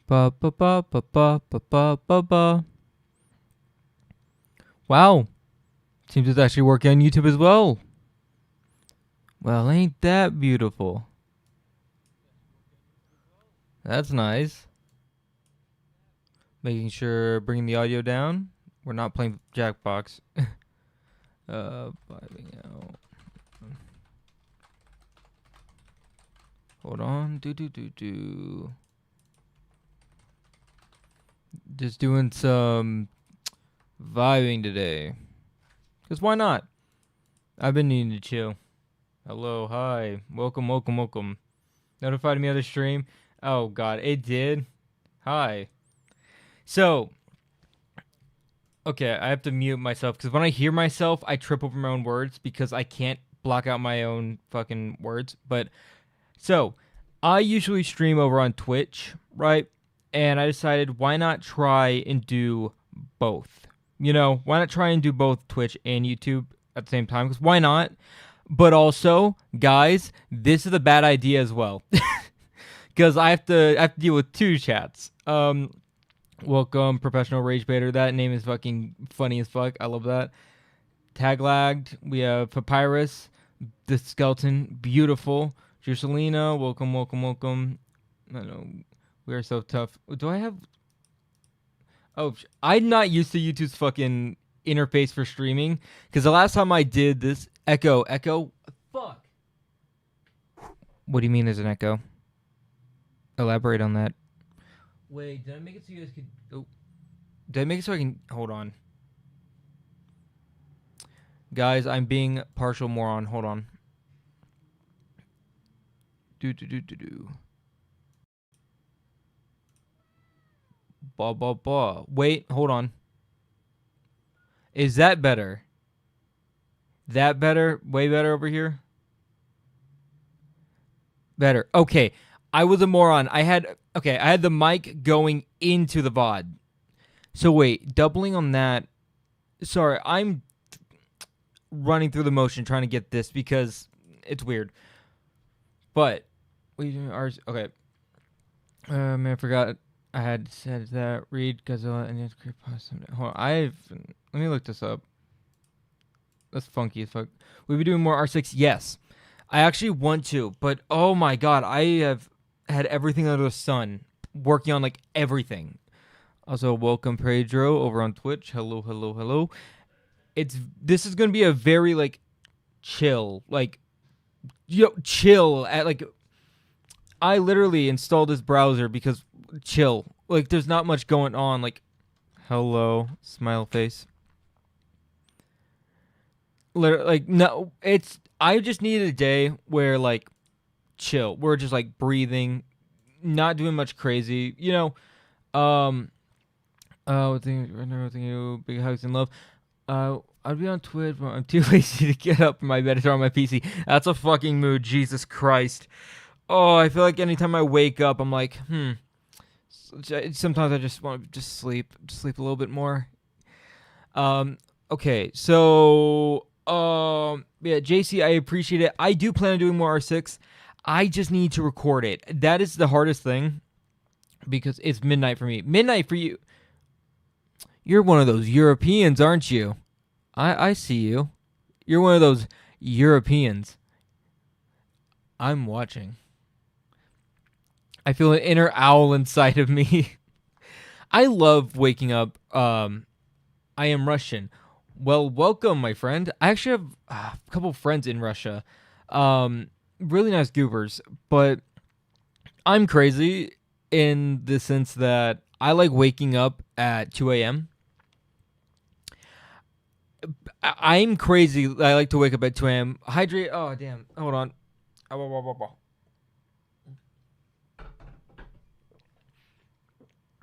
Ba ba ba ba ba ba ba ba ba. Wow. Seems it's actually working on YouTube as well. Well, ain't that beautiful? That's nice. Making sure bringing the audio down. We're not playing Jackbox. Vibing out. Hold on. Do. Just doing some vibing today. Cause why not? I've been needing to chill. Hello, hi, welcome. Notified me of the stream. Oh God, it did. Hi. So, okay, I have to mute myself because when I hear myself, I trip over my own words because I can't block out my own fucking words. But so, I usually stream over on Twitch, right? And I decided why not try and do both? You know, why not try and do both Twitch and YouTube at the same time? Because why not? But also, guys, this is a bad idea as well. Because I have to deal with two chats. Welcome, Professional Rage Baiter. That name is fucking funny as fuck. I love that. Tag lagged. We have Papyrus, the skeleton, beautiful. Jerselina, welcome. I know we are so tough. Do I have? Oh, I'm not used to YouTube's fucking interface for streaming because the last time I did this, echo. Fuck. What do you mean there's an echo? Elaborate on that. Wait, did I make it so you guys could? Oh, did I make it so I can? Hold on, guys. I'm being partial moron. Hold on. Do. Blah. Wait, hold on. Is that better? That better? Way better over here? Better. Okay. I was a moron. I had the mic going into the VOD. So wait, doubling on that. Sorry, I'm running through the motion trying to get this because it's weird. But we are okay. I forgot I had said that. Read Godzilla and its creepypasta. Hold on, let me look this up. That's funky as fuck. We'll be doing more R6. Yes, I actually want to, but oh my god, I have had everything under the sun, working on like everything. Also, welcome Pedro over on Twitch. Hello. This is gonna be a very like chill, like chill at like. I literally installed this browser because chill. Like, there's not much going on. Like, hello, smile face. Like, no, it's. I just needed a day where like, chill. We're just like breathing, not doing much crazy. You know, thank you, big hugs and love. I'd be on Twitch, but I'm too lazy to get up from my bed to turn on my PC. That's a fucking mood, Jesus Christ. Oh, I feel like anytime I wake up, I'm like, sometimes I just want to just sleep a little bit more. Okay, so, yeah, JC, I appreciate it. I do plan on doing more R6. I just need to record it. That is the hardest thing because it's midnight for me. Midnight for you. You're one of those Europeans, aren't you? I see you. You're one of those Europeans. I'm watching. I feel an inner owl inside of me. I love waking up. I am Russian. Well, welcome, my friend. I actually have a couple friends in Russia. Really nice goobers, but I'm crazy in the sense that I like waking up at 2 a.m. I'm crazy. I like to wake up at 2 a.m. Hydrate. Oh, damn. Hold on.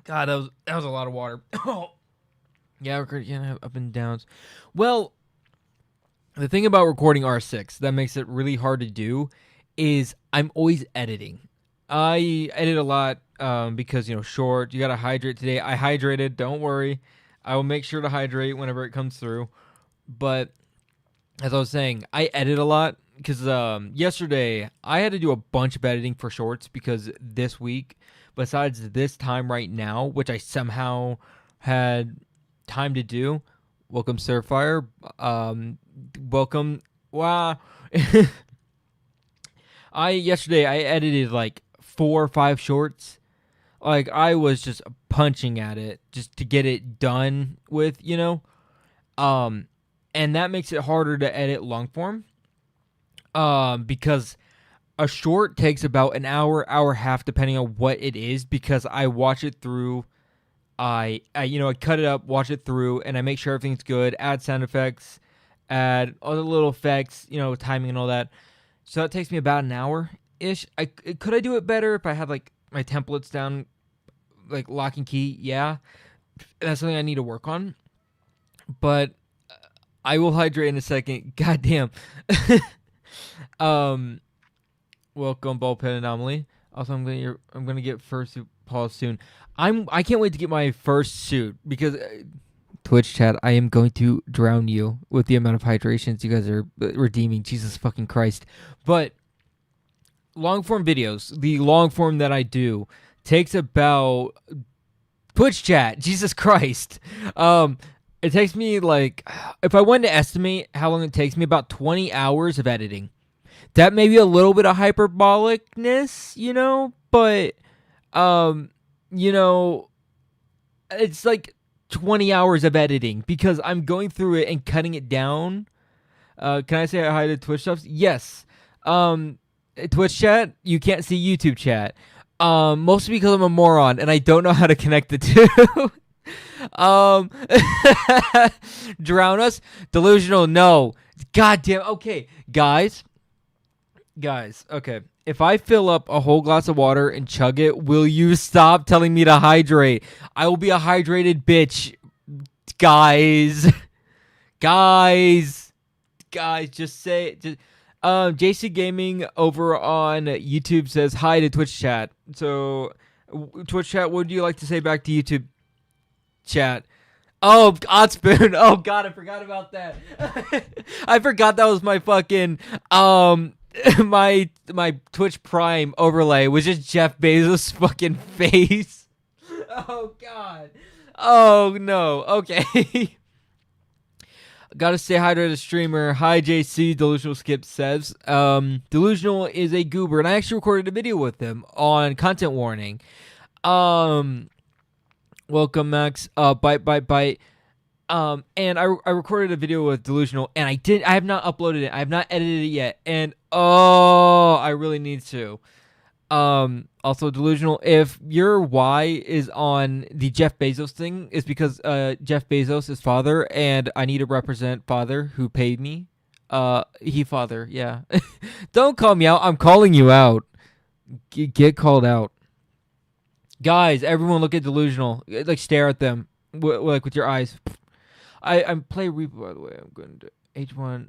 God, that was a lot of water. Yeah, we're gonna have up and downs. Well, the thing about recording R6 that makes it really hard to do is I'm always editing. I edit a lot because, you know, short. You gotta hydrate today. I hydrated. Don't worry. I will make sure to hydrate whenever it comes through. But as I was saying, I edit a lot because yesterday I had to do a bunch of editing for shorts because this week besides this time right now, which I somehow had time to do. Welcome, Surfire. Welcome. Wow. Yesterday I edited like 4 or 5 shorts. Like I was just punching at it just to get it done with, and that makes it harder to edit long form. Because a short takes about an hour, hour and a half, depending on what it is, because I watch it through. I cut it up, watch it through, and I make sure everything's good, add sound effects, add other little effects, timing and all that. So that takes me about an hour-ish. Could I do it better if I had, like, my templates down, like, lock and key? Yeah. That's something I need to work on. But I will hydrate in a second. Goddamn. Welcome, Ballpen Anomaly. Also, I'm gonna get first pause soon. I can't wait to get my first suit because Twitch chat, I am going to drown you with the amount of hydrations you guys are redeeming. Jesus fucking Christ. But long form videos, the long form that I do takes about Twitch chat. Jesus Christ. It takes me like, if I wanted to estimate how long it takes me, about 20 hours of editing. That may be a little bit of hyperbolicness, but it's like 20 hours of editing because I'm going through it and cutting it down. Can I say hi to Twitch stuff? Yes. Twitch chat, you can't see YouTube chat. Mostly because I'm a moron and I don't know how to connect the two. Drown us? Delusional, no. Goddamn. Okay, guys, okay. If I fill up a whole glass of water and chug it, will you stop telling me to hydrate? I will be a hydrated bitch. Guys, just say it. JC Gaming over on YouTube says hi to Twitch chat. So, Twitch chat, what would you like to say back to YouTube chat? Oh, Odspoon. Oh, God, I forgot about that. I forgot that was my fucking, my Twitch Prime overlay was just Jeff Bezos' fucking face. Oh, God. Oh, no. Okay. Gotta say hi to the streamer. Hi, JC. Delusional Skip says. Delusional is a goober, and I actually recorded a video with him on Content Warning. Welcome, Max. Bite. And I recorded a video with Delusional, and I have not uploaded it. I have not edited it yet, and I really need to. Also, Delusional, if your Y is on the Jeff Bezos thing, it's because Jeff Bezos is father, and I need to represent father who paid me. He father, yeah. Don't call me out. I'm calling you out. Get called out. Guys, everyone look at Delusional. Like, stare at them, like, with your eyes. I play Repo, by the way. I'm going to H1.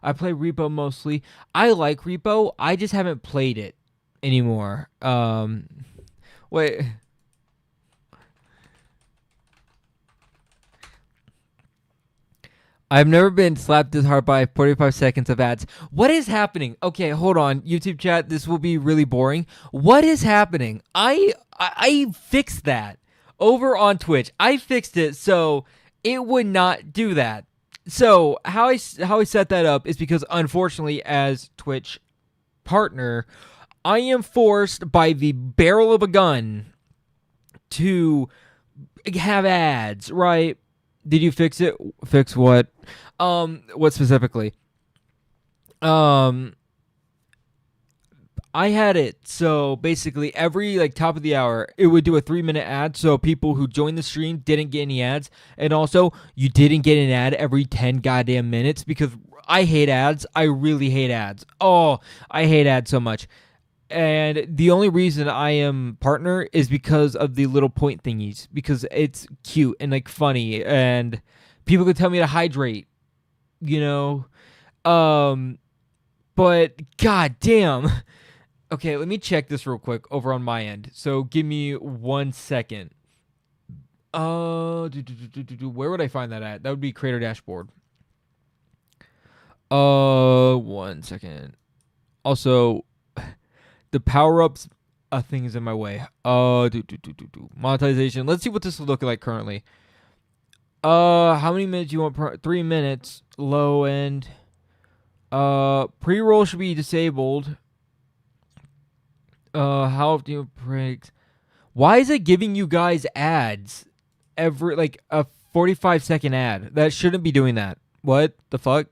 I play Repo mostly. I like Repo. I just haven't played it anymore. Wait. I've never been slapped this hard by 45 seconds of ads. What is happening? Okay, hold on. YouTube chat, this will be really boring. What is happening? I fixed that over on Twitch. I fixed it so it would not do that. So how I set that up is because, unfortunately, as Twitch partner, I am forced by the barrel of a gun to have ads, right? Did you fix it? Fix what? What specifically? I had it, so basically every top of the hour, it would do a 3-minute ad, so people who joined the stream didn't get any ads, and also you didn't get an ad every 10 goddamn minutes, because I hate ads. I really hate ads. Oh, I hate ads so much. And the only reason I am partner is because of the little point thingies, because it's cute and funny, and people could tell me to hydrate, but goddamn. Okay, let me check this real quick over on my end. So give me 1 second. Where would I find that at? That would be Creator Dashboard. 1 second. Also, the power-ups a thing is in my way. Monetization. Let's see what this will look like currently. How many minutes you want? 3 minutes. Low end. Pre-roll should be disabled. How do you breaks? Why is it giving you guys ads every like a 45-second ad? That shouldn't be doing that. What the fuck?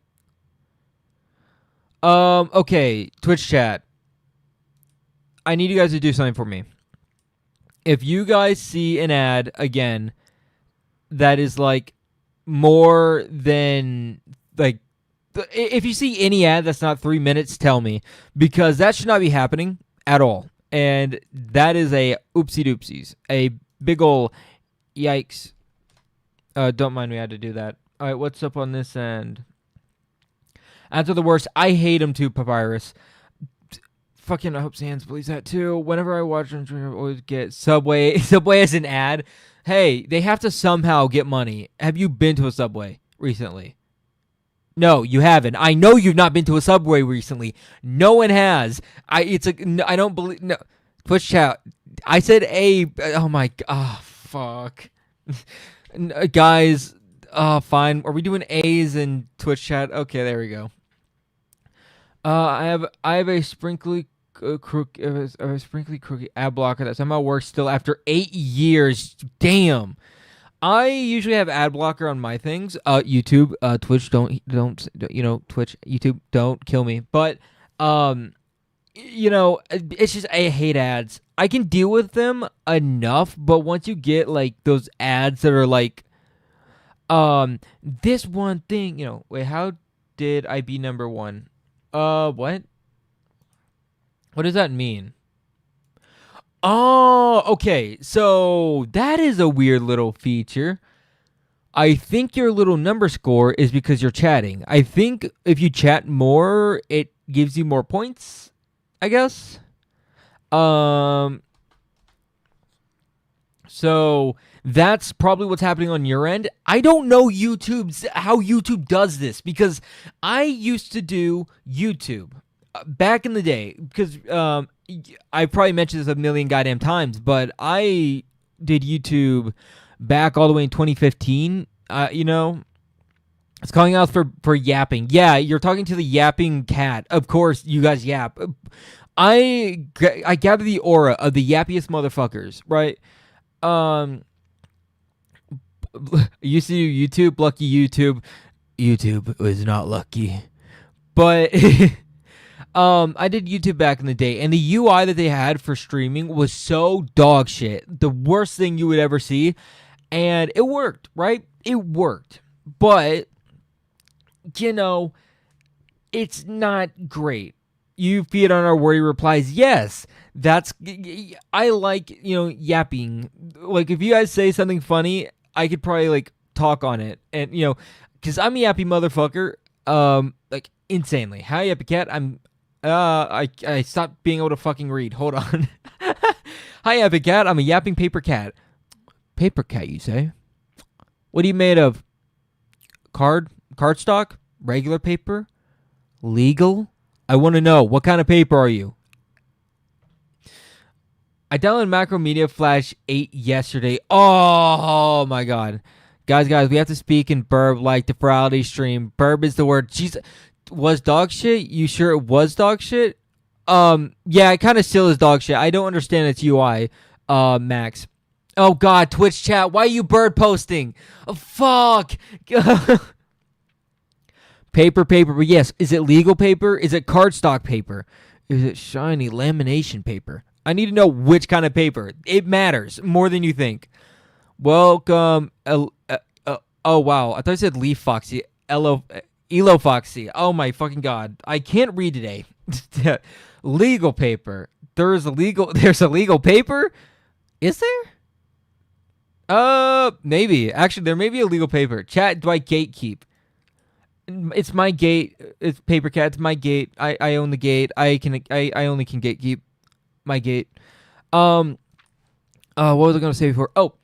Okay, Twitch chat. I need you guys to do something for me. If you guys see an ad again that is like more than like, if you see any ad that's not 3 minutes, tell me, because that should not be happening at all. And that is a oopsie doopsies, a big ol' yikes. Don't mind me, I had to do that. All right, what's up on this end? After the worst, I hate him too, Papyrus. Fucking, I hope Sans believes that too. Whenever I watch him, I always get Subway. Subway as an ad. Hey, they have to somehow get money. Have you been to a Subway recently? No, you haven't. I know you've not been to a Subway recently. No one has. I don't believe. No, Twitch chat. I said a. Oh my. Fuck. Guys. Fine. Are we doing A's in Twitch chat? Okay, there we go. I have a sprinkly crooked ad blocker that somehow works still after 8 years. Damn. I usually have ad blocker on my things. YouTube, Twitch, don't Twitch, YouTube, don't kill me. But it's just I hate ads. I can deal with them enough, but once you get like those ads that are like this one thing, wait, how did I be number one? What? What does that mean? Oh, okay. So that is a weird little feature. I think your little number score is because you're chatting. I think if you chat more, it gives you more points, I guess. So that's probably what's happening on your end. I don't know how YouTube does this, because I used to do YouTube back in the day, because I probably mentioned this a million goddamn times, but I did YouTube back all the way in 2015. It's calling out for yapping. Yeah, you're talking to the yapping cat. Of course, you guys yap. I gather the aura of the yappiest motherfuckers, right? I used to do YouTube, lucky YouTube. YouTube was not lucky. But I did YouTube back in the day, and the UI that they had for streaming was so dog shit. The worst thing you would ever see. And it worked, right? It worked. But, it's not great. You feed on our wordy replies. Yes, I like, yapping. Like, if you guys say something funny, I could probably, like, talk on it. And, because I'm a yappy motherfucker, like, insanely. Hi, yappy cat. I stopped being able to fucking read. Hold on. Hi, yappy cat. I'm a yapping paper cat. Paper cat, you say? What are you made of? Cardstock? Regular paper? Legal? I want to know, what kind of paper are you? I downloaded Macromedia Flash 8 yesterday. Oh my god. Guys, we have to speak in burb like the Ferality stream. Burb is the word. Jeez, was dog shit? You sure it was dog shit? Yeah, it kind of still is dog shit. I don't understand its UI, Max. Oh god, Twitch chat, why are you bird posting? Oh, fuck. Paper, but yes, is it legal paper? Is it cardstock paper? Is it shiny lamination paper? I need to know which kind of paper. It matters more than you think. Welcome. Oh wow, I thought I said Leaf Foxy. Elo Foxy. Oh my fucking god, I can't read today. Legal paper. There's a legal paper? Is there? Maybe. Actually, there may be a legal paper. Chat, do I gatekeep? It's my gate. It's Paper Cat. It's my gate. I own the gate. I only can gatekeep my gate. What was I gonna say before? Oh,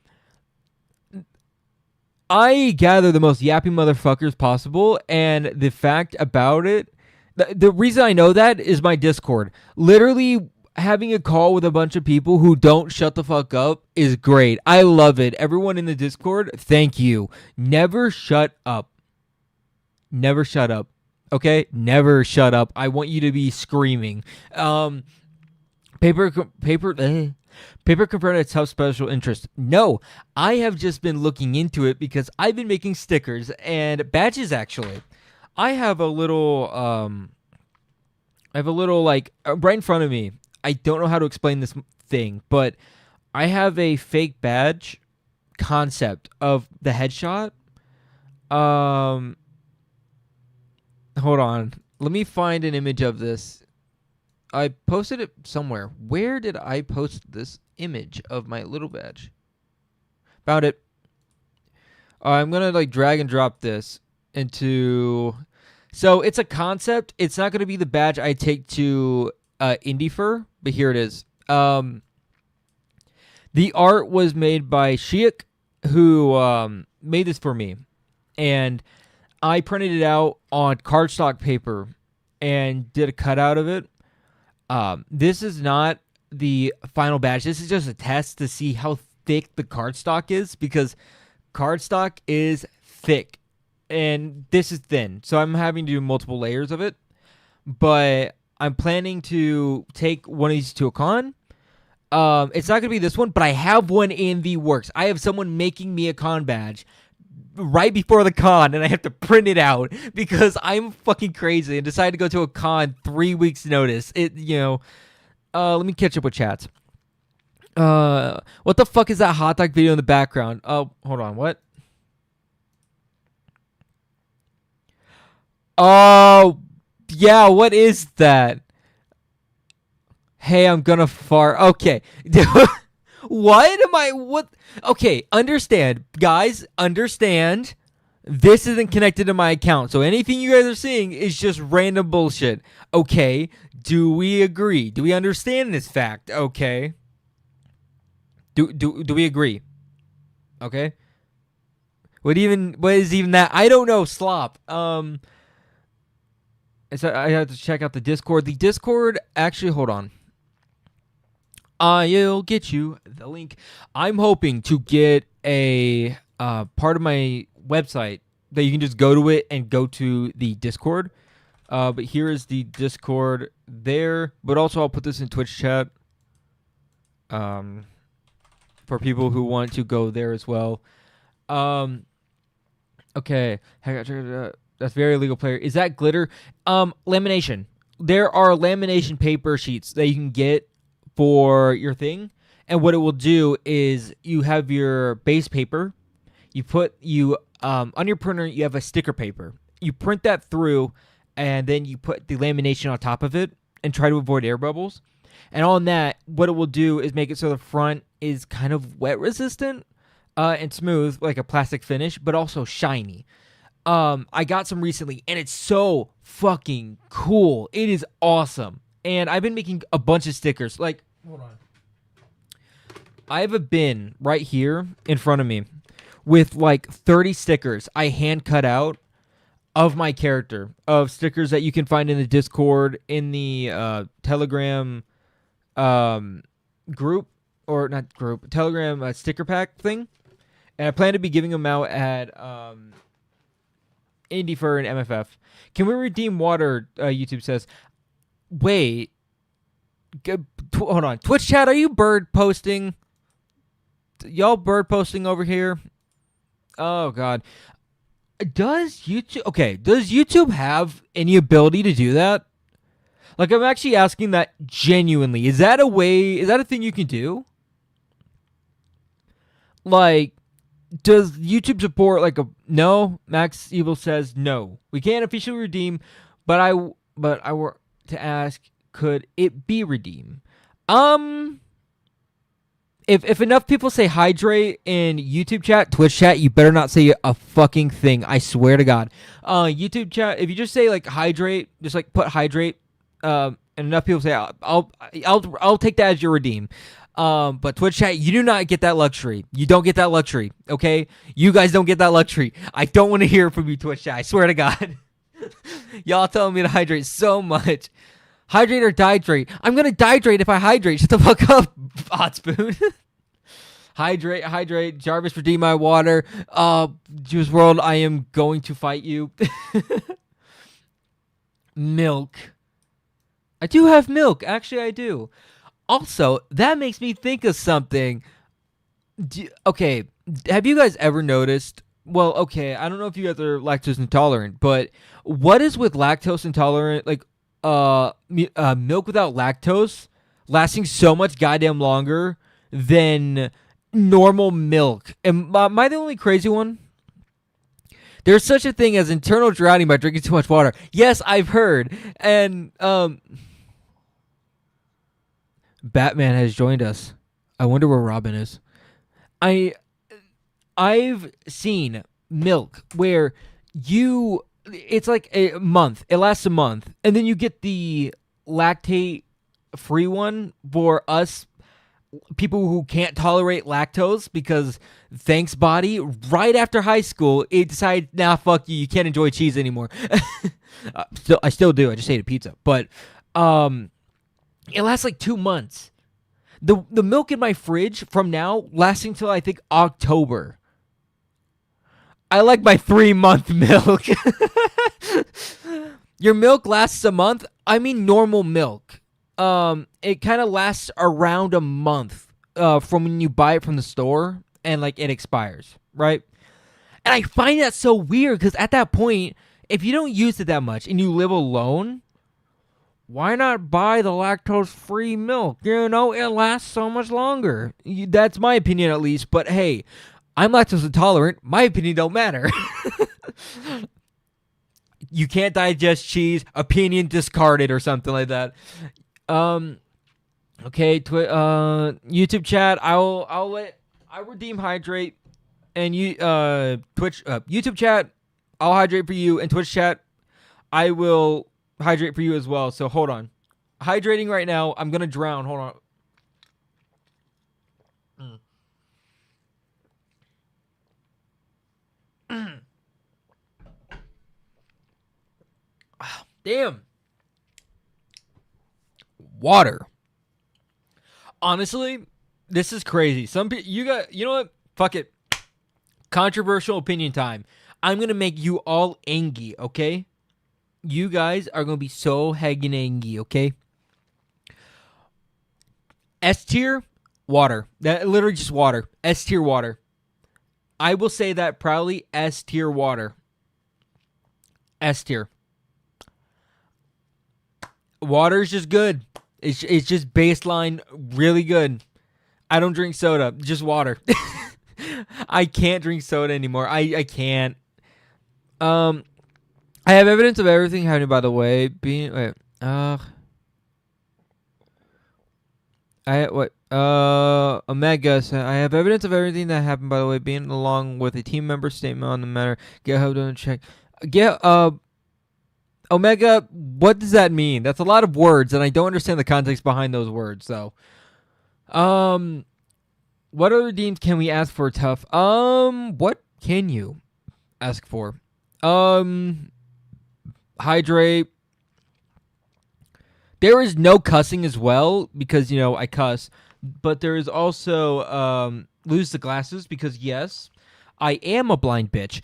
I gather the most yappy motherfuckers possible, and the fact about it, the reason I know that is my Discord. Literally, having a call with a bunch of people who don't shut the fuck up is great. I love it. Everyone in the Discord, thank you. Never shut up. Never shut up. Okay? Never shut up. I want you to be screaming. Paper confirmed a Tufts special interest. No, I have just been looking into it because I've been making stickers and badges actually. I have a little like right in front of me. I don't know how to explain this thing, but I have a fake badge concept of the headshot. Hold on. Let me find an image of this. I posted it somewhere. Where did I post this image of my little badge? Found it. I'm going to like drag and drop this into... So it's a concept. It's not going to be the badge I take to Indie Fur, but here it is. The art was made by Shiik, who made this for me. And I printed it out on cardstock paper and did a cutout of it. This is not the final badge. This is just a test to see how thick the cardstock is, because cardstock is thick and this is thin. So I'm having to do multiple layers of it, but I'm planning to take one of these to a con. It's not going to be this one, but I have one in the works. I have someone making me a con badge right before the con, and I have to print it out because I'm fucking crazy and decided to go to a con 3 weeks notice. Let me catch up with chats. What the fuck is that hot dog video in the background? Oh, hold on, what? Oh, yeah, what is that? Hey, I'm gonna fart. Okay. What? Okay, understand. Guys, understand. This isn't connected to my account. So anything you guys are seeing is just random bullshit. Okay, do we agree? Do we understand this fact? Okay. Do we agree? Okay. What is even that? I don't know, slop. So I have to check out the Discord. The Discord, actually, hold on. I'll get you the link. I'm hoping to get a part of my website that you can just go to it and go to the Discord. But here is the Discord there. But also I'll put this in Twitch chat for people who want to go there as well. Okay. That's very illegal player. Is that glitter? Lamination. There are lamination paper sheets that you can get for your thing, and what it will do is you have your base paper. You on your printer you have a sticker paper. You print that through, and then you put the lamination on top of it and try to avoid air bubbles. And on that, what it will do is make it so the front is kind of wet resistant and smooth, like a plastic finish, but also shiny. I got some recently, and it's so fucking cool. It is awesome. And I've been making a bunch of stickers. Like, hold on. I have a bin right here in front of me with like 30 stickers I hand cut out of my character, of stickers that you can find in the Discord, in the Telegram group, or not group, Telegram sticker pack thing. And I plan to be giving them out at Indie Fur and MFF. Can we redeem water? YouTube says. Wait. Hold on. Twitch chat, are you bird posting? Y'all bird posting over here? Oh, God. Does YouTube have any ability to do that? Like, I'm actually asking that genuinely. Is that a thing you can do? Like, does YouTube support no? Max Evil says no. We can't officially redeem, but I were to ask, could it be redeemed? If enough people say hydrate in YouTube chat, Twitch chat, you better not say a fucking thing. I swear to God. YouTube chat, if you just say hydrate, just put hydrate, and enough people say I'll take that as your redeem. But Twitch chat, you do not get that luxury. You don't get that luxury, okay? You guys don't get that luxury. I don't want to hear from you, Twitch chat. I swear to God. Y'all telling me to hydrate so much. Hydrate or dihydrate? I'm gonna dihydrate if I hydrate. Shut the fuck up, hot spoon. Hydrate. Jarvis, redeem my water. Juice World, I am going to fight you. Milk. I do have milk. Actually, I do. Also, that makes me think of something. Okay, have you guys ever noticed? Well, okay, I don't know if you guys are lactose intolerant, but what is with lactose intolerant, like, milk without lactose lasting so much goddamn longer than normal milk? Am I the only crazy one? There's such a thing as internal drowning by drinking too much water. Yes, I've heard. And Batman has joined us. I wonder where Robin is. I've seen milk where it's like a month. It lasts a month, and then you get the lactate free one for us people who can't tolerate lactose, because thanks body, right after high school it decided, nah, fuck you, you can't enjoy cheese anymore. I still do. I just ate a pizza, but it lasts like 2 months. The milk in my fridge from now lasting till I think October. I like my 3-month milk. Your milk lasts a month? I mean normal milk. It kind of lasts around a month from when you buy it from the store, and like it expires, right? And I find that so weird, because at that point, if you don't use it that much and you live alone, why not buy the lactose-free milk? You know, it lasts so much longer. That's my opinion, at least. But hey, I'm lactose intolerant. My opinion don't matter. You can't digest cheese. Opinion discarded, or something like that. Okay. YouTube chat. I'll redeem hydrate, and Twitch. YouTube chat. I'll hydrate for you, and Twitch chat, I will hydrate for you as well. So hold on. Hydrating right now. I'm gonna drown. Hold on. Damn. Water. Honestly, this is crazy. Some people, you know what? Fuck it. Controversial opinion time. I'm gonna make you all angry, okay? You guys are gonna be so haggin' angry, okay? S tier, water. That literally just water. S tier water. I will say that proudly. S tier water. S tier. Water is just good. It's just baseline, really good. I don't drink soda, just water. I can't drink soda anymore. I can't. I have evidence of everything happening, by the way. Omega said, I have evidence of everything that happened, by the way, being along with a team member statement on the matter. GitHub don't check. Omega, what does that mean? That's a lot of words, and I don't understand the context behind those words, though. What other redeems can we ask for, Tough? What can you ask for? Hydrate. There is no cussing as well, because, you know, I cuss. But there is also, lose the glasses, because, yes, I am a blind bitch.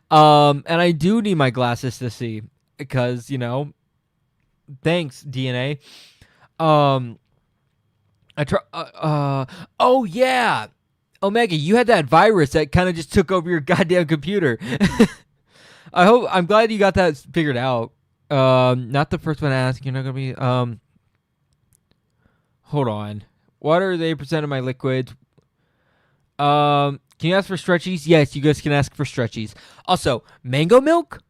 And I do need my glasses to see, because, you know, thanks, DNA. Oh yeah, Omega, you had that virus that kind of just took over your goddamn computer. I'm glad you got that figured out. Not the first one to ask. You're not gonna be. Hold on. Water is 8% of my liquids. Can you ask for stretchies? Yes, you guys can ask for stretchies. Also, mango milk?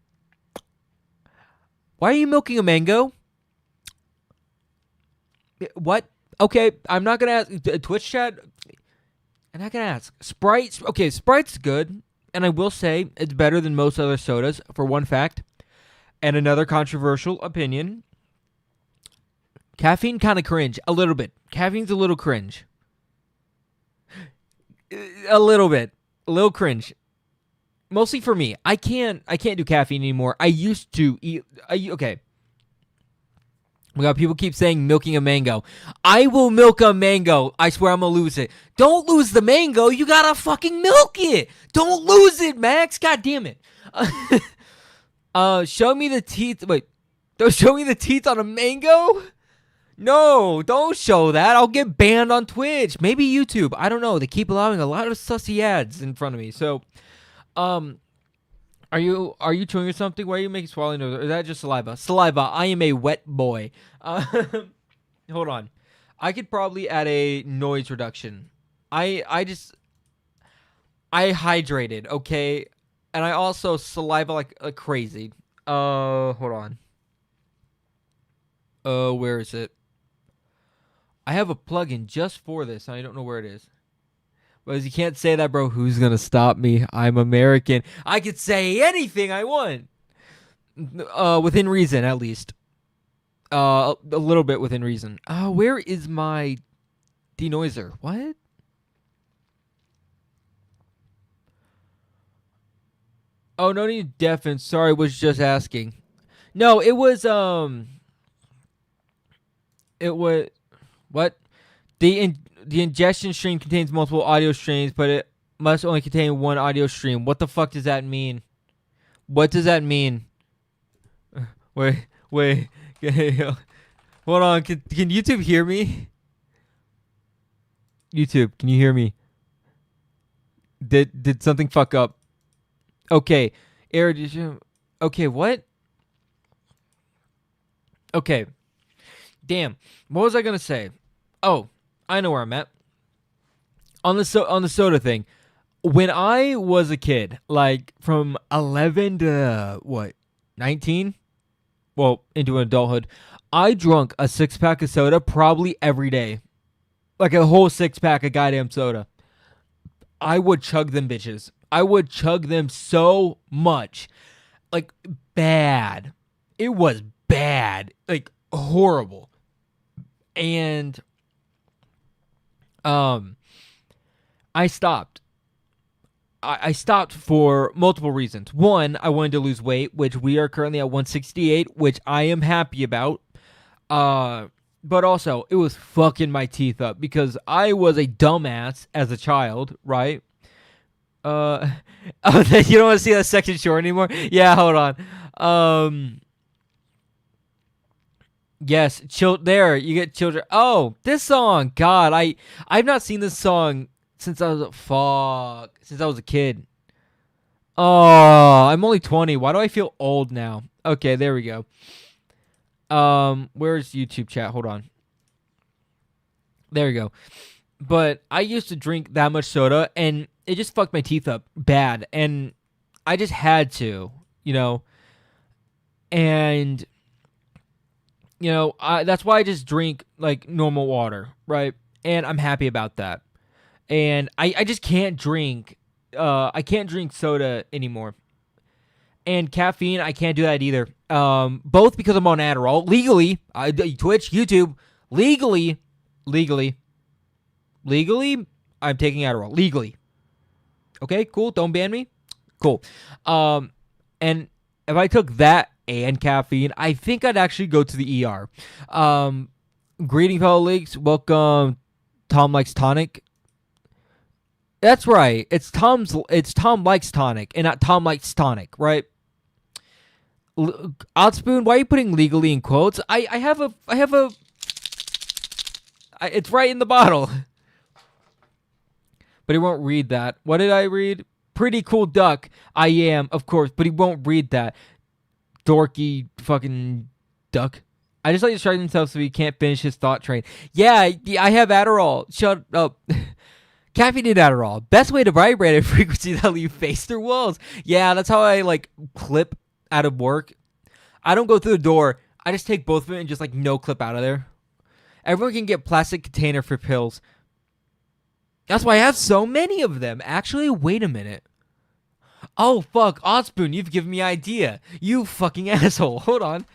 Why are you milking a mango? What? Okay, I'm not going to ask. Twitch chat? I'm not going to ask. Sprite? Okay, Sprite's good. And I will say it's better than most other sodas, for one fact. And another controversial opinion. Caffeine kind of cringe. A little bit. Caffeine's a little cringe. A little bit. A little cringe. Mostly for me. I can't do caffeine anymore. I used to eat. Okay. We got people keep saying milking a mango. I will milk a mango. I swear I'm gonna lose it. Don't lose the mango. You gotta fucking milk it. Don't lose it, Max. God damn it. Show me the teeth. Wait. Don't show me the teeth on a mango? No, don't show that. I'll get banned on Twitch. Maybe YouTube. I don't know. They keep allowing a lot of sussy ads in front of me. So, are you chewing or something? Why are you making swallowing noise? Or is that just saliva? Saliva. I am a wet boy. Hold on. I could probably add a noise reduction. I hydrated, okay? And I also saliva like crazy. Hold on. Where is it? I have a plugin just for this. I don't know where it is. But you can't say that, bro. Who's gonna stop me? I'm American. I could say anything I want. Within reason, at least. A little bit within reason. Where is my denoiser? What? Oh, no need to deafen. Sorry, was just asking. No, it was It was what? The ingestion stream contains multiple audio streams, but it must only contain one audio stream. What the fuck does that mean? What does that mean? Wait. Hold on. Can YouTube hear me? YouTube, can you hear me? Did something fuck up? Okay. Okay, what? Okay. Damn. What was I gonna say? Oh, I know where I'm at. On the soda thing. When I was a kid, like from 11 to what? 19? Well, into adulthood, I drunk a 6-pack of soda probably every day. Like a whole 6-pack of goddamn soda. I would chug them bitches. I would chug them so much. Like bad. It was bad. Like horrible. And I stopped. I stopped for multiple reasons. One, I wanted to lose weight, which we are currently at 168, which I am happy about. But also, it was fucking my teeth up because I was a dumbass as a child, right? Oh, you don't want to see that section short anymore? Yeah, hold on. Yes, there, you get children. Oh, this song. God, I've not seen this song since I was a kid. Oh, I'm only 20. Why do I feel old now? Okay, there we go. Where's YouTube chat? Hold on. There we go. But I used to drink that much soda, and it just fucked my teeth up bad. And I just had to, And, that's why I just drink, like, normal water, right? And I'm happy about that. And I just can't drink. I can't drink soda anymore. And caffeine, I can't do that either. Both because I'm on Adderall. Legally, Twitch, YouTube, legally, I'm taking Adderall. Legally. Okay, cool. Don't ban me. Cool. And if I took that and caffeine, I think I'd actually go to the ER. Greeting fellow leagues. Welcome, Tom Likes Tonic. That's right. It's Tom Likes Tonic and not Tom Likes Tonic, right? Outspoon, why are you putting legally in quotes? I have a it's right in the bottle. But he won't read that. What did I read? Pretty cool duck. I am, of course, but he won't read that. Dorky fucking duck. I just like to distract himself so he can't finish his thought train. Yeah, I have Adderall. Shut up. Caffeinated Adderall. Best way to vibrate at frequency that'll leave face through walls. Yeah, that's how I, clip out of work. I don't go through the door. I just take both of them and just, no clip out of there. Everyone can get plastic container for pills. That's why I have so many of them. Actually, wait a minute. Oh, fuck. Odspoon, you've given me an idea. You fucking asshole. Hold on.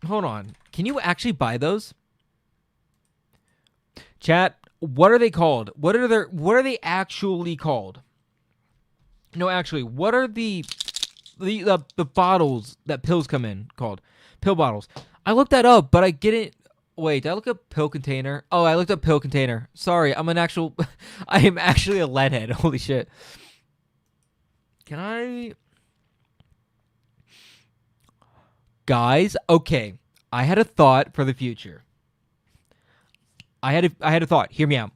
Hold on. Can you actually buy those? Chat, what are they called? What are they actually called? No, actually, what are the the bottles that pills come in called pill bottles. I looked that up, but I didn't. Wait, did I look up pill container? Oh, I looked up pill container. Sorry, I'm an actual. I am actually a leadhead. Holy shit. Can I? Guys, okay. I had a thought for the future. I had a thought. Hear me out.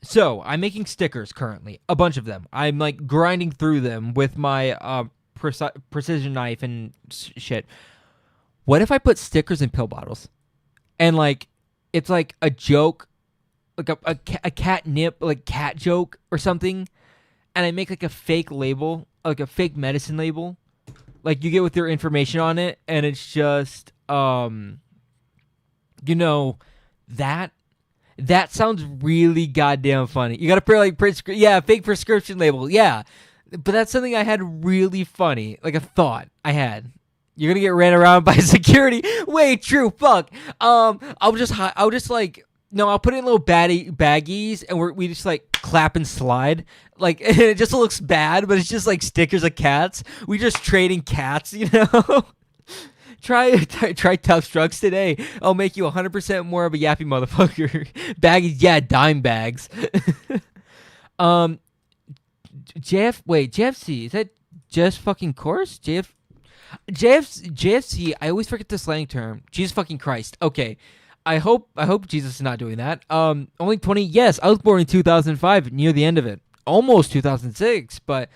So, I'm making stickers currently. A bunch of them. I'm like grinding through them with my precision knife and shit. What if I put stickers in pill bottles? And like it's like a joke, like a catnip, like cat joke or something, and I make like a fake label, like a fake medicine label, like you get with your information on it, and it's just that sounds really goddamn funny. You gotta put like fake prescription label, yeah, but that's something I had really funny, like a thought I had. You're gonna get ran around by security. Wait, true. Fuck. I'll put it in little baggies, and we just like clap and slide. Like it just looks bad, but it's just like stickers of cats. We just trading cats, you know. Try Tufts drugs today. I'll make you 100% more of a yappy motherfucker. Baggies, yeah, dime bags. JFC, is that just fucking course? JFC, I always forget the slang term. Jesus fucking Christ. Okay. I hope Jesus is not doing that. Only 20. Yes, I was born in 2005, near the end of it. Almost 2006, but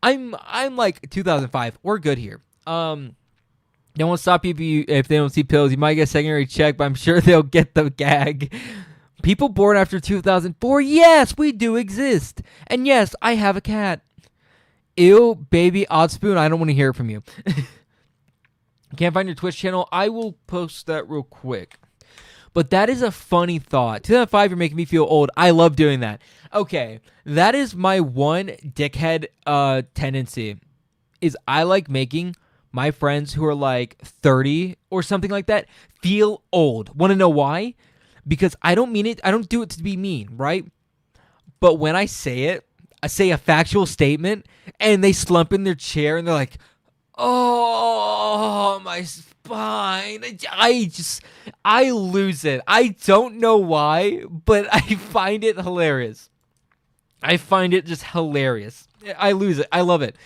I'm like 2005. We're good here. They won't stop you if they don't see pills. You might get a secondary check, but I'm sure they'll get the gag. People born after 2004, yes, we do exist. And yes, I have a cat. Ew, baby, odd spoon. I don't want to hear it from you. Can't find your Twitch channel? I will post that real quick. But that is a funny thought. 2005, you're making me feel old. I love doing that. Okay, that is my one dickhead tendency. Is I like making my friends who are like 30 or something like that feel old. Want to know why? Because I don't mean it. I don't do it to be mean, right? But when I say it, I say a factual statement, and they slump in their chair, and they're like, "Oh, my spine!" I lose it. I don't know why, but I find it hilarious. I find it just hilarious. I lose it. I love it.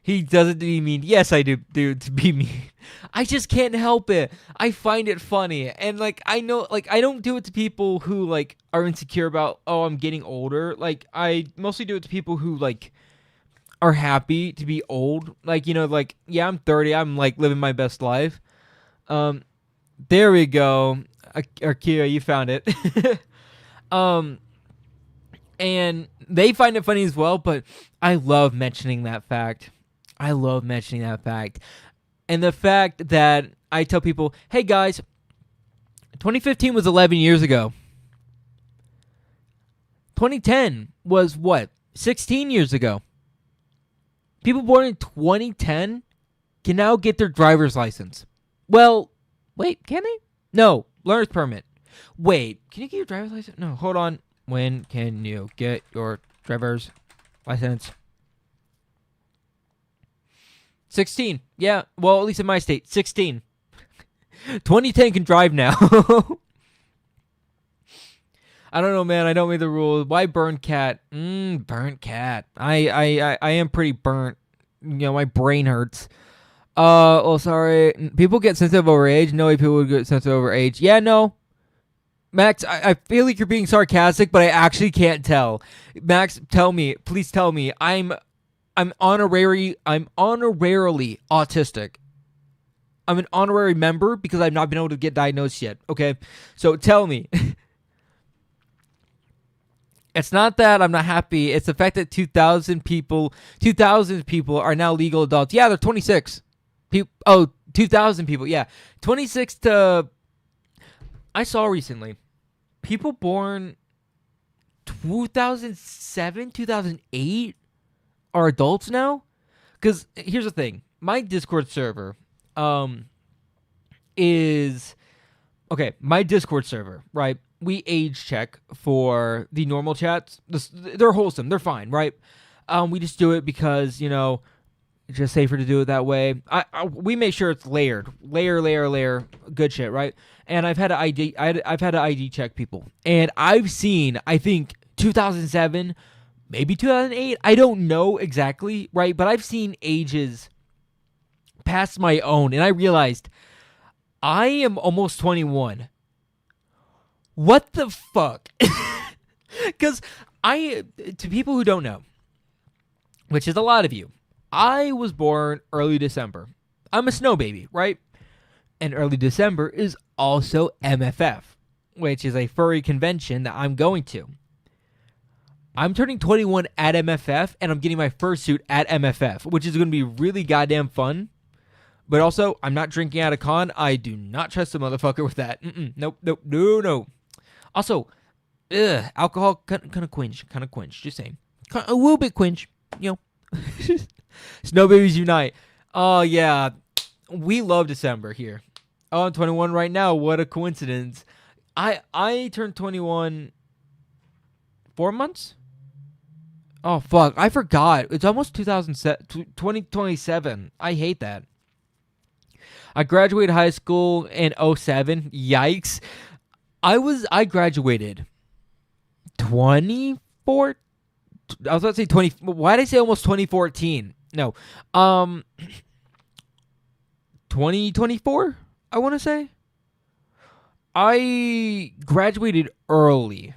He does it to be mean. Yes, I do to be mean. I just can't help it. I find it funny. And like, I know, like, I don't do it to people who like are insecure about, oh, I'm getting older. Like, I mostly do it to people who like are happy to be old. Like, you know, like, yeah, I'm 30. I'm like living my best life. There we go. Akira, you found it. And they find it funny as well, but I love mentioning that fact. And the fact that I tell people, hey guys, 2015 was 11 years ago. 2010 was what? 16 years ago. People born in 2010 can now get their driver's license. Well, wait, can they? No, learner's permit. Wait, can you get your driver's license? No, hold on. When can you get your driver's license? 16. Yeah, well, at least in my state, 16. 2010 can drive now. I don't know, man. I don't make the rules. Why burnt cat? Burnt cat. I am pretty burnt. You know, my brain hurts. Oh, sorry. People get sensitive over age. No way people would get sensitive over age. Yeah, no. Max, I feel like you're being sarcastic, but I actually can't tell. Max, tell me. Please tell me. I'm honorarily autistic. I'm an honorary member because I've not been able to get diagnosed yet. Okay? So tell me. It's not that I'm not happy. It's the fact that 2,000 people are now legal adults. Yeah, they're 26. 2,000 people. Yeah. 26 to... I saw recently, people born 2007, 2008 are adults now. Because here's the thing. My Discord server is... Okay, my Discord server, right? We age check for the normal chats. They're wholesome. They're fine, right? We just do it because, it's just safer to do it that way. We make sure it's layered, layer, good shit, right? And I've had to I've had to ID check people, and I've seen, I think 2007, maybe 2008. I don't know exactly, right? But I've seen ages past my own, and I realized I am almost 21. What the fuck? Because to people who don't know, which is a lot of you, I was born early December. I'm a snow baby, right? And early December is also MFF, which is a furry convention that I'm going to. I'm turning 21 at MFF, and I'm getting my fursuit at MFF, which is going to be really goddamn fun. But also, I'm not drinking at a con. I do not trust a motherfucker with that. Nope. No. Also, alcohol kind of quench. Just saying. A little bit quench, Snow babies unite. Oh, yeah. We love December here. Oh, I'm 21 right now. What a coincidence. I turned 21 4 months? Oh, fuck. I forgot. It's almost 2027. I hate that. I graduated high school in 07. Yikes. I graduated 24. I was about to say 20. Why did I say almost 2014? No. 2024, I want to say. I graduated early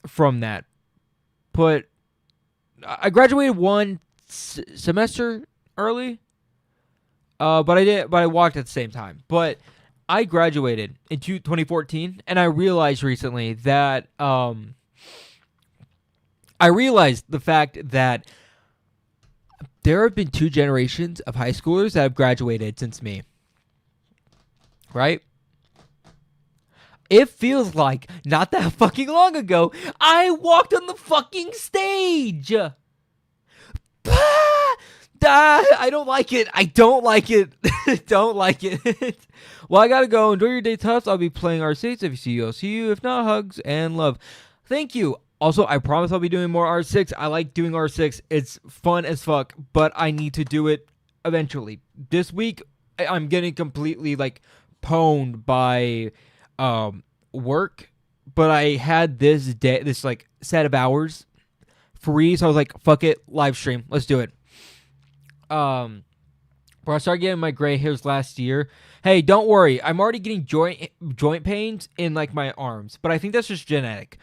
from that. But I graduated one semester early. But I walked at the same time. But I graduated in 2014, and I realized recently that I realized the fact that there have been 2 generations of high schoolers that have graduated since me. Right? It feels like not that fucking long ago, I walked on the fucking stage. I don't like it. Don't like it. Well, I gotta go. Enjoy your day, Tufts. I'll be playing R6. If you see you, I'll see you. If not, hugs and love. Thank you. Also, I promise I'll be doing more R6. I like doing R6. It's fun as fuck, but I need to do it eventually. This week, I'm getting completely, pwned by work, but I had this set of hours free, so I was like, fuck it, live stream. Let's do it. But I started getting my gray hairs last year. Hey, don't worry. I'm already getting joint pains in my arms, but I think that's just genetic.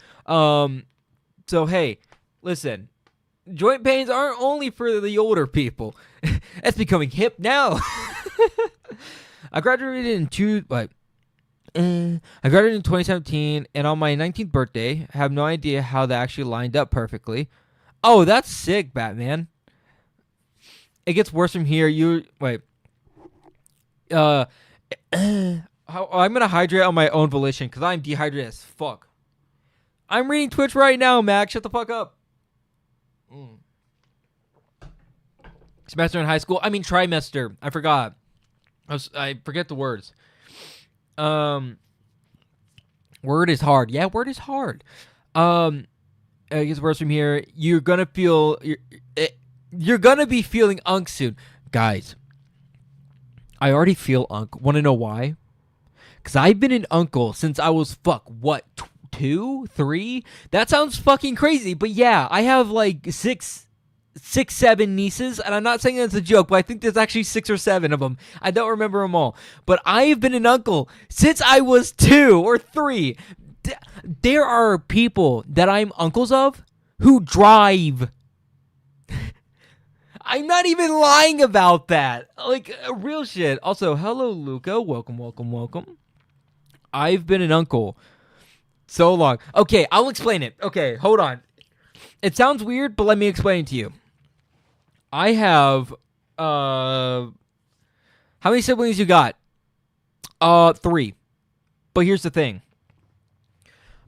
So hey, listen. Joint pains aren't only for the older people. It's becoming hip now. I graduated in 2017, and on my 19th birthday, I have no idea how that actually lined up perfectly. Oh, that's sick, Batman. It gets worse from here. I'm gonna hydrate on my own volition because I'm dehydrated as fuck. I'm reading Twitch right now, Max. Shut the fuck up. Semester in high school. I mean trimester. I forgot. I forget the words. Word is hard. Yeah, word is hard. It gets worse from here. You're gonna be feeling unk soon, guys. I already feel unk. Want to know why? Because I've been an uncle since I was 2, 3. That sounds fucking crazy, but yeah, I have 6, 7 nieces, and I'm not saying that's a joke, but I think there's actually 6 or 7 of them. I don't remember them all, but I've been an uncle since I was 2 or 3. There are people that I'm uncles of who drive. I'm not even lying about that. Real shit. Also, hello, Luca. Welcome. I've been an uncle so long. Okay, I'll explain it. Okay, hold on. It sounds weird, but let me explain it to you. I have, how many siblings you got? 3. But here's the thing.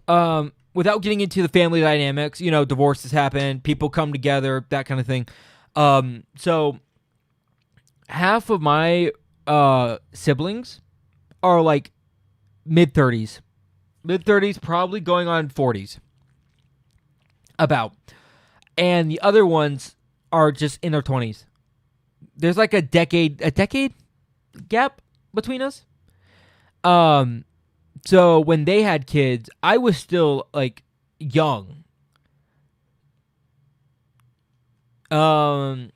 Without getting into the family dynamics, divorces happen, people come together, that kind of thing. So half of my siblings are mid-30s. Mid-30s, probably going on 40s. About. And the other ones are just in their 20s. There's like a decade gap between us. So when they had kids, I was still like young. Let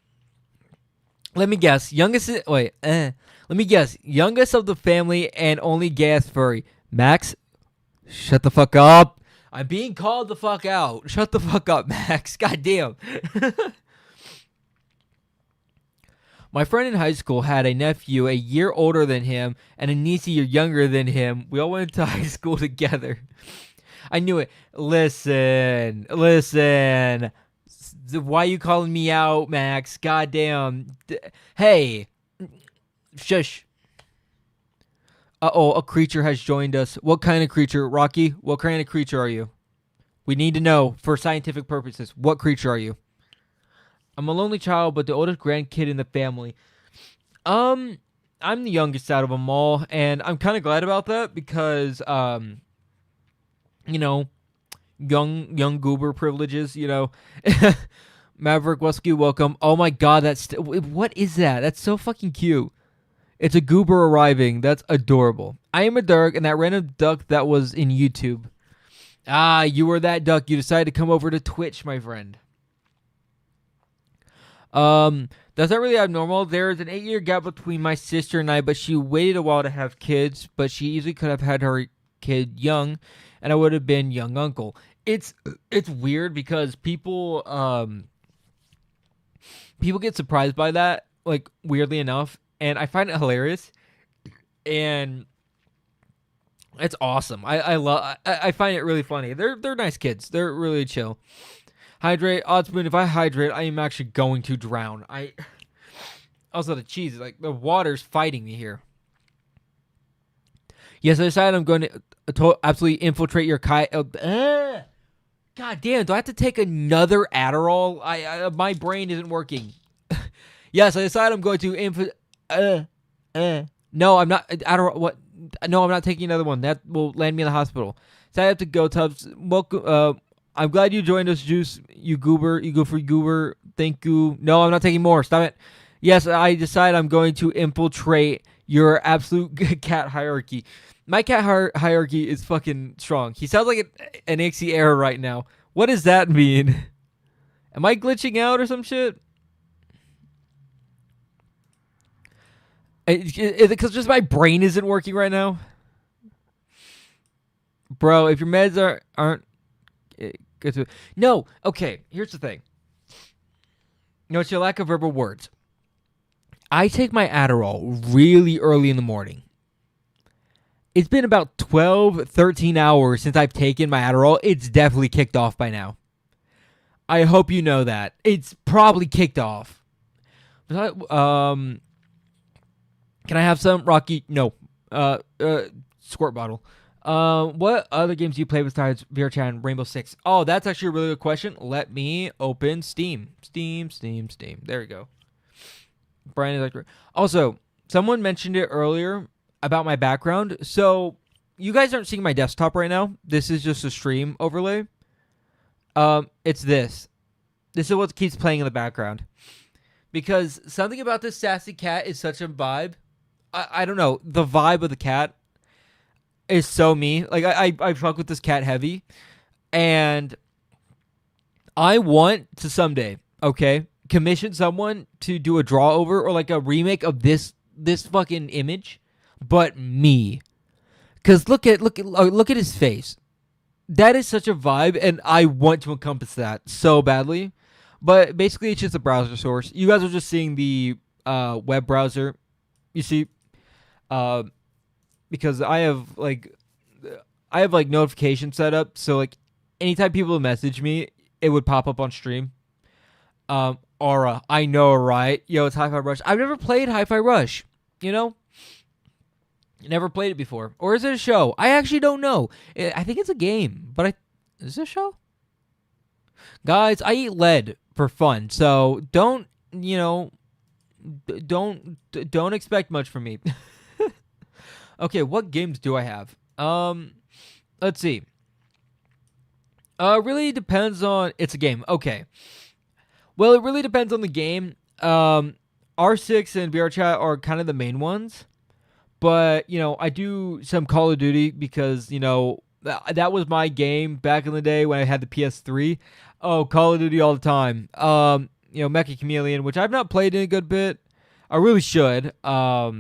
me guess. Let me guess. Youngest of the family and only gay ass furry. Max, shut the fuck up. I'm being called the fuck out. Shut the fuck up, Max. Goddamn. My friend in high school had a nephew a year older than him and a niece a year younger than him. We all went to high school together. I knew it. Listen. Why you calling me out, Max? Goddamn. Hey. Shush. Uh-oh, a creature has joined us. What kind of creature? Rocky, what kind of creature are you? We need to know for scientific purposes. What creature are you? I'm a lonely child, but the oldest grandkid in the family. I'm the youngest out of them all, and I'm kind of glad about that because, you know, young goober privileges, you know. Maverick Wesky, welcome. Oh my god, what is that? That's so fucking cute. It's a goober arriving. That's adorable. I am a duck, and that random duck that was in YouTube. Ah, you were that duck. You decided to come over to Twitch, my friend. That's not really abnormal. There is an 8-year gap between my sister and I, but she waited a while to have kids, but she easily could have had her kid young, and I would have been young uncle. It's weird because people get surprised by that, like, weirdly enough, and I find it hilarious, and it's awesome. I find it really funny. They're nice kids. They're really chill. Hydrate, Oddspoon. If I hydrate, I am actually going to drown. Also the cheese, like the water's fighting me here. Yes, I decided I'm going to absolutely infiltrate your kite. God damn! Do I have to take another Adderall? My brain isn't working. Yes, I decided I'm going to No, I'm not. Adderall. What? No, I'm not taking another one. That will land me in the hospital. So I have to go. Tufts. Welcome. I'm glad you joined us, Juice. You goober. You go for goober. Thank you. No, I'm not taking more. Stop it. Yes, I decide I'm going to infiltrate your absolute cat hierarchy. My cat hierarchy is fucking strong. He sounds like an Ixie error right now. What does that mean? Am I glitching out or some shit? Is it because just my brain isn't working right now? Bro, if your meds aren't... No, okay, here's the thing. No, it's your lack of verbal words. I take my Adderall really early in the morning. It's been about 12, 13 hours since I've taken my Adderall. It's definitely kicked off by now. I hope you know that. It's probably kicked off. Can I have some? Rocky? No. Squirt bottle. What other games do you play besides VRChat and Rainbow Six? Oh, that's actually a really good question. Let me open Steam. Steam. There we go. Brian is like... Also, someone mentioned it earlier about my background. So, you guys aren't seeing my desktop right now. This is just a stream overlay. It's this. This is what keeps playing in the background. Because something about this sassy cat is such a vibe. I don't know. The vibe of the cat is so me. Like, I fuck with this cat heavy. And I want to someday, okay, commission someone to do a draw over or like a remake of this fucking image, but me. Cause look at his face. That is such a vibe, and I want to encompass that so badly. But basically, it's just a browser source. You guys are just seeing the web browser. You see, because I have like notifications set up, so like anytime people message me, it would pop up on stream. Aura, I know, right? Yo, it's Hi-Fi Rush. I've never played Hi-Fi Rush. You know, never played it before. Or is it a show? I actually don't know. I think it's a game, but is it a show? Guys, I eat lead for fun, so don't expect much from me. Okay, what games do I have? Let's see. Really depends on... It's a game. Okay. Well, it really depends on the game. R6 and VRChat are kind of the main ones. But, I do some Call of Duty because, that was my game back in the day when I had the PS3. Oh, Call of Duty all the time. Mecha Chameleon, which I've not played in a good bit. I really should. I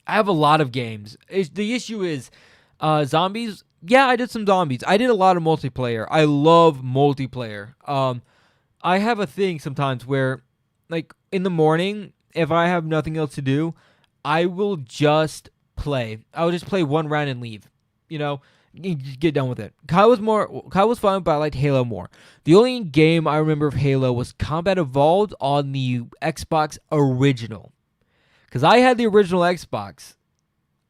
have a lot of games. The issue is zombies. Yeah, I did some zombies. I did a lot of multiplayer. I love multiplayer. I have a thing sometimes where, like, in the morning, if I have nothing else to do, I will just play. I will just play one round and leave. Get done with it. Kyle was fun, but I liked Halo more. The only game I remember of Halo was Combat Evolved on the Xbox original. Because I had the original Xbox.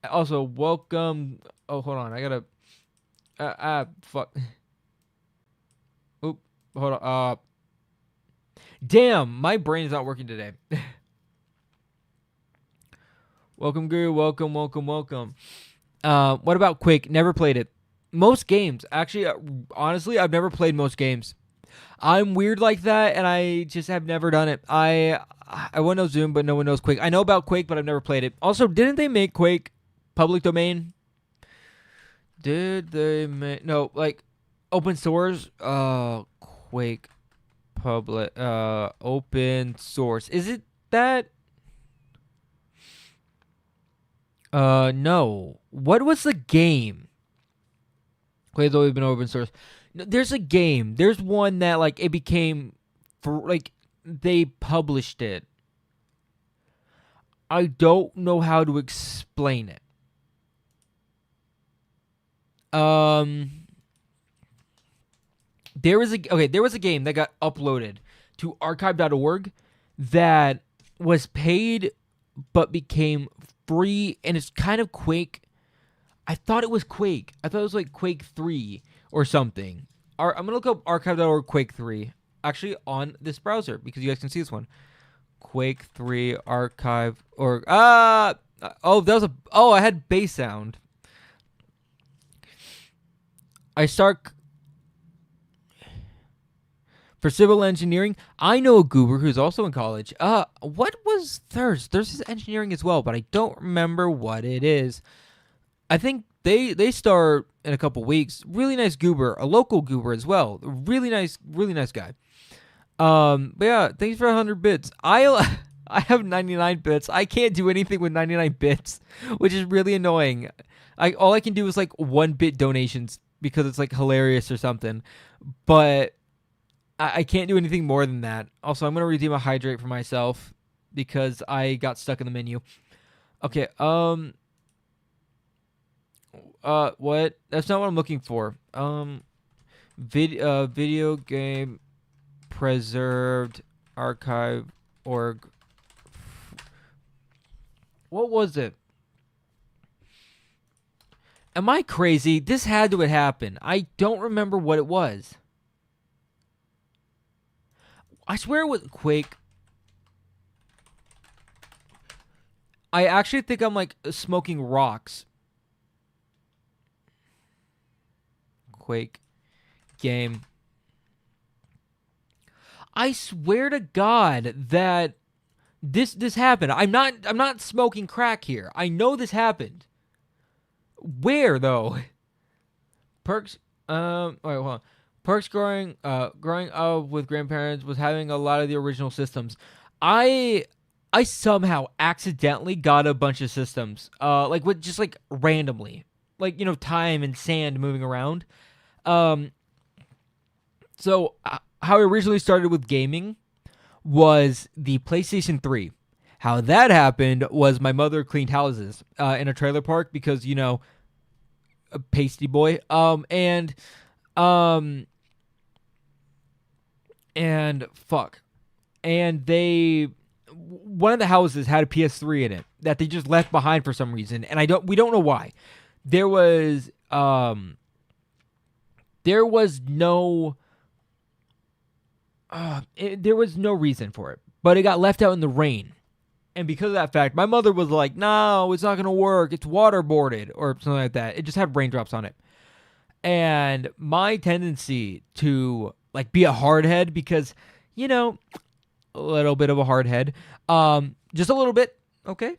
Also, welcome. Oh, hold on. I gotta. Fuck. Oop. Hold on. Damn, my brain is not working today. Welcome, Guru. Welcome. What about Quake? Never played it. Most games. Actually, honestly, I've never played most games. I'm weird like that, and I just have never done it. I want to know Zoom, but no one knows Quake. I know about Quake, but I've never played it. Also, didn't they make Quake public domain? Did they make... No, like, open source? Quake public... open source. Is it that... No. What was the game? Quake's always been open source. No, there's a game. There's one that, like, it became... they published it. I don't know how to explain it. There was a game that got uploaded to archive.org that was paid but became free, and it's kind of Quake. I thought it was Quake. I thought it was like Quake 3 or something. I'm going to look up archive.org Quake 3 actually on this browser because you guys can see this one. Quake 3 archive or I had bass sound. I start for civil engineering. I know a goober who's also in college. What was theirs? Theirs is engineering as well, but I don't remember what it is. I think they start in a couple weeks. Really nice goober, a local goober as well. Really nice guy. But yeah, thanks for 100 bits. I have 99 bits. I can't do anything with 99 bits, which is really annoying. All I can do is like 1-bit donations because it's like hilarious or something. But I can't do anything more than that. Also, I'm going to redeem a hydrate for myself because I got stuck in the menu. Okay, what? That's not what I'm looking for. Video game preserved archive org. What was it? Am I crazy? This had to happen. I don't remember what it was. I swear it was Quake. I actually think I'm like smoking rocks. Quake game. I swear to God that this happened. I'm not smoking crack here. I know this happened. Where though? Perks. Wait, hold on. Perks growing up with grandparents was having a lot of the original systems. I somehow accidentally got a bunch of systems. Just randomly. Time and sand moving around. So how I originally started with gaming was the PlayStation 3. How that happened was my mother cleaned houses in a trailer park because, a pasty boy. And one of the houses had a PS3 in it that they just left behind for some reason, and we don't know why. There was no reason for it, but it got left out in the rain. And because of that fact, my mother was like, no, it's not going to work. It's waterboarded or something like that. It just had raindrops on it. And my tendency to be a hardhead because, a little bit of a hard head. Just a little bit, okay?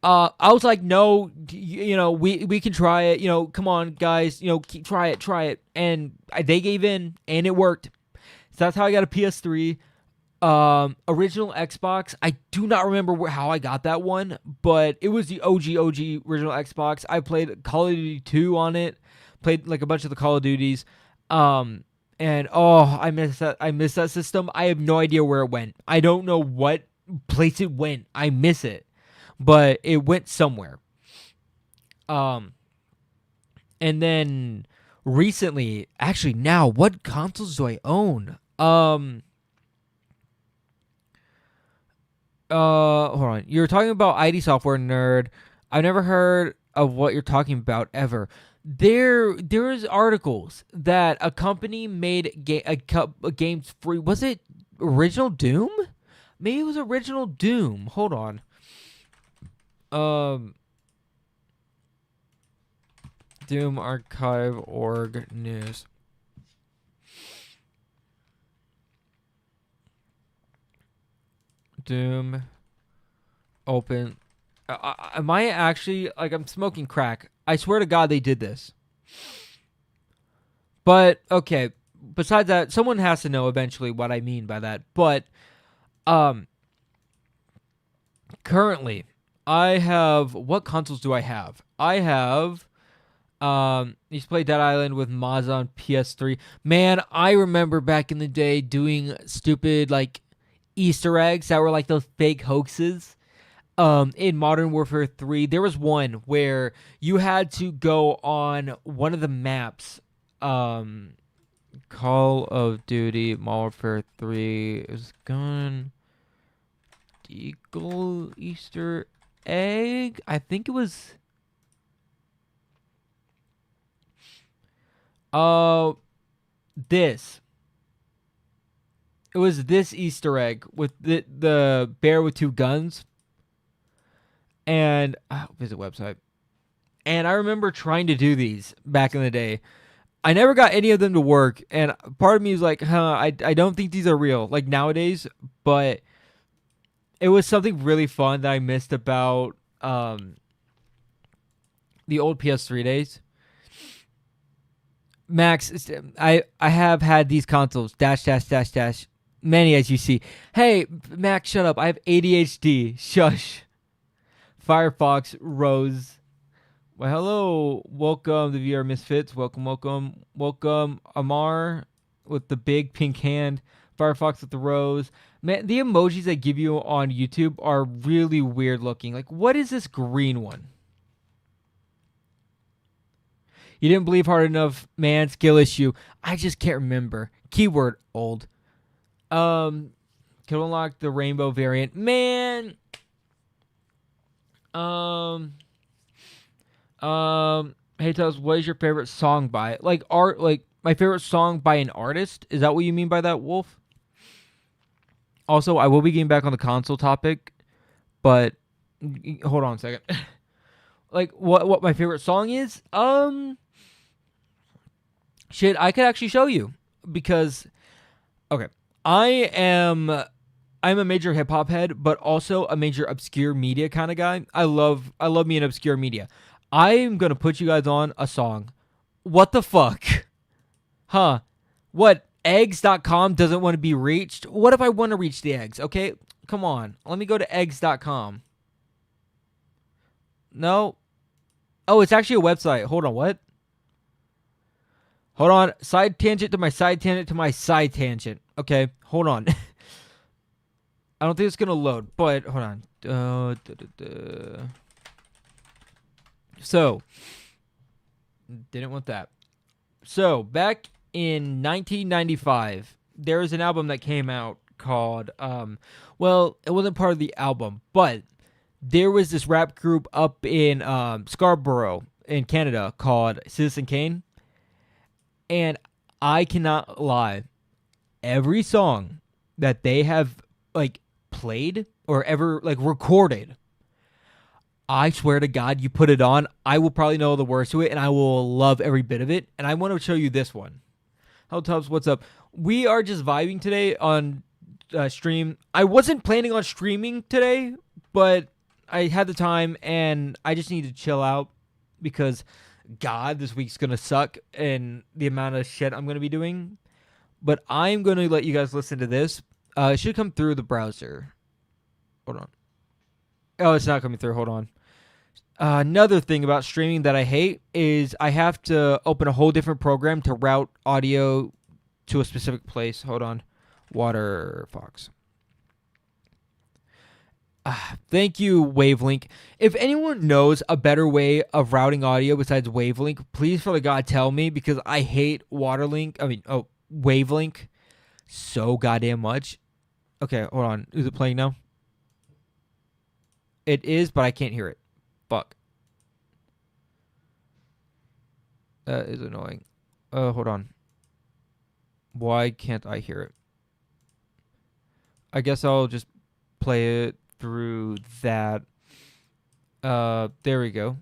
I was like, no, we can try it. Come on, guys, try it. And they gave in, and it worked. So that's how I got a PS3. Original Xbox. I do not remember how I got that one, but it was the OG original Xbox. I played Call of Duty 2 on it. Played like a bunch of the Call of Duties. And I miss that. I miss that system. I have no idea where it went. I don't know what place it went. I miss it, but it went somewhere. And then recently, actually now, what consoles do I own? Hold on. You're talking about ID Software Nerd. I've never heard of what you're talking about ever. There's articles that a company made games free. Was it Original Doom? Maybe it was Original Doom. Hold on. Doom Archive org news. Doom open. Am I actually I'm smoking crack? I swear to God they did this. But okay, besides that, someone has to know eventually what I mean by that. But currently I have, what consoles do I have? I have used to play Dead Island with Mazda on PS3. Man, I remember back in the day doing stupid Easter eggs that were like those fake hoaxes. In Modern Warfare 3, there was one where you had to go on one of the maps. Call of Duty Modern Warfare 3 is gone. Deagle Easter egg. I think it was. This. It was this Easter egg with the bear with two guns. And visit website. And I remember trying to do these back in the day. I never got any of them to work, and part of me is like, I don't think these are real, like nowadays. But it was something really fun that I missed about the old PS3 days. Max, I have had these consoles dash many, as you see. Hey, Max, shut up. I have ADHD. Shush. Firefox Rose. Well, hello. Welcome to VR Misfits. Welcome. Amar with the big pink hand. Firefox with the rose. Man, the emojis they give you on YouTube are really weird looking. Like, what is this green one? You didn't believe hard enough, man. Skill issue. I just can't remember. Keyword old. Could unlock the rainbow variant. Man. Hey, tell us, what is your favorite song by? My favorite song by an artist? Is that what you mean by that, Wolf? Also, I will be getting back on the console topic, but hold on a second. What my favorite song is? Shit, I could actually show you because, okay, I'm a major hip hop head, but also a major obscure media kind of guy. I love me an obscure media. I'm gonna put you guys on a song. What the fuck? Huh? What? Eggs.com doesn't want to be reached? What if I want to reach the eggs? Okay, come on. Let me go to eggs.com. No. Oh, it's actually a website. Hold on, what? Hold on. Side tangent to my side tangent to my side tangent. Okay, hold on. I don't think it's going to load, but hold on. So, didn't want that. So, back in 1995, there was an album that came out called, well, it wasn't part of the album, but there was this rap group up in Scarborough in Canada called Citizen Kane. And I cannot lie, every song that they have played or ever recorded, I swear to God, you put it on, I will probably know the words to it and I will love every bit of it. And I want to show you this one. Hello, Tufts, what's up? We are just vibing today on stream. I wasn't planning on streaming today, but I had the time and I just need to chill out because God, this week's gonna suck and the amount of shit I'm gonna be doing. But I'm gonna let you guys listen to this. It should come through the browser. Hold on. Oh, it's not coming through. Hold on. Another thing about streaming that I hate is I have to open a whole different program to route audio to a specific place. Hold on. Water Fox. Thank you, Wavelink. If anyone knows a better way of routing audio besides Wavelink, please for the God tell me because I hate Wavelink so goddamn much. Okay, hold on. Is it playing now? It is, but I can't hear it. Fuck. That is annoying. Hold on. Why can't I hear it? I guess I'll just play it through that. There we go.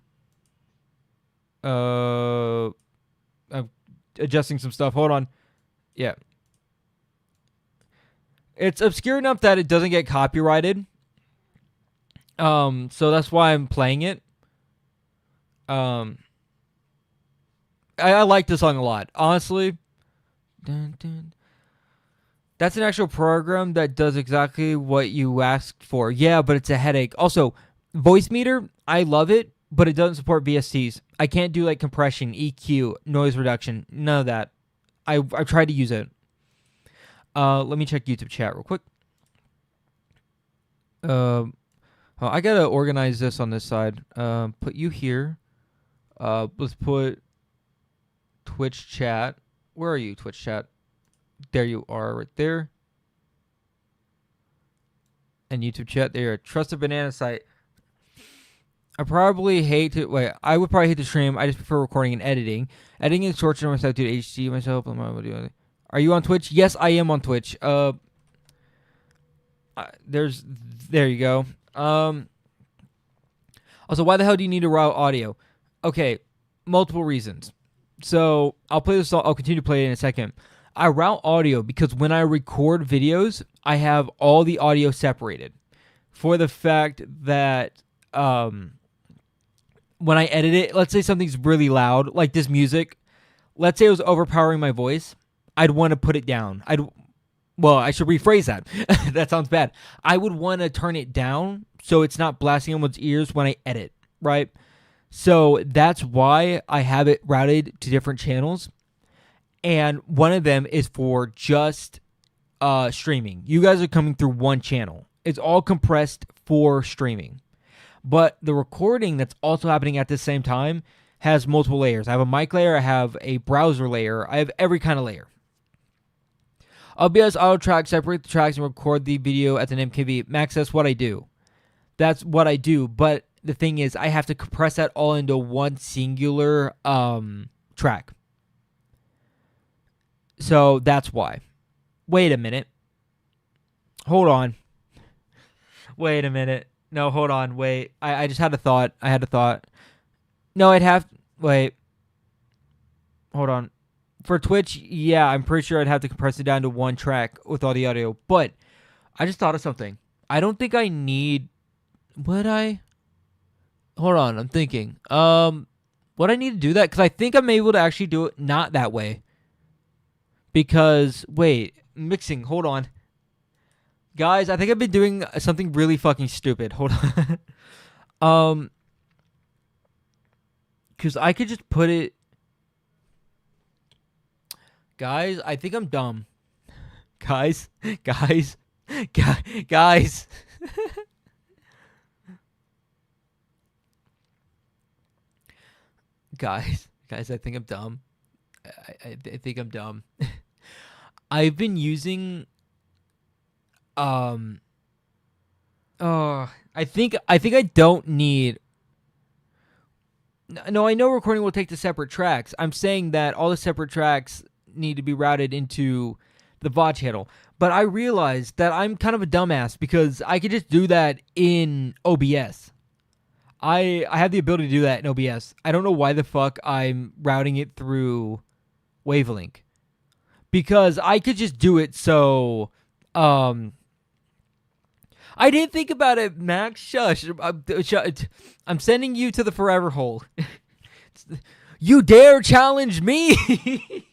I'm adjusting some stuff. Hold on. Yeah. It's obscure enough that it doesn't get copyrighted. So that's why I'm playing it. I like this song a lot. Honestly. Dun, dun. That's an actual program that does exactly what you asked for. Yeah, but it's a headache. Also, Voice Meter, I love it, but it doesn't support VSTs. I can't do like compression, EQ, noise reduction, none of that. I've tried to use it. Let me check YouTube chat real quick. I gotta organize this on this side. Put you here. Let's put Twitch chat. Where are you, Twitch chat? There you are, right there. And YouTube chat there. Trusted Banana site. I would probably hate to stream. I just prefer recording and editing. Editing is torture myself to HD myself. Are you on Twitch? Yes, I am on Twitch. There you go. Also, why the hell do you need to route audio? Okay, multiple reasons. So I'll play this. I'll continue to play it in a second. I route audio because when I record videos, I have all the audio separated. For the fact that when I edit it, let's say something's really loud, like this music. Let's say it was overpowering my voice. I'd want to put it down. I should rephrase that. That sounds bad. I would want to turn it down so it's not blasting someone's ears when I edit, right? So that's why I have it routed to different channels. And one of them is for just streaming. You guys are coming through one channel. It's all compressed for streaming. But the recording that's also happening at the same time has multiple layers. I have a mic layer. I have a browser layer. I have every kind of layer. OBS auto track, separate the tracks and record the video as an MKV. Max, that's what I do. That's what I do. But the thing is, I have to compress that all into one singular track. So that's why. Wait a minute. Hold on. Wait a minute. No, hold on. Wait. I just had a thought. No, wait. Hold on. For Twitch, yeah, I'm pretty sure I'd have to compress it down to one track with all the audio. But I just thought of something. I don't think I need... Would I? Hold on, I'm thinking. Would I need to do that? Because I think I'm able to actually do it not that way. Because, wait, mixing, hold on. Guys, I think I've been doing something really fucking stupid. Hold on. Because I could just put it... Guys, I think I'm dumb. Guys. Guys, I think I'm dumb. I think I'm dumb. I've been using I think I don't need... No, I know recording will take the separate tracks. I'm saying that all the separate tracks need to be routed into the VOD channel. But I realized that I'm kind of a dumbass because I could just do that in OBS. I have the ability to do that in OBS. I don't know why the fuck I'm routing it through Wavelink. Because I could just do it so I didn't think about it, Max. Shush. I'm sending you to the forever hole. You dare challenge me?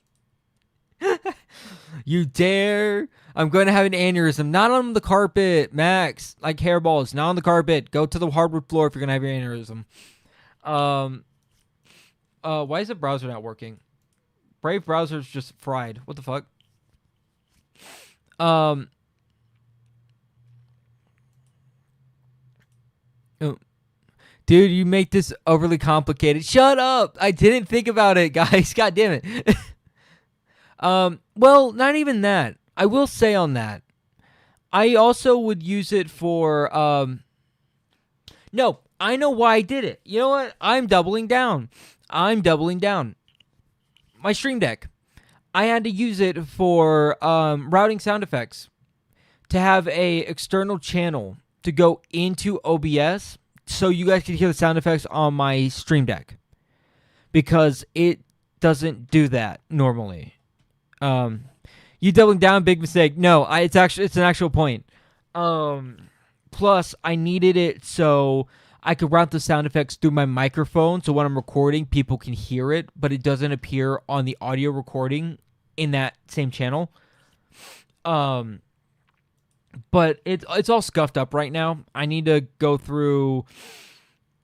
You dare? I'm going to have an aneurysm. Not on the carpet, Max. Like hairballs. Not on the carpet. Go to the hardwood floor if you're going to have your aneurysm. Why is the browser not working? Brave browser's just fried. What the fuck? Oh. Dude, you make this overly complicated. Shut up! I didn't think about it, guys. God damn it. Well, not even that. I will say on that. I also would use it for, no, I know why I did it. You know what? I'm doubling down. My Stream Deck. I had to use it for, routing sound effects. To have a external channel to go into OBS so you guys can hear the sound effects on my Stream Deck. Because it doesn't do that normally. You doubling down, big mistake. No, it's an actual point. Plus, I needed it so I could route the sound effects through my microphone, so when I'm recording, people can hear it, but it doesn't appear on the audio recording in that same channel. But it's all scuffed up right now. I need to go through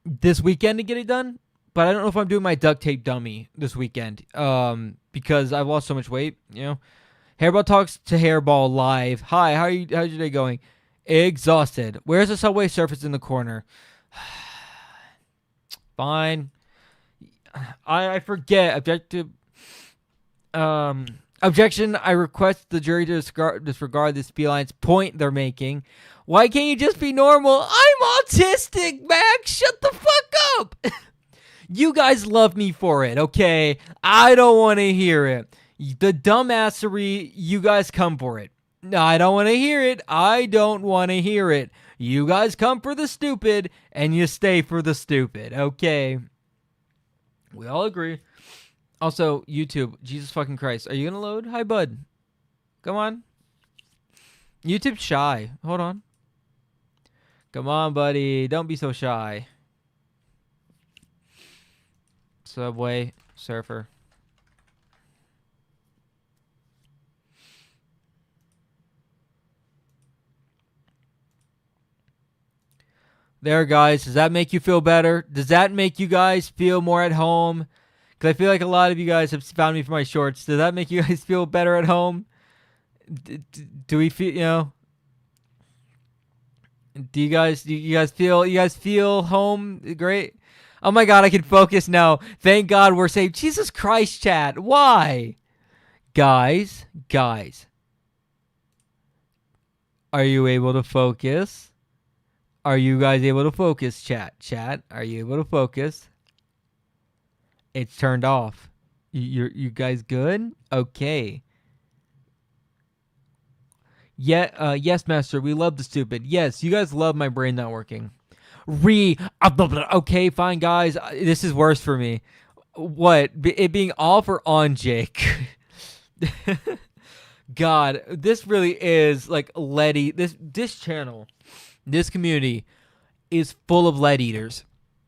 this weekend to get it done, but I don't know if I'm doing my duct tape dummy this weekend. Because I've lost so much weight, you know. Hairball talks to Hairball live. Hi, how's your day going? Exhausted. Where's the subway surface in the corner? Fine. I forget. Objection. I request the jury to disregard this feline's point they're making. Why can't you just be normal? I'm autistic, Max. Shut the fuck up. You guys love me for it, okay? I don't want to hear it. The dumbassery, you guys come for it. No, I don't want to hear it. You guys come for the stupid, and you stay for the stupid, okay? We all agree. Also, YouTube, Jesus fucking Christ. Are you going to load? Hi, bud. Come on. YouTube's shy. Hold on. Come on, buddy. Don't be so shy. Subway Surfer. There, guys. Does that make you feel better? Does that make you guys feel more at home? Because I feel like a lot of you guys have found me for my shorts. Does that make you guys feel better at home? Do we feel, you know? Do you guys feel home? Great. Oh my God, I can focus now. Thank God we're saved. Jesus Christ, chat. Why? Guys. Are you able to focus? Are you guys able to focus, chat? Chat, are you able to focus? It's turned off. You guys good? Okay. Yeah, yes, Master. We love the stupid. Yes, you guys love my brain not working. Okay, fine, guys. This is worse for me. What? It being off or on, Jake? God, this really is like leady. This channel, this community is full of lead eaters.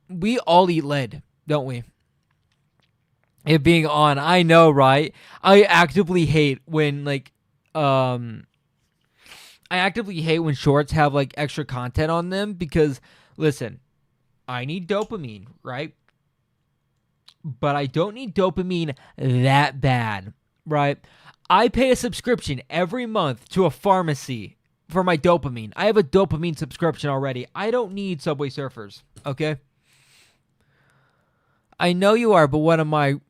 We all eat lead, don't we? It being on, I know, right? I actively hate when shorts have like extra content on them because listen, I need dopamine, right? But I don't need dopamine that bad, right? I pay a subscription every month to a pharmacy for my dopamine. I have a dopamine subscription already. I don't need Subway Surfers, okay? I know you are, but what am I?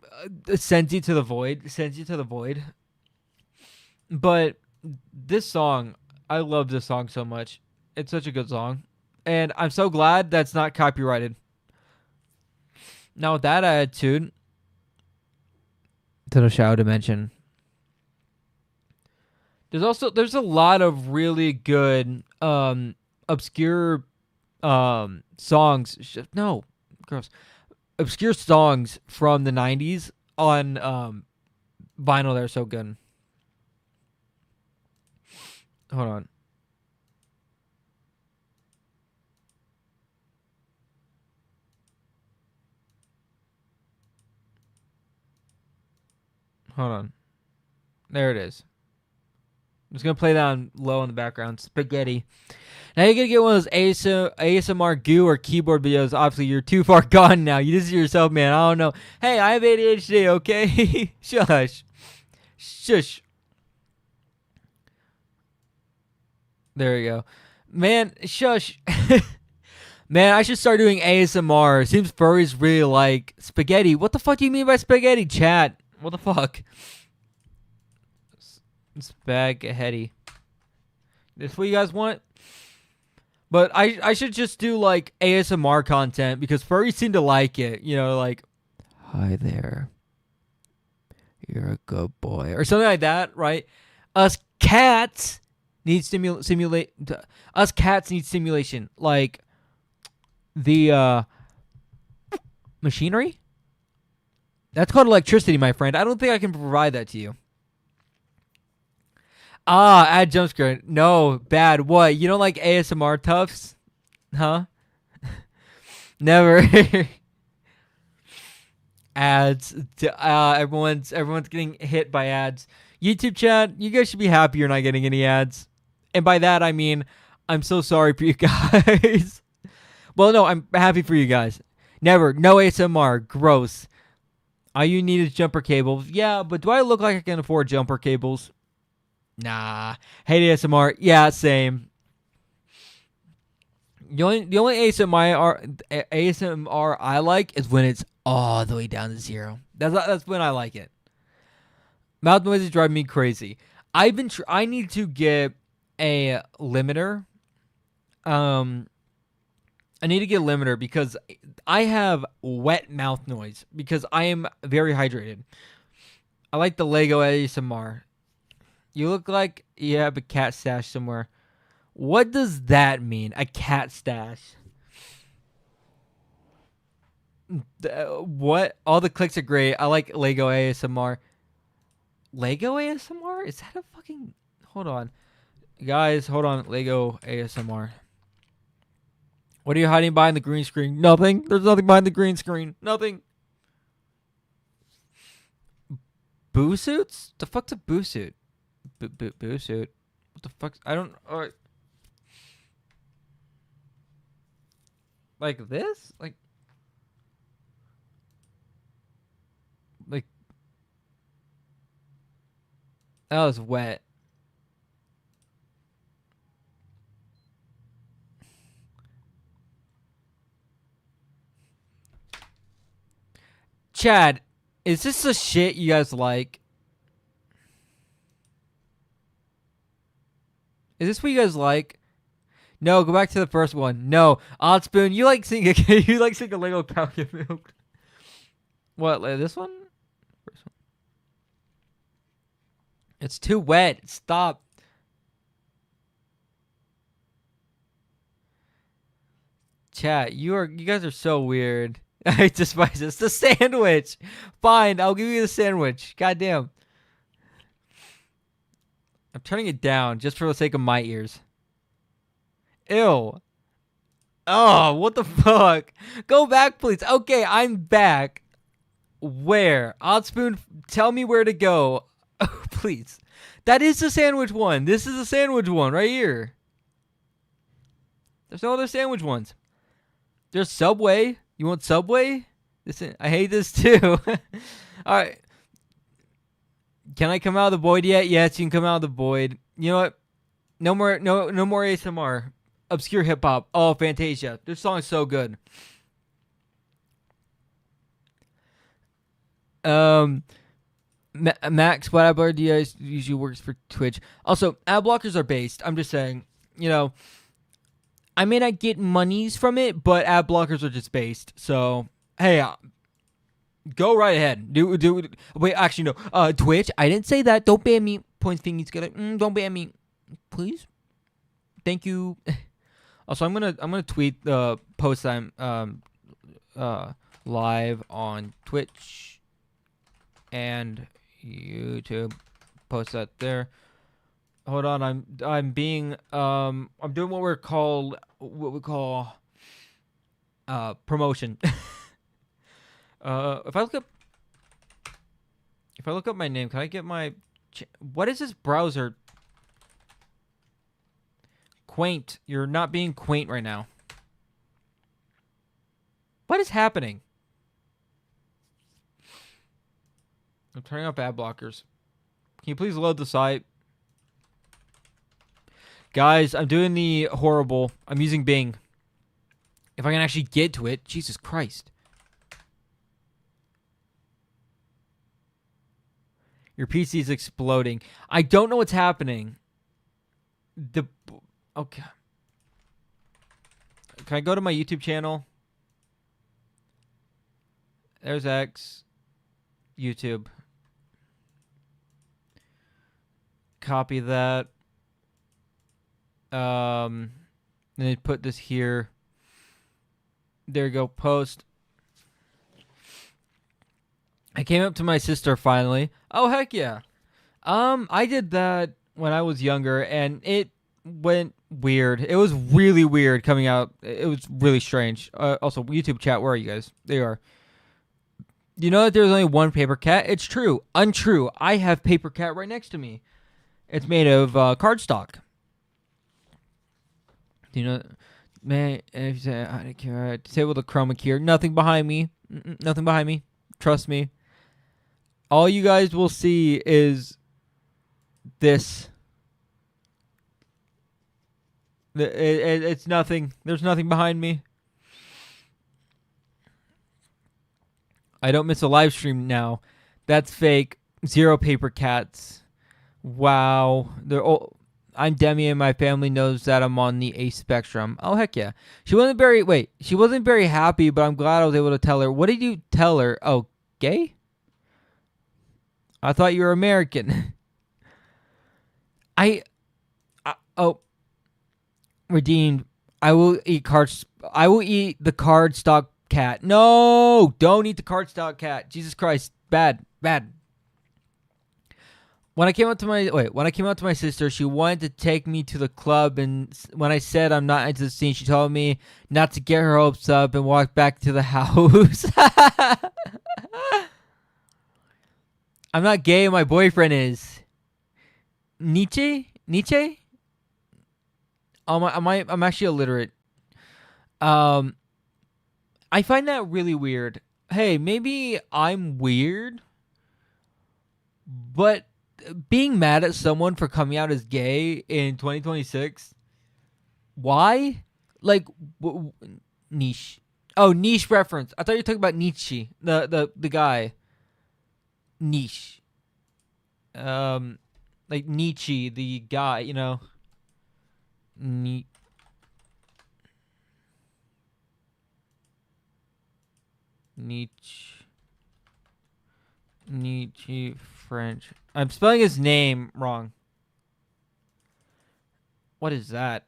Sends you to the void. But this song, I love this song so much. It's such a good song. And I'm so glad that's not copyrighted. Now with that attitude, to the shadow dimension. There's a lot of really good obscure songs. No, gross. Obscure songs from the 90s on vinyl that are so good. Hold on. Hold on. There it is. I'm just gonna play that on low in the background. Spaghetti. Now you're gonna get one of those ASMR goo or keyboard videos. Obviously, you're too far gone now. You just see yourself, man. I don't know. Hey, I have ADHD. Okay, shush, shush. There we go, man. Shush, man. I should start doing ASMR. Seems furries really like spaghetti. What the fuck do you mean by spaghetti, chat? What the fuck? Spaghetti. This what you guys want? But I should just do like ASMR content because furries seem to like it. You know, like, hi there, you're a good boy, or something like that, right? Us cats need Us cats need stimulation, like the machinery. That's called electricity, my friend. I don't think I can provide that to you. Ah, add jump scare. No, bad. What? You don't like ASMR Tufts? Huh? Never. Ads. Everyone's getting hit by ads. YouTube chat, you guys should be happy you're not getting any ads. And by that I mean I'm so sorry for you guys. Well, no, I'm happy for you guys. Never. No ASMR. Gross. All you need is jumper cables. Yeah, but do I look like I can afford jumper cables? Nah. Hate ASMR. Yeah, same. The only ASMR I like is when it's all the way down to 0. That's when I like it. Mouth noises drive me crazy. I need to get a limiter. I need to get a limiter because I have wet mouth noise because I am very hydrated. I like the Lego ASMR. You look like you have a cat stash somewhere. What does that mean? A cat stash? What? All the clicks are great. I like Lego ASMR. Lego ASMR? Is that a fucking... Hold on. Guys, hold on. Lego ASMR. What are you hiding behind the green screen? Nothing. There's nothing behind the green screen. Nothing. Boo suits? The fuck's a boo suit? Boo suit. What the fuck? I don't... like this? Like... That was wet. Chad, is this the shit you guys like? Is this what you guys like? No, go back to the first one. No, Odd Spoon, you like seeing a Lego cow get milked. What? Like this one? First one. It's too wet. Stop. Chat, you guys are so weird. I despise this. The sandwich. Fine, I'll give you the sandwich. Goddamn. I'm turning it down just for the sake of my ears. Ew. Oh, what the fuck? Go back, please. Okay, I'm back. Where? Odd Spoon, tell me where to go. Oh, please. That is the sandwich one. This is the sandwich one right here. There's no other sandwich ones. There's Subway. You want Subway? I hate this too. All right. Can I come out of the void yet? Yes, you can come out of the void. You know what? No more ASMR. Obscure hip hop. Oh, Fantasia. This song is so good. Max, what ad blocker do you guys usually works for Twitch? Also, ad blockers are based. I'm just saying, I may not get monies from it, but ad blockers are just based. So, hey, go right ahead. Wait, actually, no. Twitch, I didn't say that. Don't ban me. Point fingers together. Don't ban me, please. Thank you. Also, I'm gonna tweet the post I'm live on Twitch and YouTube. Post that there. Hold on, I'm being I'm doing what we call promotion. If I look up my name, can I get my what is this browser? Quaint. You're not being quaint right now. What is happening? I'm turning off ad blockers. Can you please load the site? Guys, I'm doing the horrible. I'm using Bing. If I can actually get to it. Jesus Christ. Your PC is exploding. I don't know what's happening. Okay. Can I go to my YouTube channel? There's X. YouTube. Copy that. Then put this here. There you go. Post. I came up to my sister finally. Oh heck yeah. I did that when I was younger and it went weird. It was really weird coming out. It was really strange. Also, YouTube chat, where are you guys? There you are. You know that there's only one paper cat? It's true. Untrue. I have paper cat right next to me. It's made of cardstock. Do you know? Man, if you say I can't disable the chroma key. Nothing behind me. Nothing behind me. Trust me. All you guys will see is this. It's nothing. There's nothing behind me. I don't miss a live stream now. That's fake. 0 paper cats. Wow. They're all. I'm Demi and my family knows that I'm on the A spectrum. Oh heck yeah. She wasn't very happy, but I'm glad I was able to tell her. What did you tell her? Oh, gay? I thought you were American. Redeemed. I will eat the cardstock cat. No, don't eat the cardstock cat. Jesus Christ, bad. When I came out to my sister, she wanted to take me to the club, and when I said I'm not into the scene, she told me not to get her hopes up and walk back to the house. I'm not gay, my boyfriend is. Nietzsche? I'm actually illiterate. I find that really weird. Hey, maybe I'm weird, but being mad at someone for coming out as gay in 2026, why? Like, niche. Oh, niche reference. I thought you were talking about Nietzsche, the guy. Niche. Like Nietzsche, the guy, you know. Nietzsche French. I'm spelling his name wrong. What is that?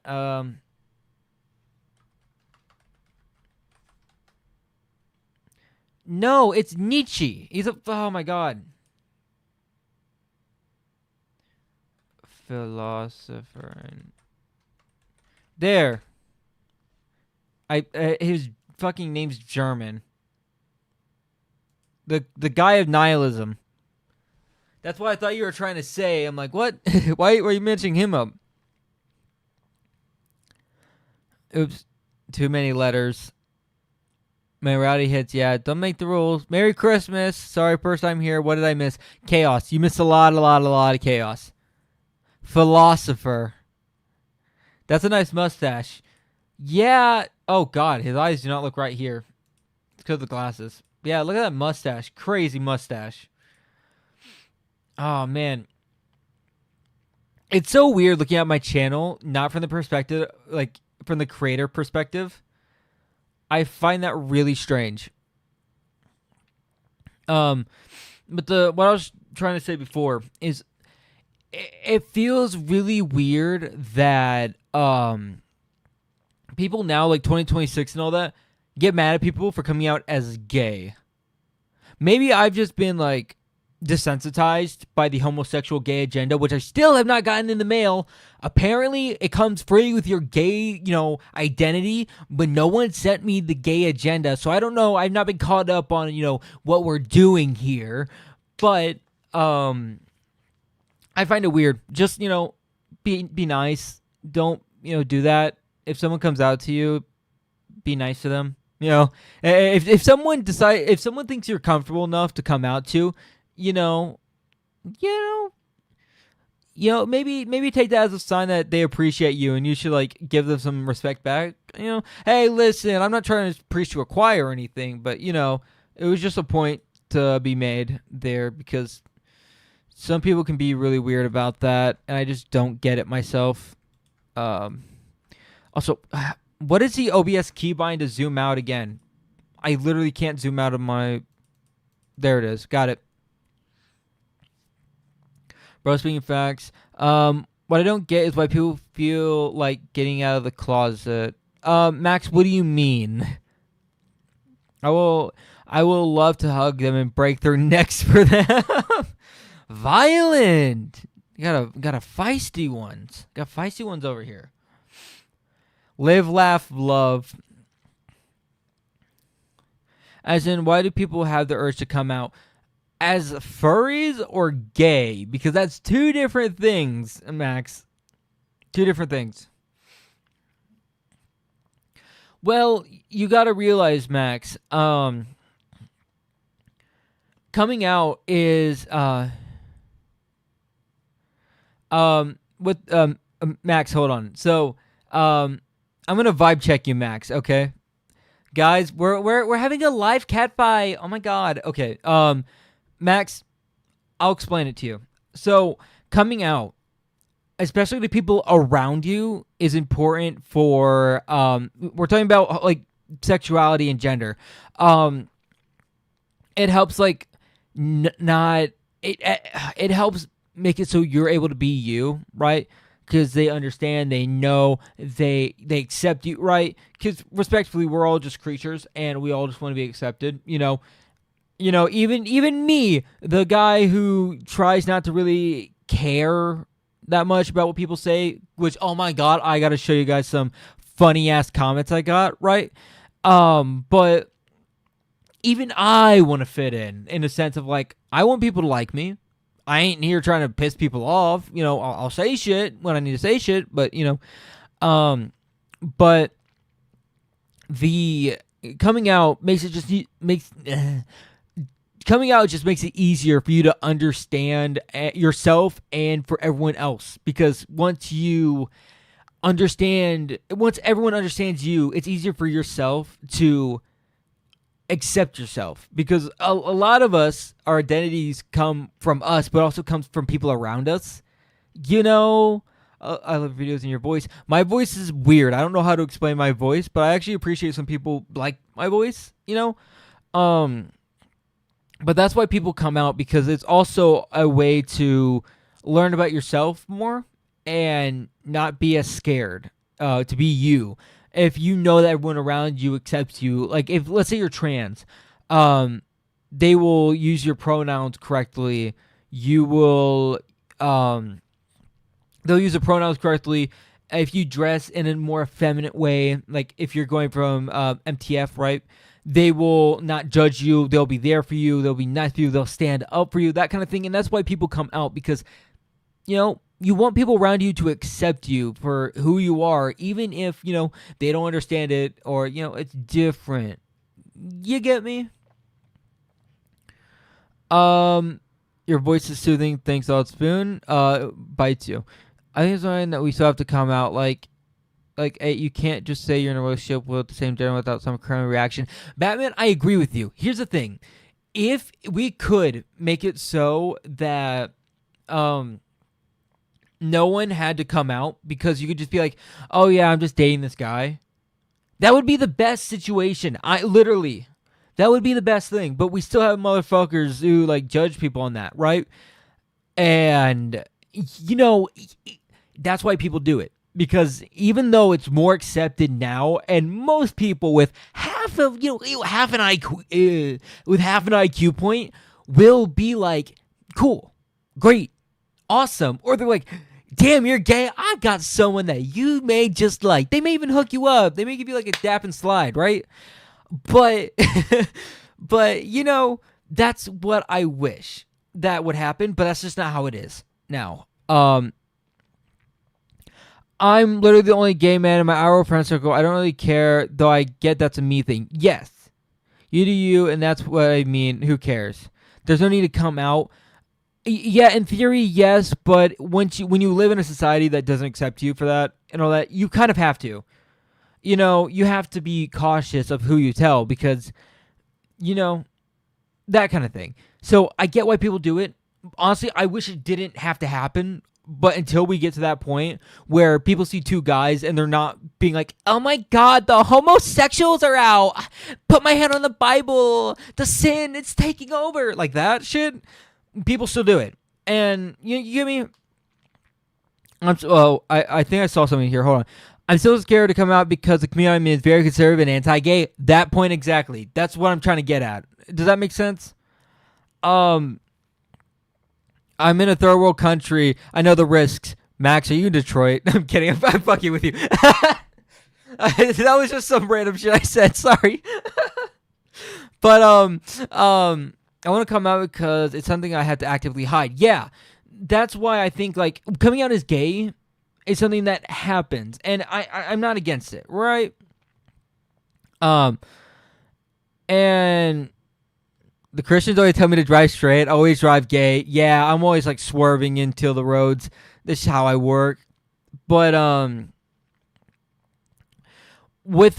No, it's Nietzsche. Oh my god. Philosopher. There. His fucking name's German. The guy of nihilism. That's what I thought you were trying to say. I'm like, what? Why were you mentioning him up? Oops. Too many letters. My rowdy hits. Yeah, don't make the rules. Merry Christmas. Sorry, first time here. What did I miss? Chaos. You missed a lot of chaos. Philosopher. That's a nice mustache. Yeah. Oh, God. His eyes do not look right here. It's because of the glasses. Yeah, look at that mustache. Crazy mustache. Oh, man. It's so weird looking at my channel, not from the perspective, like, from the creator perspective. I find that really strange. But what I was trying to say before is it feels really weird that people now, like 2026 and all that, get mad at people for coming out as gay. Maybe I've just been like desensitized by the homosexual gay agenda, which I still have not gotten in the mail. Apparently, it comes free with your gay, identity, but no one sent me the gay agenda. So I don't know. I've not been caught up on, what we're doing here. But I find it weird. Just, be nice. Don't, do that. If someone comes out to you, be nice to them. If someone thinks you're comfortable enough to come out to, maybe take that as a sign that they appreciate you, and you should like give them some respect back. Hey, listen, I'm not trying to preach to a choir or anything, but it was just a point to be made there, because some people can be really weird about that, and I just don't get it myself. Also, what is the OBS keybind to zoom out again? I literally can't zoom out of my... There it is. Got it. Bro, speaking of facts, what I don't get is why people feel like getting out of the closet. Max, what do you mean? I will love to hug them and break their necks for them. Violent. Got a feisty ones. Got feisty ones over here. Live, laugh, love. As in, why do people have the urge to come out? As furries or gay? Because that's two different things, Max. Two different things. Well, you gotta realize, Max, coming out is, Max, hold on. So, I'm gonna vibe check you, Max, okay? Guys, we're having a live cat fight. Oh my god. Okay. Max, I'll explain it to you. So, coming out, especially to people around you, is important for we're talking about like sexuality and gender. It helps like it helps make it so you're able to be you, right? Because they understand, they know, they accept you, right? Because respectfully, we're all just creatures, and we all just want to be accepted. Even me, the guy who tries not to really care that much about what people say. Which, oh my god, I gotta show you guys some funny ass comments I got, right? But even I want to fit in a sense of like, I want people to like me. I ain't here trying to piss people off. I'll say shit when I need to say shit, but but the coming out coming out just makes it easier for you to understand yourself and for everyone else, because once everyone understands you, it's easier for yourself to accept yourself, because a lot of us, our identities come from us, but also comes from people around us. I love videos in your voice. My voice is weird. I don't know how to explain my voice, but I actually appreciate some people like my voice, but that's why people come out, because it's also a way to learn about yourself more and not be as scared to be you. If you know that everyone around you accepts you, like if, let's say you're trans, they will use your pronouns correctly. You will, they'll use the pronouns correctly. If you dress in a more effeminate way, like if you're going from MTF, right? They will not judge you. They'll be there for you. They'll be nice for you. They'll stand up for you, that kind of thing. And that's why people come out, because, you want people around you to accept you for who you are, even if, they don't understand it, or, it's different. You get me? Your voice is soothing. Thanks, Odd Spoon. Bites you. I think it's fine that we still have to come out like, hey, you can't just say you're in a relationship with the same gender without some current reaction. Batman, I agree with you. Here's the thing. If we could make it so that no one had to come out, because you could just be like, oh yeah, I'm just dating this guy, that would be the best situation. That would be the best thing. But we still have motherfuckers who like judge people on that, right? And that's why people do it. Because even though it's more accepted now, and most people with half an IQ point will be like, Cool. Great. Awesome. Or they're like, damn, you're gay. I've got someone that you may just like. They may even hook you up. They may give you like a dap and slide, right? But, but that's what I wish that would happen. But that's just not how it is now. I'm literally the only gay man in my hour friend circle. I don't really care, though I get that's a me thing. Yes, you do you, and that's what I mean. Who cares? There's no need to come out. Yeah, in theory, yes, but when you live in a society that doesn't accept you for that and all that, you kind of have to. You have to be cautious of who you tell because, that kind of thing. So I get why people do it. Honestly, I wish it didn't have to happen. But until we get to that point where people see two guys and they're not being like, oh my God, the homosexuals are out. Put my hand on the Bible. The sin, it's taking over. Like that shit. People still do it. And you get me? I think I saw something here. Hold on. I'm still scared to come out because the community is very conservative and anti-gay. That point exactly. That's what I'm trying to get at. Does that make sense? I'm in a third world country. I know the risks. Max, are you in Detroit? I'm kidding. I'm fucking with you. That was just some random shit I said. Sorry. But I want to come out because it's something I had to actively hide. Yeah, that's why I think like coming out as gay is something that happens, and I'm not against it, right? And the Christians always tell me to drive straight. I always drive gay. Yeah, I'm always like swerving into the roads. This is how I work. But with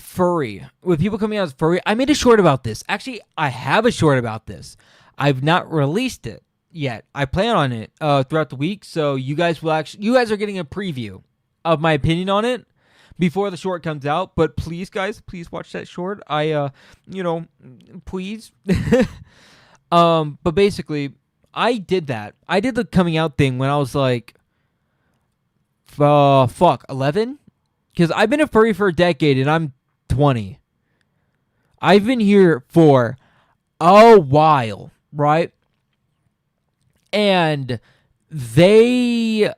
people coming out as furry, I made a short about this. Actually, I have a short about this. I've not released it yet. I plan on it throughout the week, so you guys are getting a preview of my opinion on it before the short comes out. But please, guys, please watch that short. Please. But basically, I did that. I did the coming out thing when I was like, 11? Because I've been a furry for a decade and I'm 20. I've been here for a while, right? And they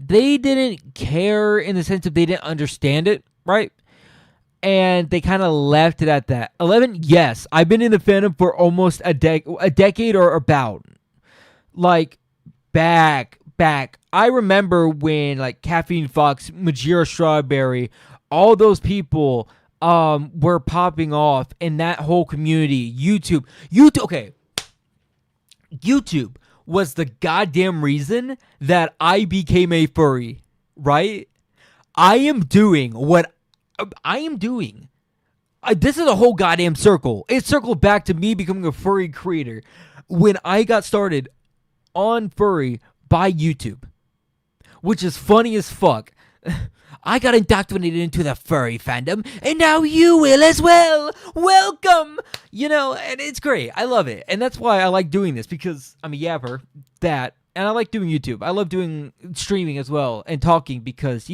didn't care in the sense of they didn't understand it, right? And they kind of left it at that. 11, yes. I've been in the fandom for almost a decade or about. Like, back. I remember when, like, Caffeine Fox, Majira Strawberry, all those people were popping off in that whole community. YouTube, okay. YouTube was the goddamn reason that I became a furry, right? I am doing what I am doing. This is a whole goddamn circle. It circled back to me becoming a furry creator when I got started on furry by YouTube, which is funny as fuck. I got indoctrinated into the furry fandom, and now you will as well. Welcome! And it's great. I love it. And that's why I like doing this, because I'm a yapper, and I like doing YouTube. I love doing streaming as well, and talking, because,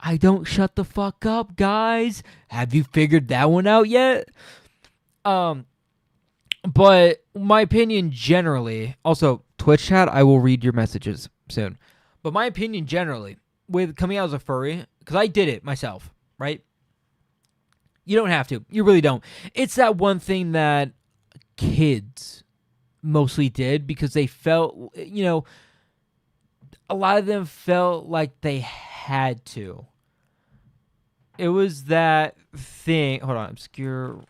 I don't shut the fuck up, guys. Have you figured that one out yet? But my opinion generally, also, Twitch chat, I will read your messages soon. But my opinion generally, with coming out as a furry, because I did it myself, right? You don't have to. You really don't. It's that one thing that kids mostly did because they felt, a lot of them felt like they had to. It was that thing. Hold on. Obscure.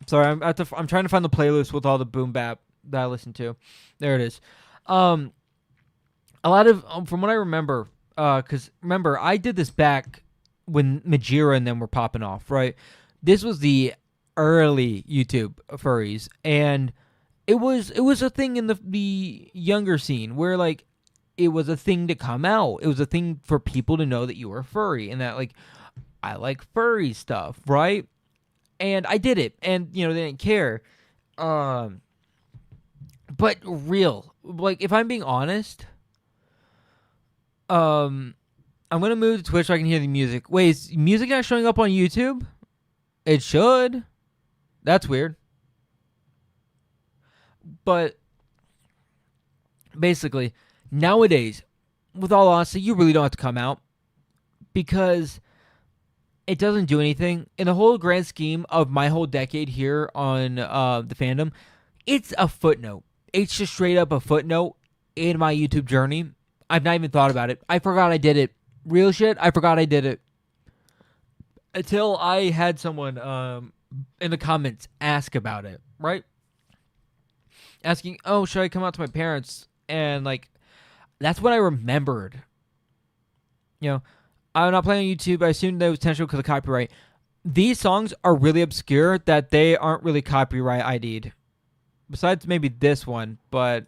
Sorry, I'm trying to find the playlist with all the boom bap that I listen to. There it is. A lot of from what I remember, because remember I did this back when Majira and them were popping off, right? This was the early YouTube furries, and it was a thing in the younger scene where like it was a thing to come out. It was a thing for people to know that you were furry and that like I like furry stuff, right? And I did it, and they didn't care. But real, like if I'm being honest, I'm gonna move to Twitch so I can hear the music. Wait, is music not showing up on YouTube? It should. That's weird. But basically, nowadays, with all honesty, you really don't have to come out because it doesn't do anything. In the whole grand scheme of my whole decade here on the fandom, it's a footnote. It's just straight up a footnote in my YouTube journey. I've not even thought about it. I forgot I did it. Real shit, I forgot I did it. Until I had someone in the comments ask about it, right? Asking, oh, should I come out to my parents? And, like, that's when I remembered. You know, I'm not playing on YouTube. I assume there was potential because of copyright. These songs are really obscure that they aren't really copyright ID'd. Besides maybe this one, but,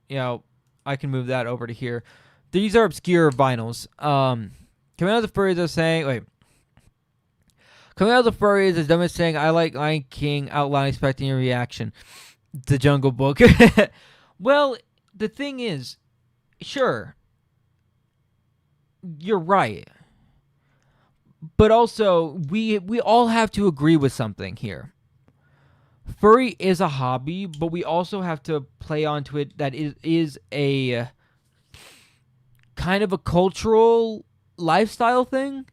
you know, I can move that over to here. These are obscure vinyls. Coming out of the furries are saying, wait. Coming out of the furries is dumb as saying, I like Lion King out loud expecting a reaction. The Jungle Book. Well, the thing is, sure, you're right. But also, we all have to agree with something here. Furry is a hobby, but we also have to play onto it that is a kind of a cultural lifestyle thing.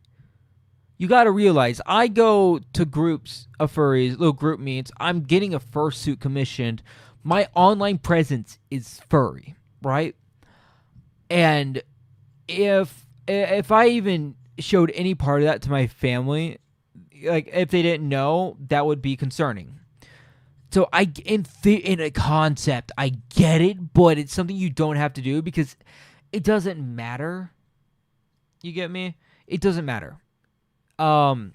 You got to realize, I go to groups of furries, little group meets. I'm getting a fursuit commissioned. My online presence is furry, right? And if I even showed any part of that to my family, like if they didn't know, that would be concerning. So in a concept, I get it, but it's something you don't have to do because it doesn't matter. You get me? It doesn't matter. Like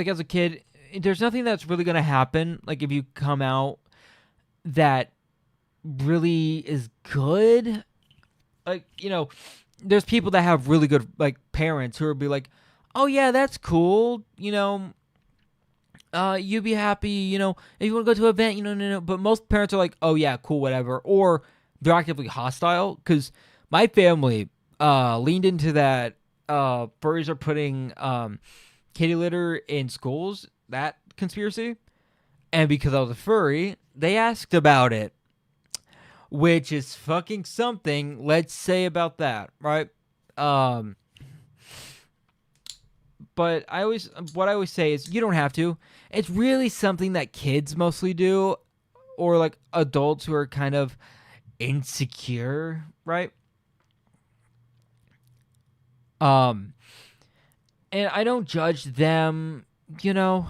as a kid, there's nothing that's really going to happen. Like if you come out that really is good, like, you know, there's people that have really good, like, parents who will be like, oh yeah, that's cool. You know, you'd be happy, you know, if you want to go to an event, you know, no. But most parents are like, oh yeah, cool, whatever. Or they're actively hostile because my family, leaned into that, furries are putting kitty litter in schools, that conspiracy. And because I was a furry, they asked about it, which is fucking something, let's say, about that, right? But what I always say is you don't have to. It's really something that kids mostly do, or like adults who are kind of insecure, right? And I don't judge them, you know.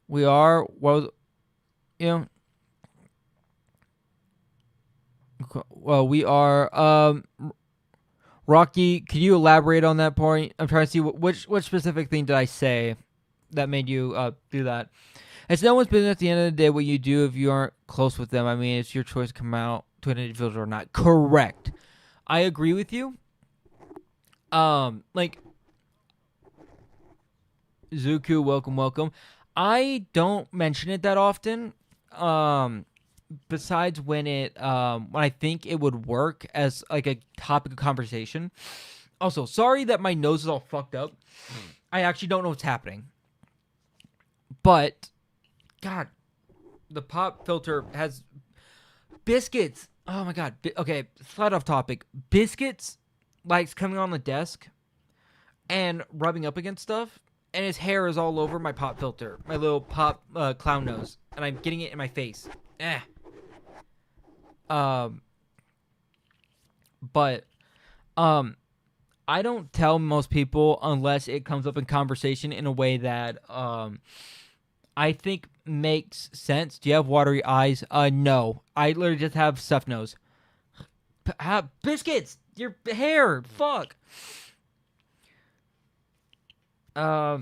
We are, well, you know, well, we are, Rocky, could you elaborate on that point? I'm trying to see which specific thing did I say that made you, do that. It's no one's business at the end of the day what you do if you aren't close with them. I mean, it's your choice to come out to an individual or not. Correct. I agree with you. Like, Zuku, welcome. I don't mention it that often. Besides when I think it would work as like a topic of conversation. Also, sorry that my nose is all fucked up. I actually don't know what's happening. But, God, the pop filter has biscuits. Oh my God. Okay, slide off topic. Biscuits likes coming on the desk and rubbing up against stuff. And his hair is all over my pop filter. My little pop clown nose. And I'm getting it in my face. But I don't tell most people unless it comes up in conversation in a way that I think makes sense. Do you have watery eyes? No. I literally just have stuffed nose. Biscuits! Your hair! Fuck! Hi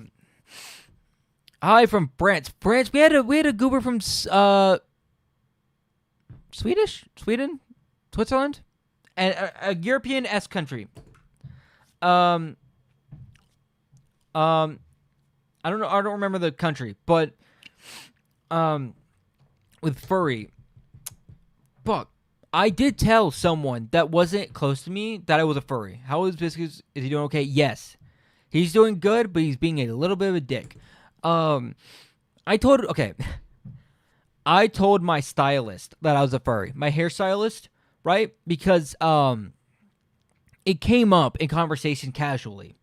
from France. France, we had a goober from Sweden, Switzerland, and a European-esque country. I don't know. I don't remember the country, but with furry, fuck. I did tell someone that wasn't close to me that I was a furry. How is Biscuits? Is he doing okay? Yes. He's doing good, but he's being a little bit of a dick. I told okay. I told my stylist that I was a furry, my hairstylist, right? Because it came up in conversation casually.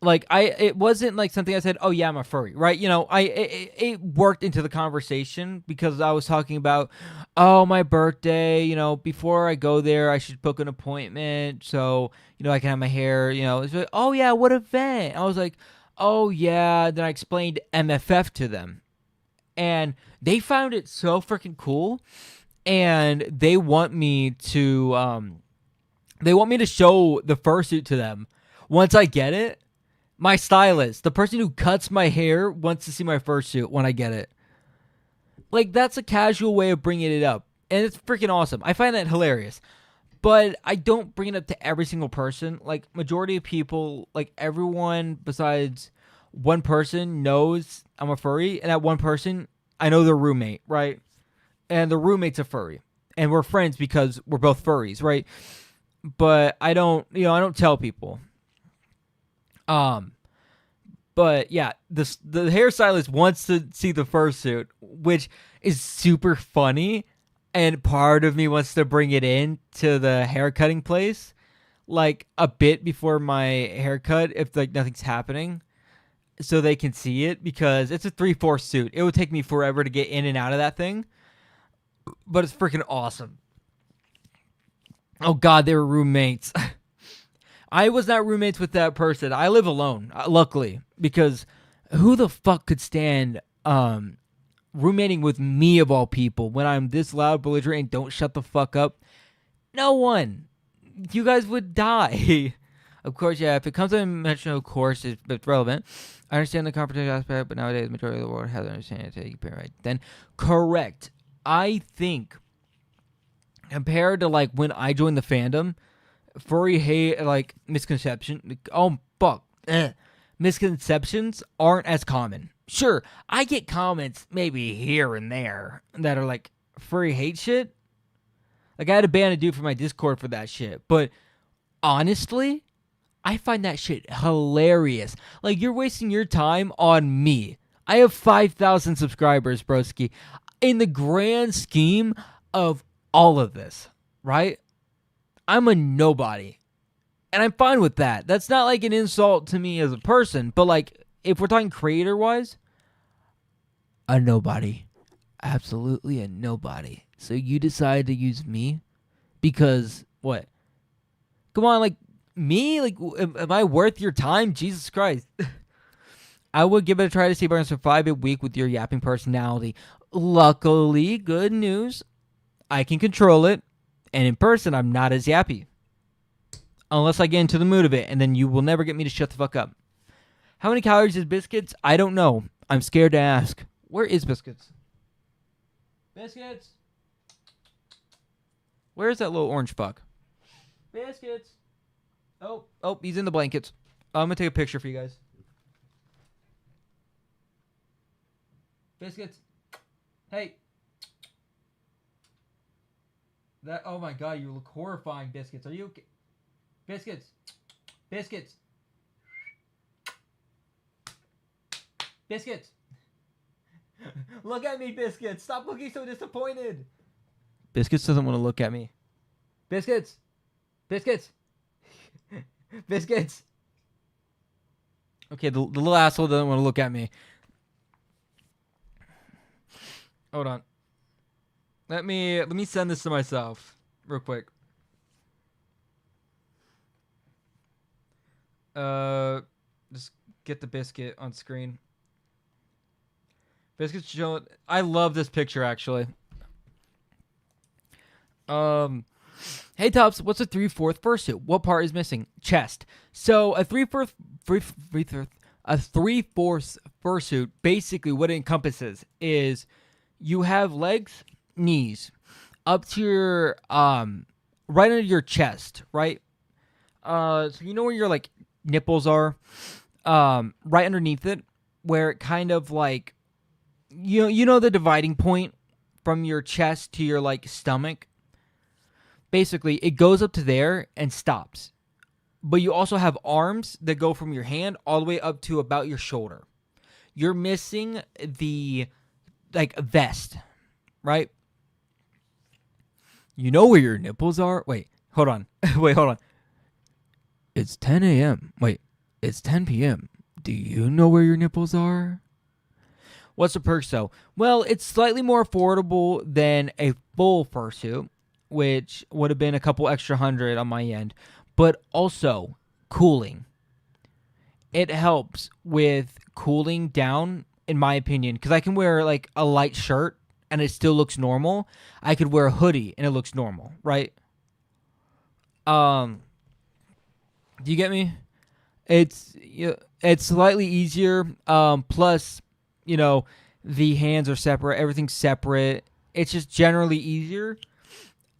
Like it wasn't like something I said, "Oh yeah, I'm a furry," right? You know, it worked into the conversation because I was talking about, "Oh, my birthday, you know, before I go there, I should book an appointment so, you know, I can have my hair, you know." It's like, "Oh yeah, what event?" I was like, "Oh yeah." Then I explained MFF to them, and they found it so freaking cool, and they want me to show the fursuit to them once I get it. My stylist, the person who cuts my hair, wants to see my fursuit when I get it. Like, that's a casual way of bringing it up, and it's freaking awesome. I find that hilarious, but I don't bring it up to every single person. Like, majority of people, like everyone besides one person knows I'm a furry, and that one person, I know their roommate, right? And the roommate's a furry, and we're friends because we're both furries, right? But I don't tell people. But yeah, the hairstylist wants to see the fursuit, which is super funny, and part of me wants to bring it in to the haircutting place, like a bit before my haircut, if like nothing's happening, so they can see it, because it's a 3/4 suit. It would take me forever to get in and out of that thing, but it's freaking awesome. Oh God, they were roommates. I was not roommates with that person. I live alone, luckily, because who the fuck could stand roommating with me of all people when I'm this loud, belligerent, and don't shut the fuck up? No one. You guys would die. Of course, yeah, if it comes to mention, of course, it's relevant. I understand the competition aspect, but nowadays the majority of the world has understanding it. You right? Then, correct. I think compared to like when I joined the fandom, furry hate, like misconception, oh fuck, misconceptions aren't as common. Sure, I get comments maybe here and there that are like furry hate shit. Like, I had to ban a dude from my Discord for that shit. But honestly, I find that shit hilarious. Like, you're wasting your time on me. I have 5,000 subscribers, broski. In the grand scheme of all of this, right? I'm a nobody. And I'm fine with that. That's not like an insult to me as a person. But like, if we're talking creator-wise, a nobody. Absolutely a nobody. So you decide to use me because what? Come on, like, me? Like, am I worth your time? Jesus Christ. I would give it a try to see if I can survive a week with your yapping personality. Luckily, good news, I can control it. And in person, I'm not as yappy. Unless I get into the mood of it, and then you will never get me to shut the fuck up. How many calories is Biscuits? I don't know. I'm scared to ask. Where is Biscuits? Biscuits? Where is that little orange fuck? Biscuits. Oh, he's in the blankets. I'm going to take a picture for you guys. Biscuits. Hey. Oh my God, you look horrifying, Biscuits. Are you okay? Biscuits. Biscuits. Biscuits. Look at me, Biscuits. Stop looking so disappointed. Biscuits doesn't want to look at me. Biscuits. Biscuits. Biscuits. Okay, the little asshole doesn't want to look at me. Hold on. Let me send this to myself real quick. Just get the biscuit on screen. Biscuit's showing. I love this picture, actually. Hey Tufts, what's a 3/4 fursuit? What part is missing? Chest. So a 3/4 fursuit, basically what it encompasses is you have legs, knees, up to your right under your chest, right? So you know where your like nipples are, right underneath it, where it kind of like you know the dividing point from your chest to your like stomach. Basically, it goes up to there and stops. But you also have arms that go from your hand all the way up to about your shoulder. you're missing the like vest, right? You know where your nipples are? Wait, hold on. Wait, hold on. It's 10 a.m. Wait, it's 10 p.m. Do you know where your nipples are? What's the perks though? Well, it's slightly more affordable than a full fursuit, which would have been a couple extra hundred on my end. But also, cooling. It helps with cooling down, in my opinion, because I can wear like a light shirt and it still looks normal. I could wear a hoodie and it looks normal, right? Do you get me? It's slightly easier. Plus, the hands are separate. Everything's separate. It's just generally easier.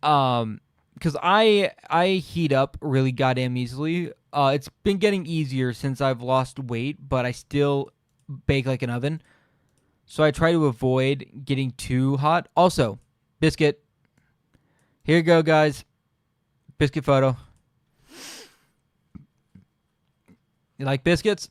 Because I heat up really goddamn easily. It's been getting easier since I've lost weight, but I still bake like an oven. So I try to avoid getting too hot. Also, biscuit. Here you go, guys. Biscuit photo. You like biscuits?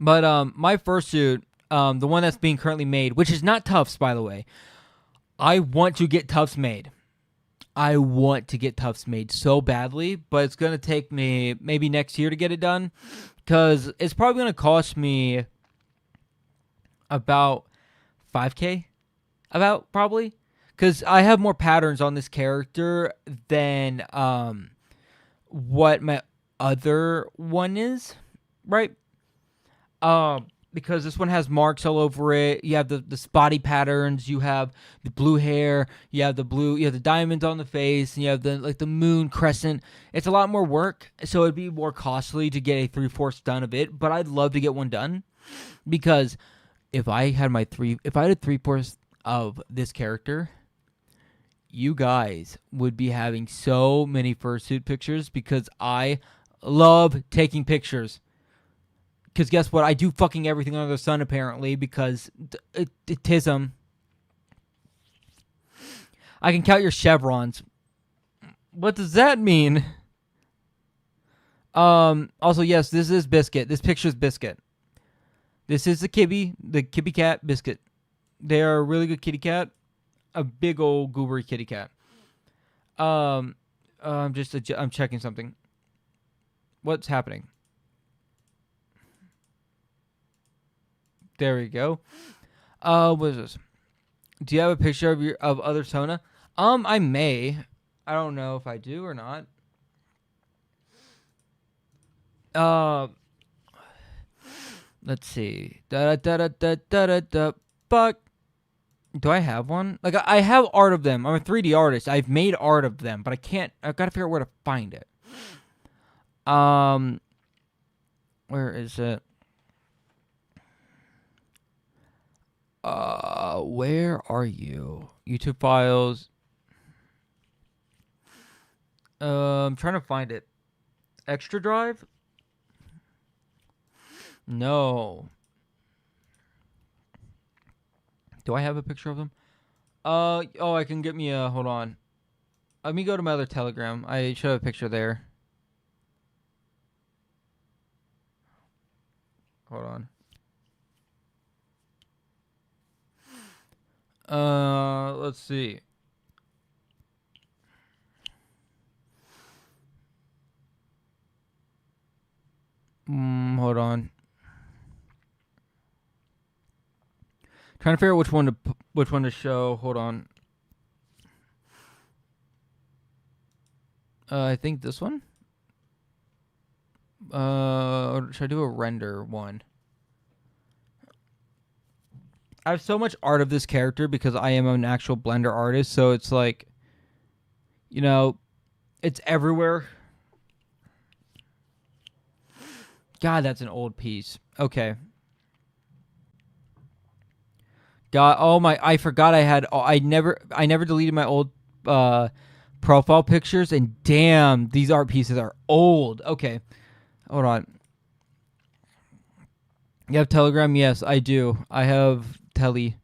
But my fursuit, the one that's being currently made, which is not Tufts, by the way. I want to get Tufts made. I want to get Tufts made so badly, but it's going to take me maybe next year to get it done, because it's probably going to cost me about $5,000, probably, because I have more patterns on this character than what my other one is, right? Because this one has marks all over it. You have the spotty patterns. You have the blue hair. You have the diamonds on the face. And you have the moon crescent. It's a lot more work, so it'd be more costly to get a 3/4 done of it. But I'd love to get one done, because if I had a 3/4 of this character, you guys would be having so many fursuit pictures, because I love taking pictures. Because guess what? I do fucking everything under the sun, apparently, because it tism. I can count your chevrons. What does that mean? Also, yes, this is Biscuit. This picture's Biscuit. This is the Kibby cat, Biscuit. They are a really good kitty cat. A big old goobery kitty cat. I'm checking something. What's happening? There we go. What is this? Do you have a picture of other Sona? I may. I don't know if I do or not. Let's see. Fuck. Do I have one? Like, I have art of them. I'm a 3D artist. I've made art of them, but I've got to figure out where to find it. Where is it? Where are you? YouTube files. I'm trying to find it. Extra drive? No. Do I have a picture of them? I can get me hold on. Let me go to my other Telegram. I should have a picture there. Hold on. Let's see. Hold on. Trying to figure out which one to show. Hold on. I think this one. Or should I do a render one? I have so much art of this character because I am an actual Blender artist, so it's like, it's everywhere. God, that's an old piece. Okay. God, I forgot I never deleted my old profile pictures, and damn, these art pieces are old. Okay. Hold on. You have Telegram? Yes, I do. I have Telly.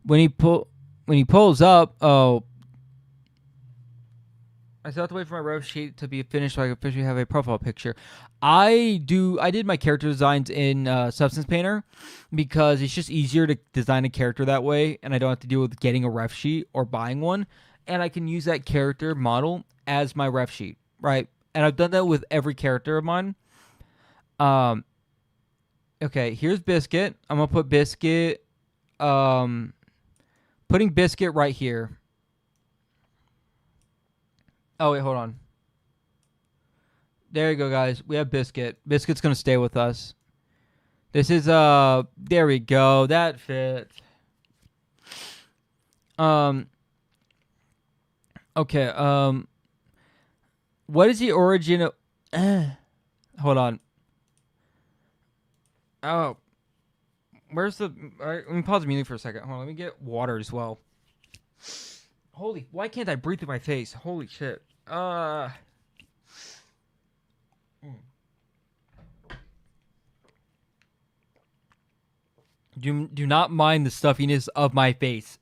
When he pulls up, I still have to wait for my ref sheet to be finished so I can officially have a profile picture. I did my character designs in Substance Painter because it's just easier to design a character that way, and I don't have to deal with getting a ref sheet or buying one, and I can use that character model as my ref sheet, right? And I've done that with every character of mine. Okay, here's Biscuit. I'm gonna put Biscuit. Putting Biscuit right here. Oh, wait, hold on. There you go, guys. We have Biscuit. Biscuit's going to stay with us. This is, there we go. That fits. Okay, what is the origin of, hold on. Oh. Where's the, all right, let me pause the music for a second. Hold on, let me get water as well. Holy, why can't I breathe through my face? Holy shit. Do not mind the stuffiness of my face.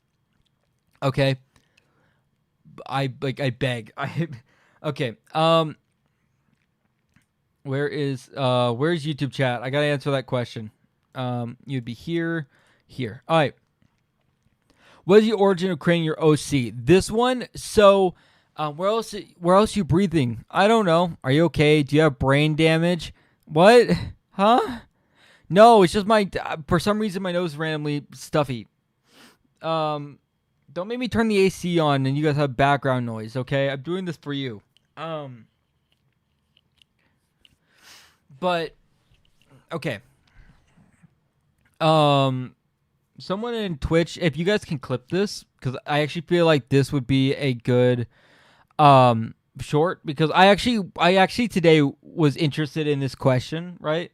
Okay? I beg. Okay. Where's YouTube chat? I got to answer that question. You'd be here. All right. What is the origin of creating your OC? This one, so where else are you breathing? I don't know. Are you okay? Do you have brain damage? What? Huh? No, it's just for some reason my nose is randomly stuffy. Don't make me turn the AC on and you guys have background noise, okay? I'm doing this for you. But okay. Someone in Twitch, if you guys can clip this, because I actually feel like this would be a good short, because I actually today was interested in this question, right?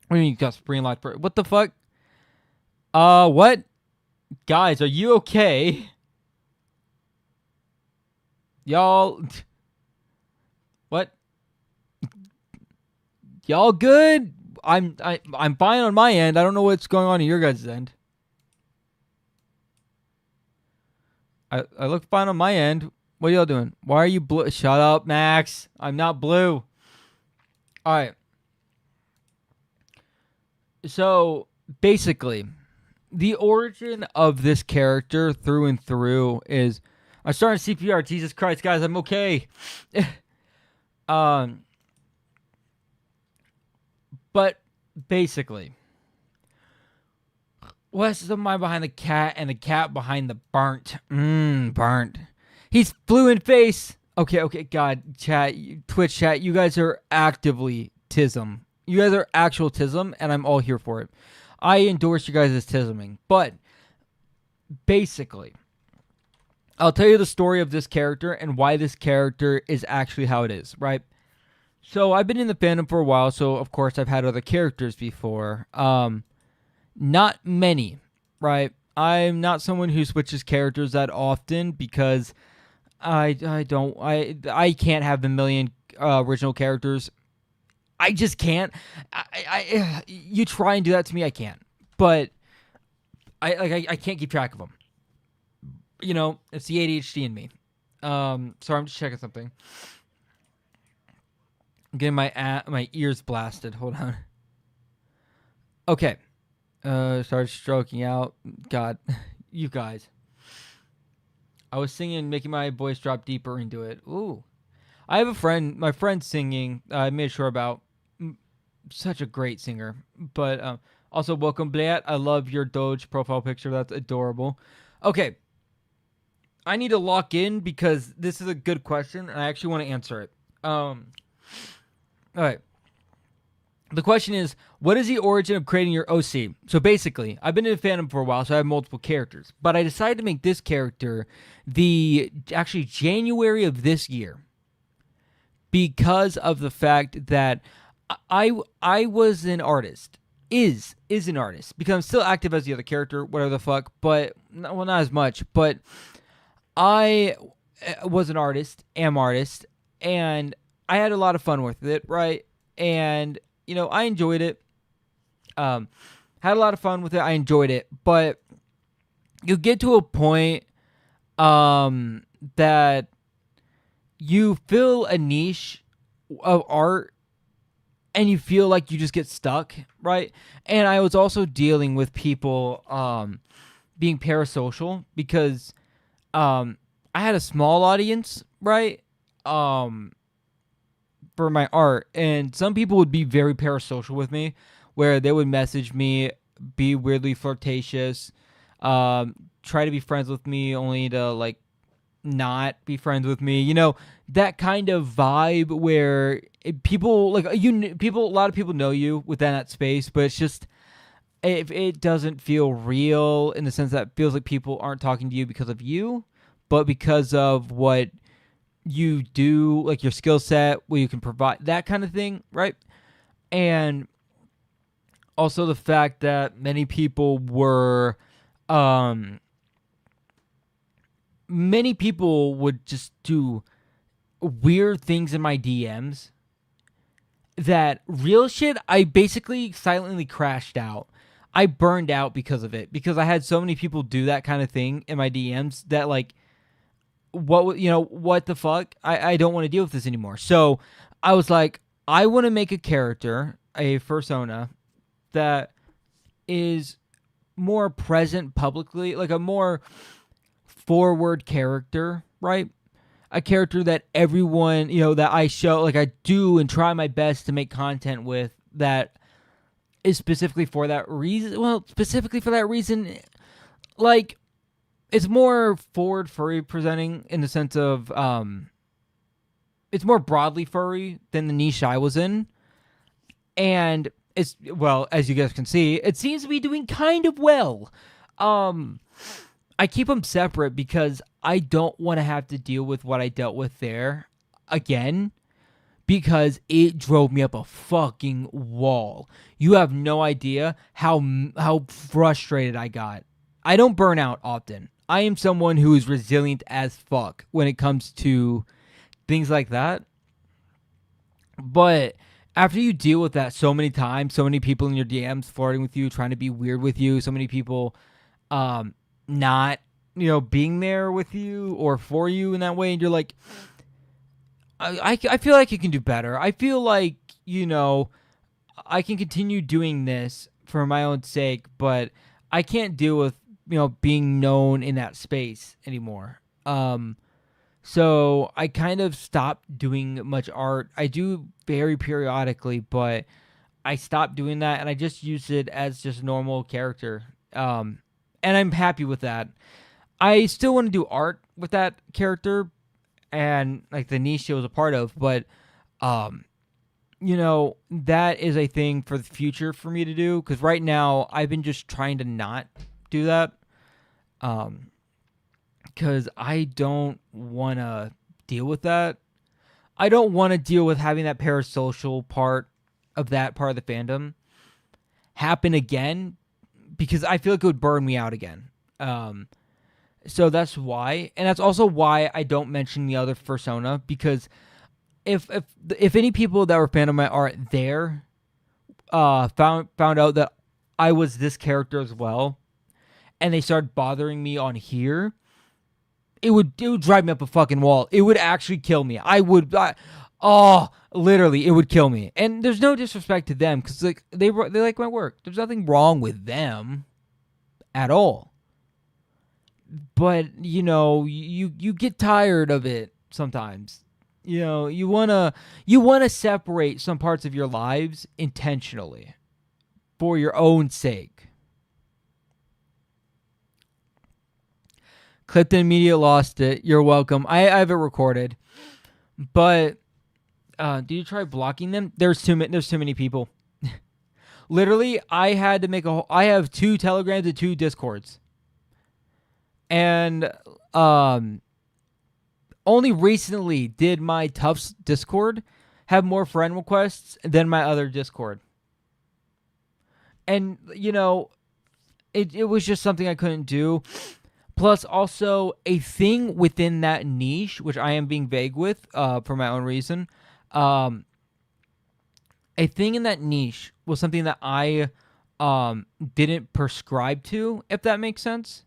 What do you mean you got spring light? What the fuck? What? Guys, are you okay? Y'all, what? Y'all good? I'm fine on my end. I don't know what's going on your guys' end. I look fine on my end. What are y'all doing? Why are you blue? Shut up, Max. I'm not blue. All right. So, basically, the origin of this character through and through is... I'm starting CPR. Jesus Christ, guys, I'm okay. But basically, what's the mind behind the cat and the cat behind the burnt? Burnt. He's blue in face. Okay, God, chat, Twitch chat, you guys are actively tism. You guys are actual tism, and I'm all here for it. I endorse you guys as tisming. But basically, I'll tell you the story of this character and why this character is actually how it is, right? So I've been in the fandom for a while, so of course I've had other characters before. Not many, right? I'm not someone who switches characters that often because I can't have the million original characters. I just can't. You try and do that to me, I can't. But I can't keep track of them. You know, it's the ADHD in me. Sorry, I'm just checking something. I'm getting my ears blasted. Hold on. Okay. Started stroking out. God, you guys. I was singing, making my voice drop deeper into it. Ooh. I have a friend. My friend's singing. I made sure about. Such a great singer. But also, welcome, Blat. I love your Doge profile picture. That's adorable. Okay. I need to lock in because this is a good question, and I actually want to answer it. All right. The question is, what is the origin of creating your OC? So basically, I've been in fandom for a while, so I have multiple characters. But I decided to make this character actually January of this year because of the fact that I was an artist, is an artist, because I'm still active as the other character, whatever the fuck, but, well, not as much, but I was an artist, and I had a lot of fun with it, right? And, you know, I enjoyed it. Had a lot of fun with it. I enjoyed it. But you get to a point that you fill a niche of art and you feel like you just get stuck, right? And I was also dealing with people being parasocial because I had a small audience, right? For my art, and some people would be very parasocial with me, where they would message me, be weirdly flirtatious, try to be friends with me only to like not be friends with me. You know, that kind of vibe where people like people. A lot of people know you within that space, but it's just if it doesn't feel real in the sense that it feels like people aren't talking to you because of you, but because of what you do, like your skill set, what you can provide, that kind of thing, right? And also the fact that many people would just do weird things in my DMs that real shit, I basically silently crashed out. I burned out because of it, because I had so many people do that kind of thing in my DMs that like, what the fuck? I don't want to deal with this anymore. So I was like, I want to make a character, a persona that is more present publicly, like a more forward character, right? A character that everyone, that I show, like I do and try my best to make content with, that is specifically for that reason. Well, specifically for that reason, like, it's more forward furry presenting in the sense of it's more broadly furry than the niche I was in. And it's, well, as you guys can see, it seems to be doing kind of well. I keep them separate because I don't want to have to deal with what I dealt with there again, because it drove me up a fucking wall. You have no idea how frustrated I got. I don't burn out often. I am someone who is resilient as fuck when it comes to things like that. But after you deal with that so many times, so many people in your DMs flirting with you, trying to be weird with you, so many people not, being there with you or for you in that way, and you're like, I feel like you can do better. I feel like, I can continue doing this for my own sake, but I can't deal with being known in that space anymore. So I kind of stopped doing much art. I do very periodically, but I stopped doing that, and I just use it as just a normal character. And I'm happy with that. I still want to do art with that character and like the niche it was a part of, but that is a thing for the future for me to do, because right now I've been just trying to not do that. Because I don't want to deal with that. I don't want to deal with having that parasocial part of that part of the fandom happen again, because I feel like it would burn me out again. So that's why, and that's also why I don't mention the other persona, because if any people that were fan of my art there found out that I was this character as well, and they started bothering me on here, it would drive me up a fucking wall. It would actually kill me. Literally, it would kill me. And there's no disrespect to them, because like they like my work. There's nothing wrong with them at all. But you get tired of it sometimes. You wanna separate some parts of your lives intentionally for your own sake. Clifton Media lost it. You're welcome. I have it recorded. But did you try blocking them? There's too many people. Literally, I had to make I have 2 Telegrams and 2 Discords. And only recently did my Tufts Discord have more friend requests than my other Discord. And it was just something I couldn't do. Plus, also, a thing within that niche, which I am being vague with for my own reason, a thing in that niche was something that I didn't prescribe to, if that makes sense.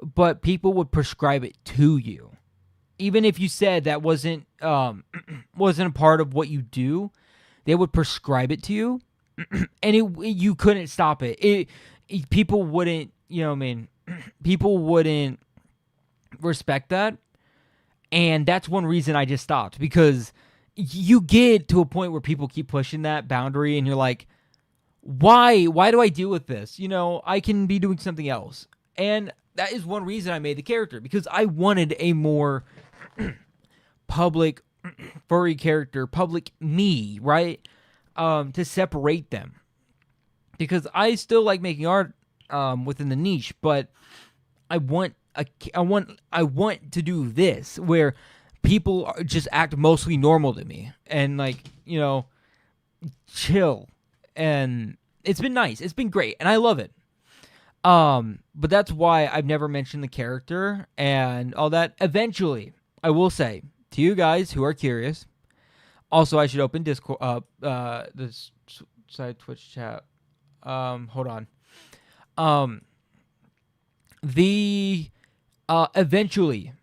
But people would prescribe it to you. even if you said that wasn't wasn't a part of what you do, they would prescribe it to you, and you couldn't stop it. People wouldn't, you know what I mean? People wouldn't respect that, and that's one reason I just stopped, because you get to a point where people keep pushing that boundary, and you're like, why do I deal with this? You know, I can be doing something else. And that is one reason I made the character, because I wanted a more public furry character, public me, right? To separate them, because I still like making art within the niche, but I want to do this where people just act mostly normal to me and, like, you know, chill. And it's been nice. It's been great, and I love it. But that's why I've never mentioned the character and all that. Eventually, I will say to you guys who are curious. Also, I should open Discord, this side Twitch chat. Hold on. Eventually,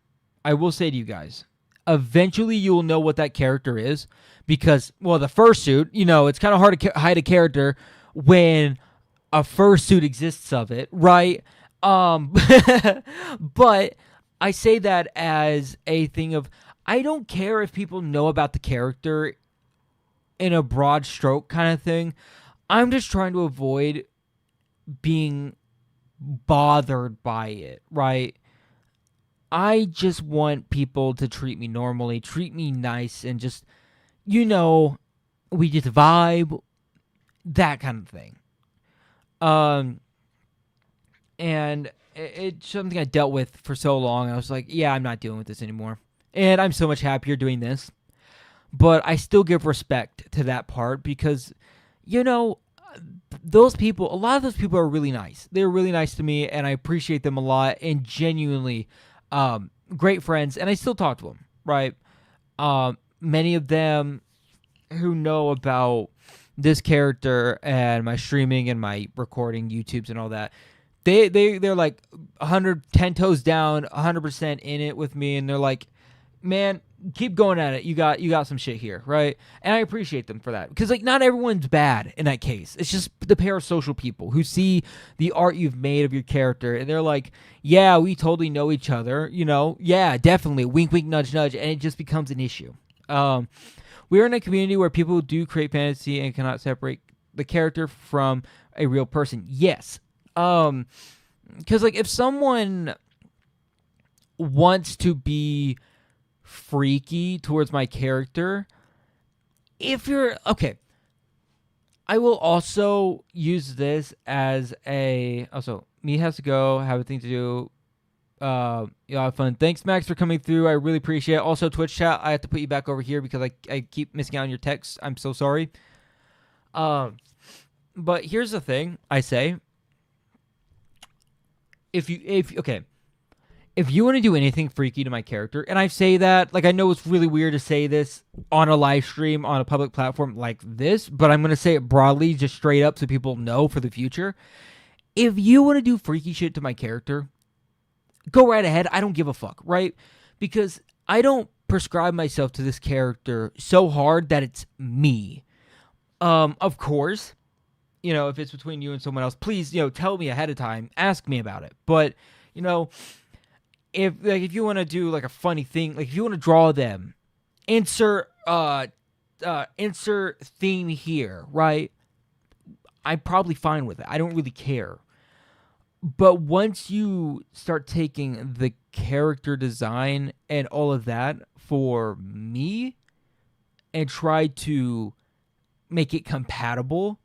I will say to you guys, eventually you will know what that character is, because, well, the fursuit, you know, it's kind of hard to hide a character when a fursuit exists of it, right? But I say that as a thing of, I don't care if people know about the character in a broad stroke kind of thing. I'm just trying to avoid being bothered by it, right? I just want people to treat me normally, treat me nice, and just, you know, we just vibe, that kind of thing. And it's something I dealt with for so long. I was like, yeah, I'm not dealing with this anymore. And I'm so much happier doing this. But I still give respect to that part, because, you know, those people, a lot of those people are really nice. They're really nice to me, and I appreciate them a lot, and genuinely great friends, and I still talk to them, right? Many of them who know about this character and my streaming and my recording YouTubes and all that, they're like 110 toes down, 100% in it with me, and they're like, man, keep going at it. You got some shit here, right? And I appreciate them for that, because, like, not everyone's bad in that case. It's just the parasocial people who see the art you've made of your character, and they're like, yeah, we totally know each other, you know? Yeah, definitely. Wink, wink, nudge, nudge, and it just becomes an issue. We're in a community where people do create fantasy and cannot separate the character from a real person. Yes. Because, like, if someone wants to be freaky towards my character, if you're okay, I will also use this as a, also, me has to go, have a thing to do, have fun. Thanks, Max, for coming through. I really appreciate it. Also, Twitch chat, I have to put you back over here because I keep missing out on your texts. I'm so sorry. But here's the thing I say. If you want to do anything freaky to my character, and I say that, like, I know it's really weird to say this on a live stream on a public platform like this, but I'm going to say it broadly, just straight up, so people know for the future. If you want to do freaky shit to my character, go right ahead. I don't give a fuck, right? Because I don't prescribe myself to this character so hard that it's me. Of course, you know, if it's between you and someone else, please, you know, tell me ahead of time, ask me about it. But, you know, if you want to do, like, a funny thing, like, if you want to draw them, insert theme here, right? I'm probably fine with it. I don't really care. But once you start taking the character design and all of that for me and try to make it compatible,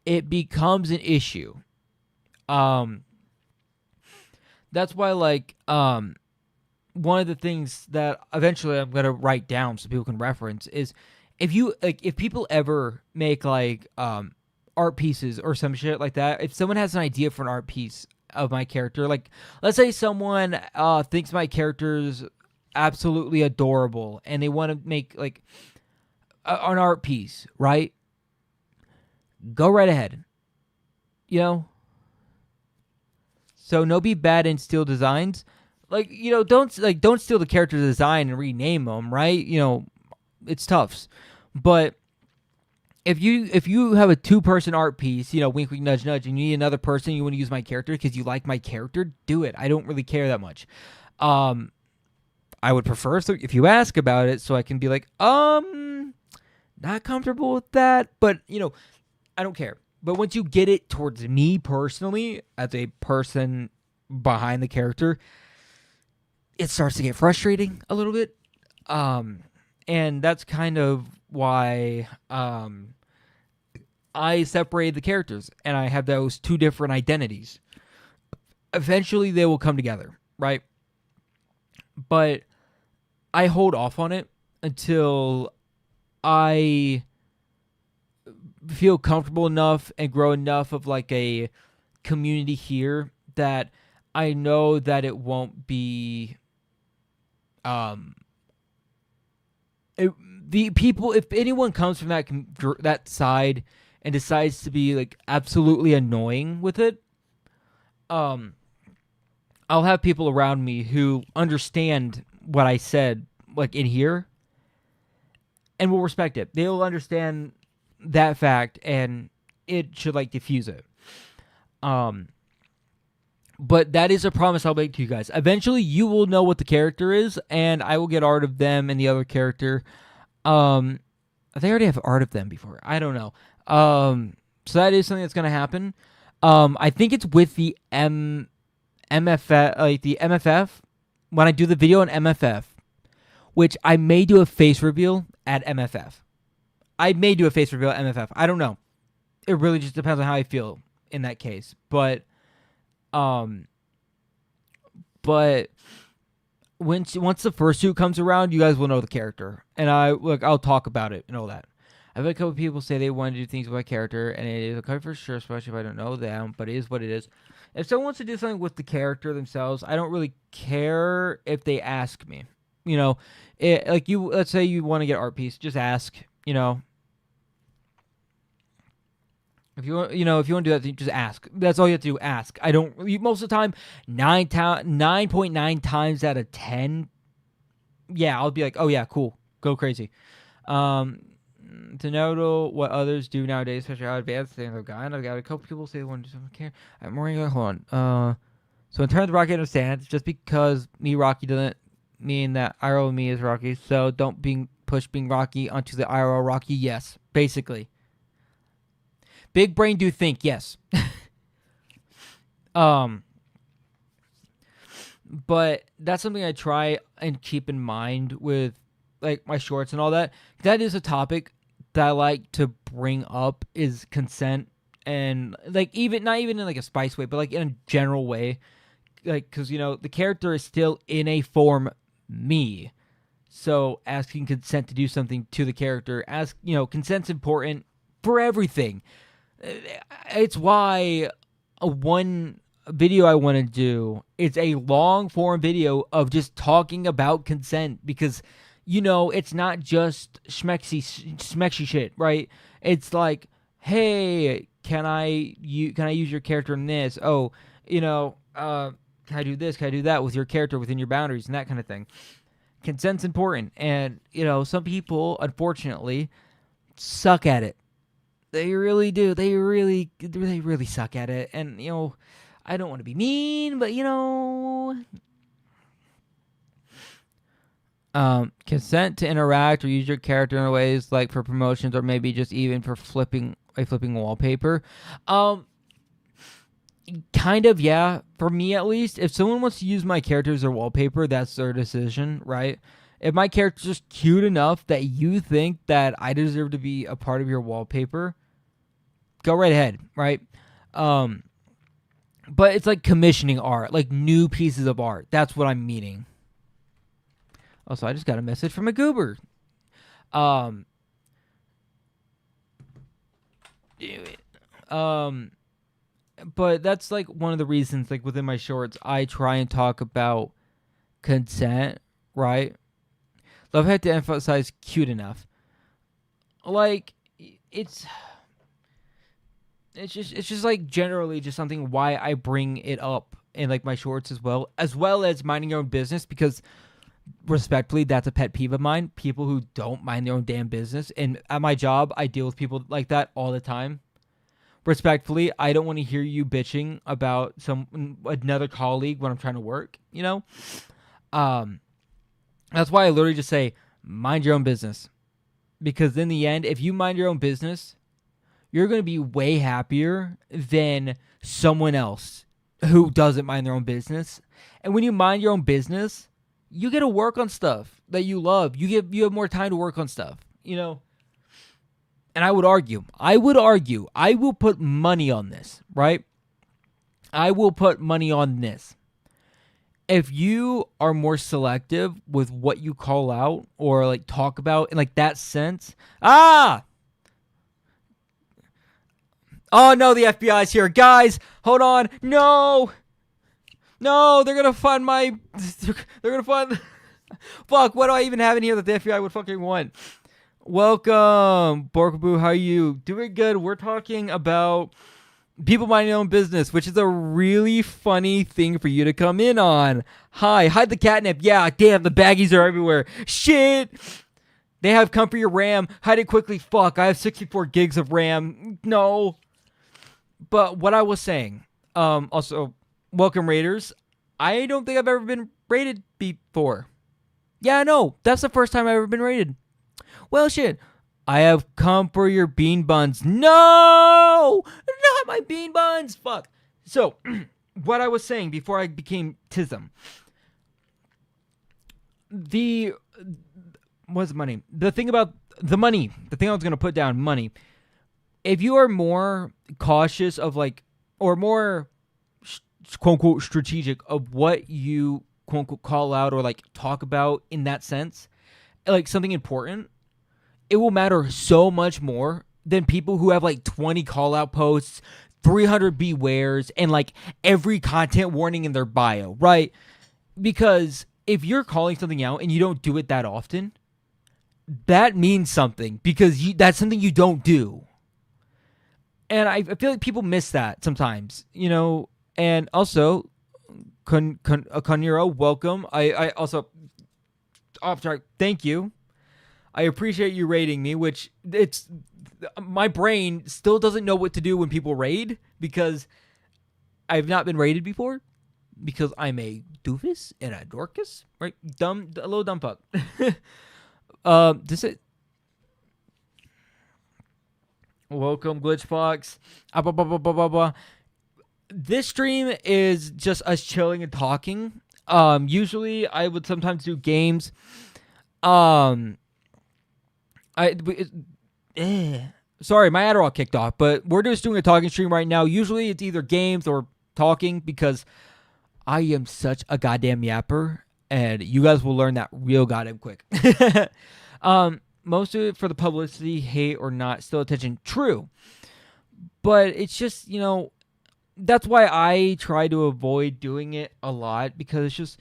it becomes an issue. That's why, like, one of the things that eventually I'm gonna write down so people can reference is, if people ever make, like, art pieces or some shit like that, if someone has an idea for an art piece of my character, like, let's say someone thinks my character's absolutely adorable and they want to make, like, an art piece, right? Go right ahead, you know? So no be bad in steel designs. Like, don't steal the character design and rename them, right? It's Tufts. But if you have a 2-person art piece, wink wink nudge nudge, and you need another person, you want to use my character because you like my character, do it. I don't really care that much. I would prefer if you ask about it so I can be like, not comfortable with that, but I don't care. But once you get it towards me personally as a person behind the character, it starts to get frustrating a little bit. And that's kind of why I separated the characters and I have those 2 different identities. Eventually they will come together, right? But I hold off on it until I feel comfortable enough and grow enough of like a community here that I know that it won't be the people, if anyone comes from that side and decides to be like absolutely annoying with it, I'll have people around me who understand what I said like in here and will respect it. They'll understand that fact and it should like diffuse it. But that is a promise I'll make to you guys. Eventually you will know what the character is and I will get art of them and the other character. They already have art of them before. I don't know. So that is something that's going to happen. I think it's with the MFF, like the MFF, when I do the video on MFF, which I may do a face reveal at MFF. I may do a face reveal at MFF. I don't know. It really just depends on how I feel in that case. But once the fursuit comes around, you guys will know the character, and I'll talk about it and all that. I've had a couple people say they want to do things with my character, and it is okay for sure, especially if I don't know them. But it is what it is. If someone wants to do something with the character themselves, I don't really care if they ask me. Let's say you want to get art piece, just ask. If you want to do that, just ask. That's all you have to do. Ask. Most of the time, 9.9 times out of 10. Yeah, I'll be like, oh yeah, cool, go crazy. To know what others do nowadays, especially how advanced things have gotten. I've got a couple people say they want to do something. Care. I'm more hold on. So in terms of Rocky understands, just because me Rocky doesn't mean that IRL me is Rocky. So don't push being Rocky onto the IRL Rocky. Yes, basically. Big brain do think, yes. But that's something I try and keep in mind with like my shorts and all that. That is a topic that I like to bring up, is consent, and like not even in like a spice way, but like in a general way. Like, because the character is still in a form me. So asking consent to do something to the character, consent's important for everything. It's why one video I want to do, it's a long form video of just talking about consent, because it's not just schmexy shit, right? It's like, hey, can I use your character in this? Oh, can I do this? Can I do that with your character within your boundaries and that kind of thing? Consent's important, and some people unfortunately suck at it. They really do. They really suck at it. And, I don't want to be mean, but, consent to interact or use your character in ways like for promotions or maybe just even for flipping wallpaper. Kind of, yeah. For me, at least, if someone wants to use my character as their wallpaper, that's their decision, right? If my character's just cute enough that you think that I deserve to be a part of your wallpaper, go right ahead, right? But it's like commissioning art, like new pieces of art. That's what I'm meaning. Also, I just got a message from a goober. But that's like one of the reasons, like within my shorts, I try and talk about consent, right? Love had to emphasize cute enough. Like, it's just like generally just something why I bring it up in like my shorts as well as minding your own business, because respectfully, that's a pet peeve of mine. People who don't mind their own damn business. And at my job, I deal with people like that all the time. Respectfully, I don't want to hear you bitching about another colleague when I'm trying to work, you know? That's why I literally just say, mind your own business. Because in the end, if you mind your own business, you're going to be way happier than someone else who doesn't mind their own business. And when you mind your own business, you get to work on stuff that you love. You have more time to work on stuff, you know? And I would argue, I will put money on this, right? I will put money on this. If you are more selective with what you call out or like talk about in like that sense, oh no, the FBI's here, guys. Hold on, no, they're gonna find fuck. What do I even have in here that the FBI would fucking want? Welcome, Borkaboo. How are you? Doing good. We're talking about people minding their own business, which is a really funny thing for you to come in on. Hi, hide the catnip. Yeah, damn, the baggies are everywhere. Shit. They have come for your RAM. Hide it quickly. Fuck, I have 64 gigs of RAM. No. But what I was saying, also, welcome Raiders. I don't think I've ever been raided before. Yeah, no, that's the first time I've ever been raided. Well, shit. I have come for your bean buns. No! Not my bean buns! Fuck. So, what I was saying before I became Tism. What's money? The thing about the money. The thing I was going to put down, money. If you are more cautious of like, or more quote-unquote strategic of what you quote-unquote call out or like talk about in that sense, like something important, it will matter so much more than people who have like 20 call out posts, 300 bewares, and like every content warning in their bio, right? Because if you're calling something out and you don't do it that often, that means something, because that's something you don't do. And I feel like people miss that sometimes, you know. And also, Conero, welcome. I also, off track, thank you. I appreciate you raiding me, which it's my brain still doesn't know what to do when people raid, because I've not been raided before, because I'm a doofus and a dorcas, right? A little dumb fuck. Welcome, Glitchbox. Blah, blah, blah, blah, blah, blah. This stream is just us chilling and talking. Usually I would sometimes do games. Sorry, my Adderall kicked off, but we're just doing a talking stream right now. Usually it's either games or talking, because I am such a goddamn yapper, and you guys will learn that real goddamn quick. Most of it for the publicity, hate or not, still attention. True. But it's just, you know, that's why I try to avoid doing it a lot, because it's just,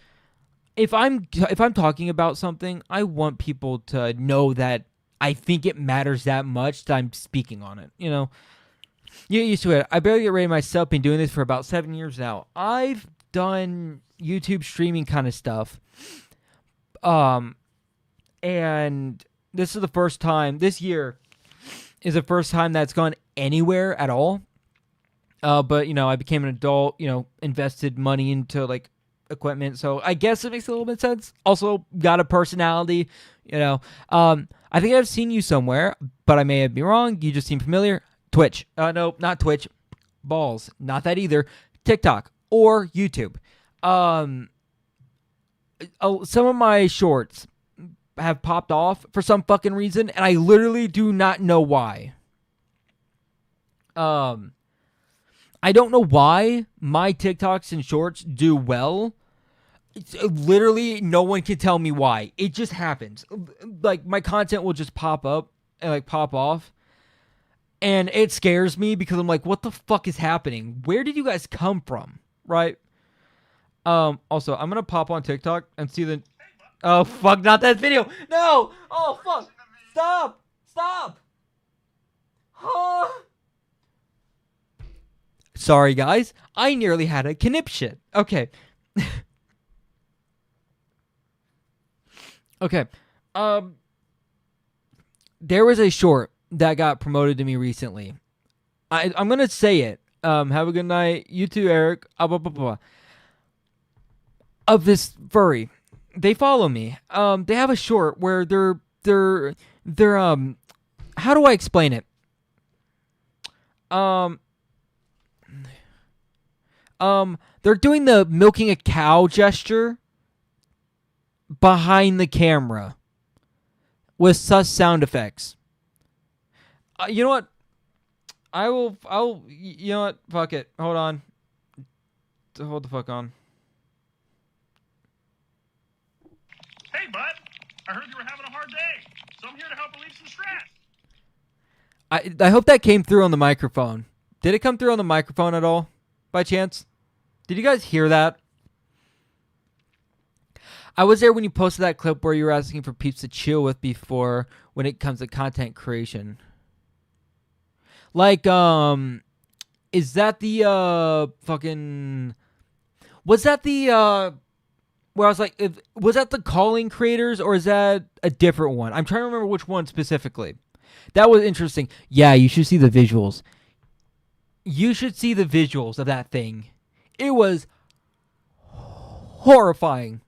if I'm talking about something, I want people to know that I think it matters that much that I'm speaking on it, you know. You get used to it. I barely get rated myself. Been doing this for about 7 years now. I've done YouTube streaming kind of stuff. And this is the first time, this year is the first time that's gone anywhere at all. But, you know, I became an adult, you know, invested money into, like, equipment. So I guess it makes a little bit of sense. Also, got a personality, you know. I think I've seen you somewhere, but I may have been wrong. You just seem familiar. Twitch. No, not Twitch. Balls. Not that either. TikTok or YouTube. Some of my shorts have popped off for some fucking reason, and I literally do not know why. I don't know why my TikToks and shorts do well. Literally, no one can tell me why. It just happens. Like, my content will just pop up and, like, pop off. And it scares me, because I'm like, what the fuck is happening? Where did you guys come from? Right? Also, I'm going to pop on TikTok and see the... Oh, fuck, not that video. No! Oh, fuck. Stop! Sorry, guys. I nearly had a conniption. Okay. Okay. There was a short that got promoted to me recently. I'm going to say it. Have a good night. You too, Eric. Blah, blah, blah. Of this furry. They follow me. They have a short where they're how do I explain it? They're doing the milking a cow gesture behind the camera with sus sound effects. You know what? You know what? Fuck it. Hold on. Hold the fuck on. Hey, bud. I heard you were having a hard day, so I'm here to help relieve some stress. I hope that came through on the microphone. Did it come through on the microphone at all, by chance? Did you guys hear that? I was there when you posted that clip where you were asking for peeps to chill with before when it comes to content creation. Like, is that the, fucking... Was that the, where I was like, was that the calling creators or is that a different one? I'm trying to remember which one specifically. That was interesting. Yeah, you should see the visuals. You should see the visuals of that thing. It was horrifying.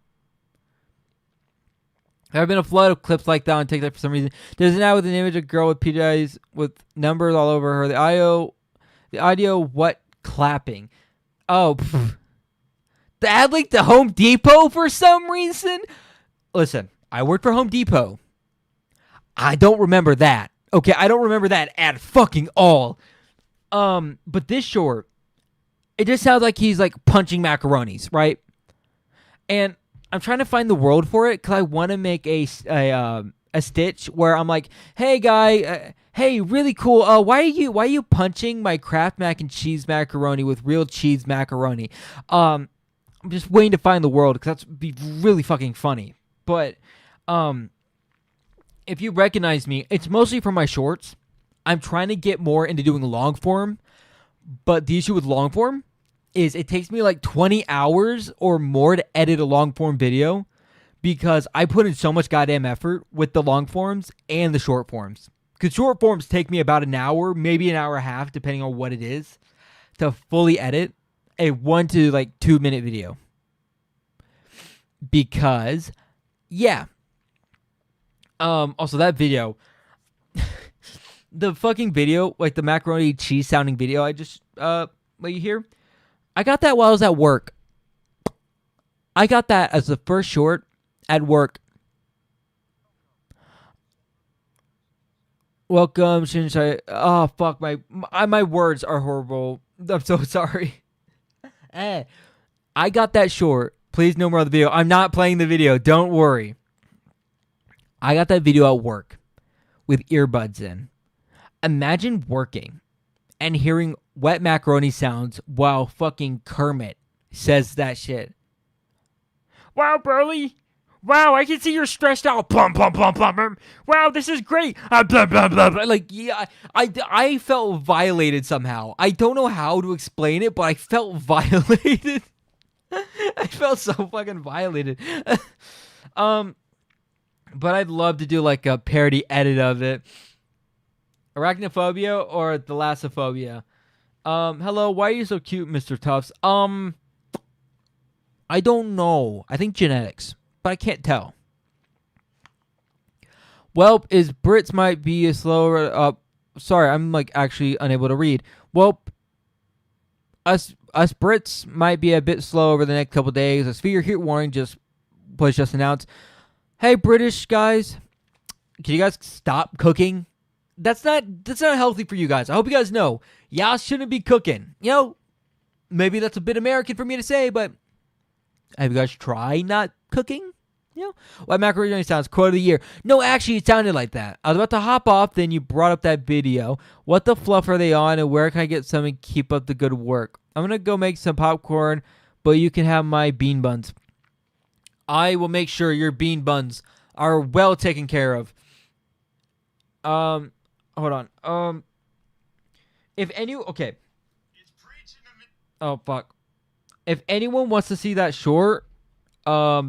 There have been a flood of clips like that on TikTok for some reason. There's an ad with an image of a girl with PJs with numbers all over her. The audio, what clapping? Oh, pff. The ad linked to Home Depot for some reason. Listen, I worked for Home Depot. I don't remember that. Okay, I don't remember that at fucking all. But this short, it just sounds like he's like punching macaronis, right? And I'm trying to find the world for it because I want to make a stitch where I'm like, hey guy, hey, really cool. Why are you punching my Kraft mac and cheese macaroni with real cheese macaroni? I'm just waiting to find the world because that'd be really fucking funny. But if you recognize me, it's mostly from my shorts. I'm trying to get more into doing long form, but the issue with long form is it takes me like 20 hours or more to edit a long form video because I put in so much goddamn effort with the long forms and the short forms. Because short forms take me about an hour, maybe an hour and a half, depending on what it is, to fully edit a 1 to like 2 minute video. Because, yeah. Also, that video, the fucking video, like the macaroni cheese sounding video I just let you hear, I got that while I was at work. I got that as the first short at work. Welcome, Shinsai. Oh, fuck, my words are horrible. I'm so sorry. I got that short. Please, no more of the video. I'm not playing the video. Don't worry. I got that video at work with earbuds in. Imagine working and hearing wet macaroni sounds while fucking Kermit says that shit. Wow, Burley. Wow, I can see you're stressed out. Plum, plum, plum, plum. Wow, this is great. Blah, blah, blah, blah. Like, yeah, I felt violated somehow. I don't know how to explain it, but I felt violated. I felt so fucking violated. But I'd love to do like a parody edit of it. Arachnophobia or thalassophobia? Hello, why are you so cute, Mr. Tufts? I don't know. I think genetics, but I can't tell. Welp, is Brits might be a slower. Sorry, I'm like actually unable to read. Welp, us Brits might be a bit slow over the next couple days. A severe heat warning was just announced. Hey, British guys, can you guys stop cooking? That's not healthy for you guys. I hope you guys know. Y'all shouldn't be cooking. You know, maybe that's a bit American for me to say, but have you guys tried not cooking? You know, what macaroni sounds quote of the year. No, actually, it sounded like that. I was about to hop off, then you brought up that video. What the fluff are they on, and where can I get some and keep up the good work? I'm gonna go make some popcorn, but you can have my bean buns. I will make sure your bean buns are well taken care of. Hold on. Okay. He's preaching Oh fuck. If anyone wants to see that short, I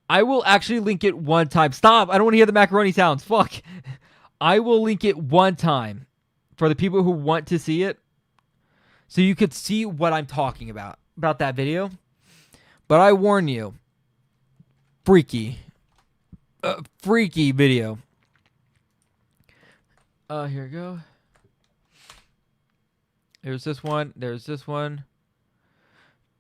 will actually link it one time. Stop! I don't want to hear the macaroni sounds. Fuck. I will link it one time for the people who want to see it, so you could see what I'm talking about that video. But I warn you, freaky video. Here we go. There's this one. There's this one.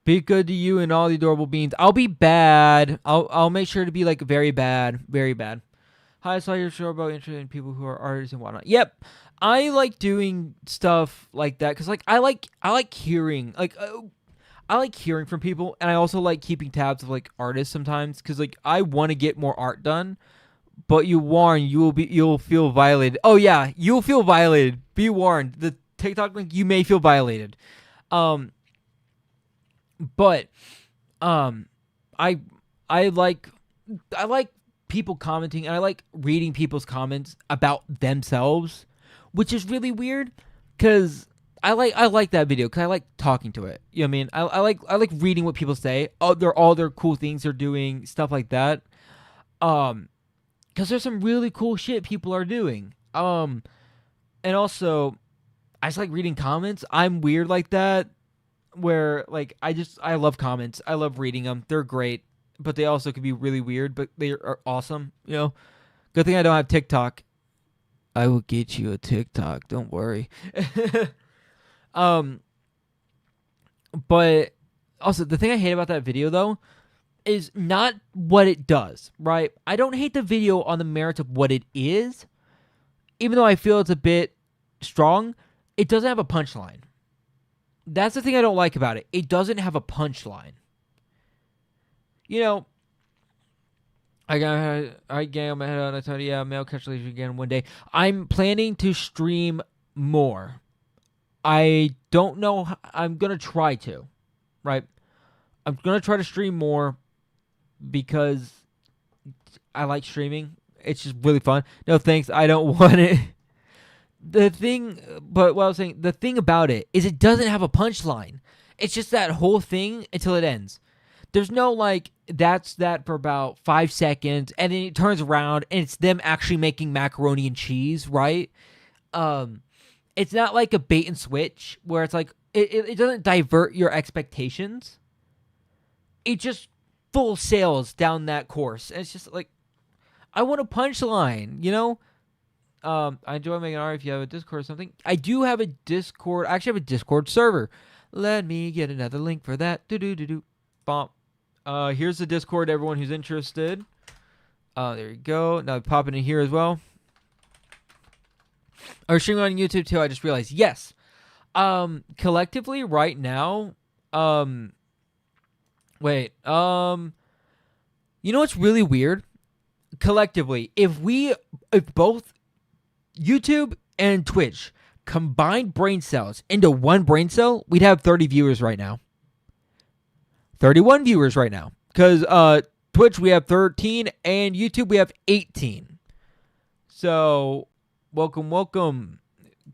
Be good to you and all the adorable beans. I'll be bad. I'll make sure to be like very bad. Very bad. Hi, I saw your show about interested in people who are artists and whatnot. Yep. I like doing stuff like that because like I like hearing I like hearing from people, and I also like keeping tabs of like artists sometimes because like I want to get more art done. But you'll feel violated. Oh yeah, you'll feel violated. Be warned. The TikTok link, you may feel violated. But I like people commenting, and I like reading people's comments about themselves, which is really weird because I like that video because I like talking to it. You know what I mean? I like reading what people say. Oh, they're all their cool things they're doing, stuff like that. Because there's some really cool shit people are doing. And also, I just like reading comments. I'm weird like that, where like I love comments. I love reading them. They're great, but they also can be really weird. But they are awesome. You know, good thing I don't have TikTok. I will get you a TikTok. Don't worry. But also the thing I hate about that video though is not what it does, right? I don't hate the video on the merits of what it is, even though I feel it's a bit strong. It doesn't have a punchline. That's the thing I don't like about it. It doesn't have a punchline. You know, I gang on my head on. I told you, yeah, male catch leash again one day. I'm planning to stream more. I don't know. I'm gonna try to, right? I'm gonna try to stream more because I like streaming. It's just really fun. No thanks, I don't want it. The thing about it is it doesn't have a punchline. It's just that whole thing until it ends. There's no like that's that for about 5 seconds and then it turns around and it's them actually making macaroni and cheese, right? It's not like a bait and switch where it's like it doesn't divert your expectations. It just full sails down that course. And it's just like I want a punchline, you know? I enjoy making art if you have a Discord or something. I do have a Discord. I actually have a Discord server. Let me get another link for that. Do. Bomb. Here's the Discord, everyone who's interested. There you go. Now popping in here as well. Or streaming on YouTube too, I just realized. Yes. Collectively right now, wait. You know what's really weird? Collectively, if both YouTube and Twitch combined brain cells into one brain cell, we'd have 30 viewers right now. 31 viewers right now. Because Twitch we have 13 and YouTube we have 18. So, welcome,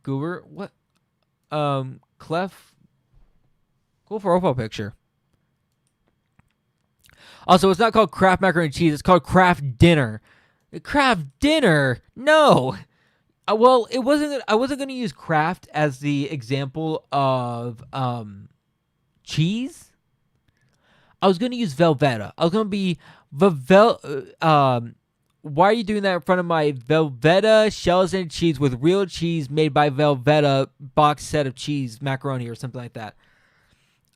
Goober. What? Clef. Cool profile picture. Also, it's not called Kraft Macaroni and Cheese. It's called Kraft Dinner. Kraft Dinner? No. Well, it wasn't. I wasn't going to use Kraft as the example of cheese. I was going to use Velveeta. I was going to be why are you doing that in front of my Velveeta shells and cheese with real cheese made by Velveeta box set of cheese macaroni or something like that?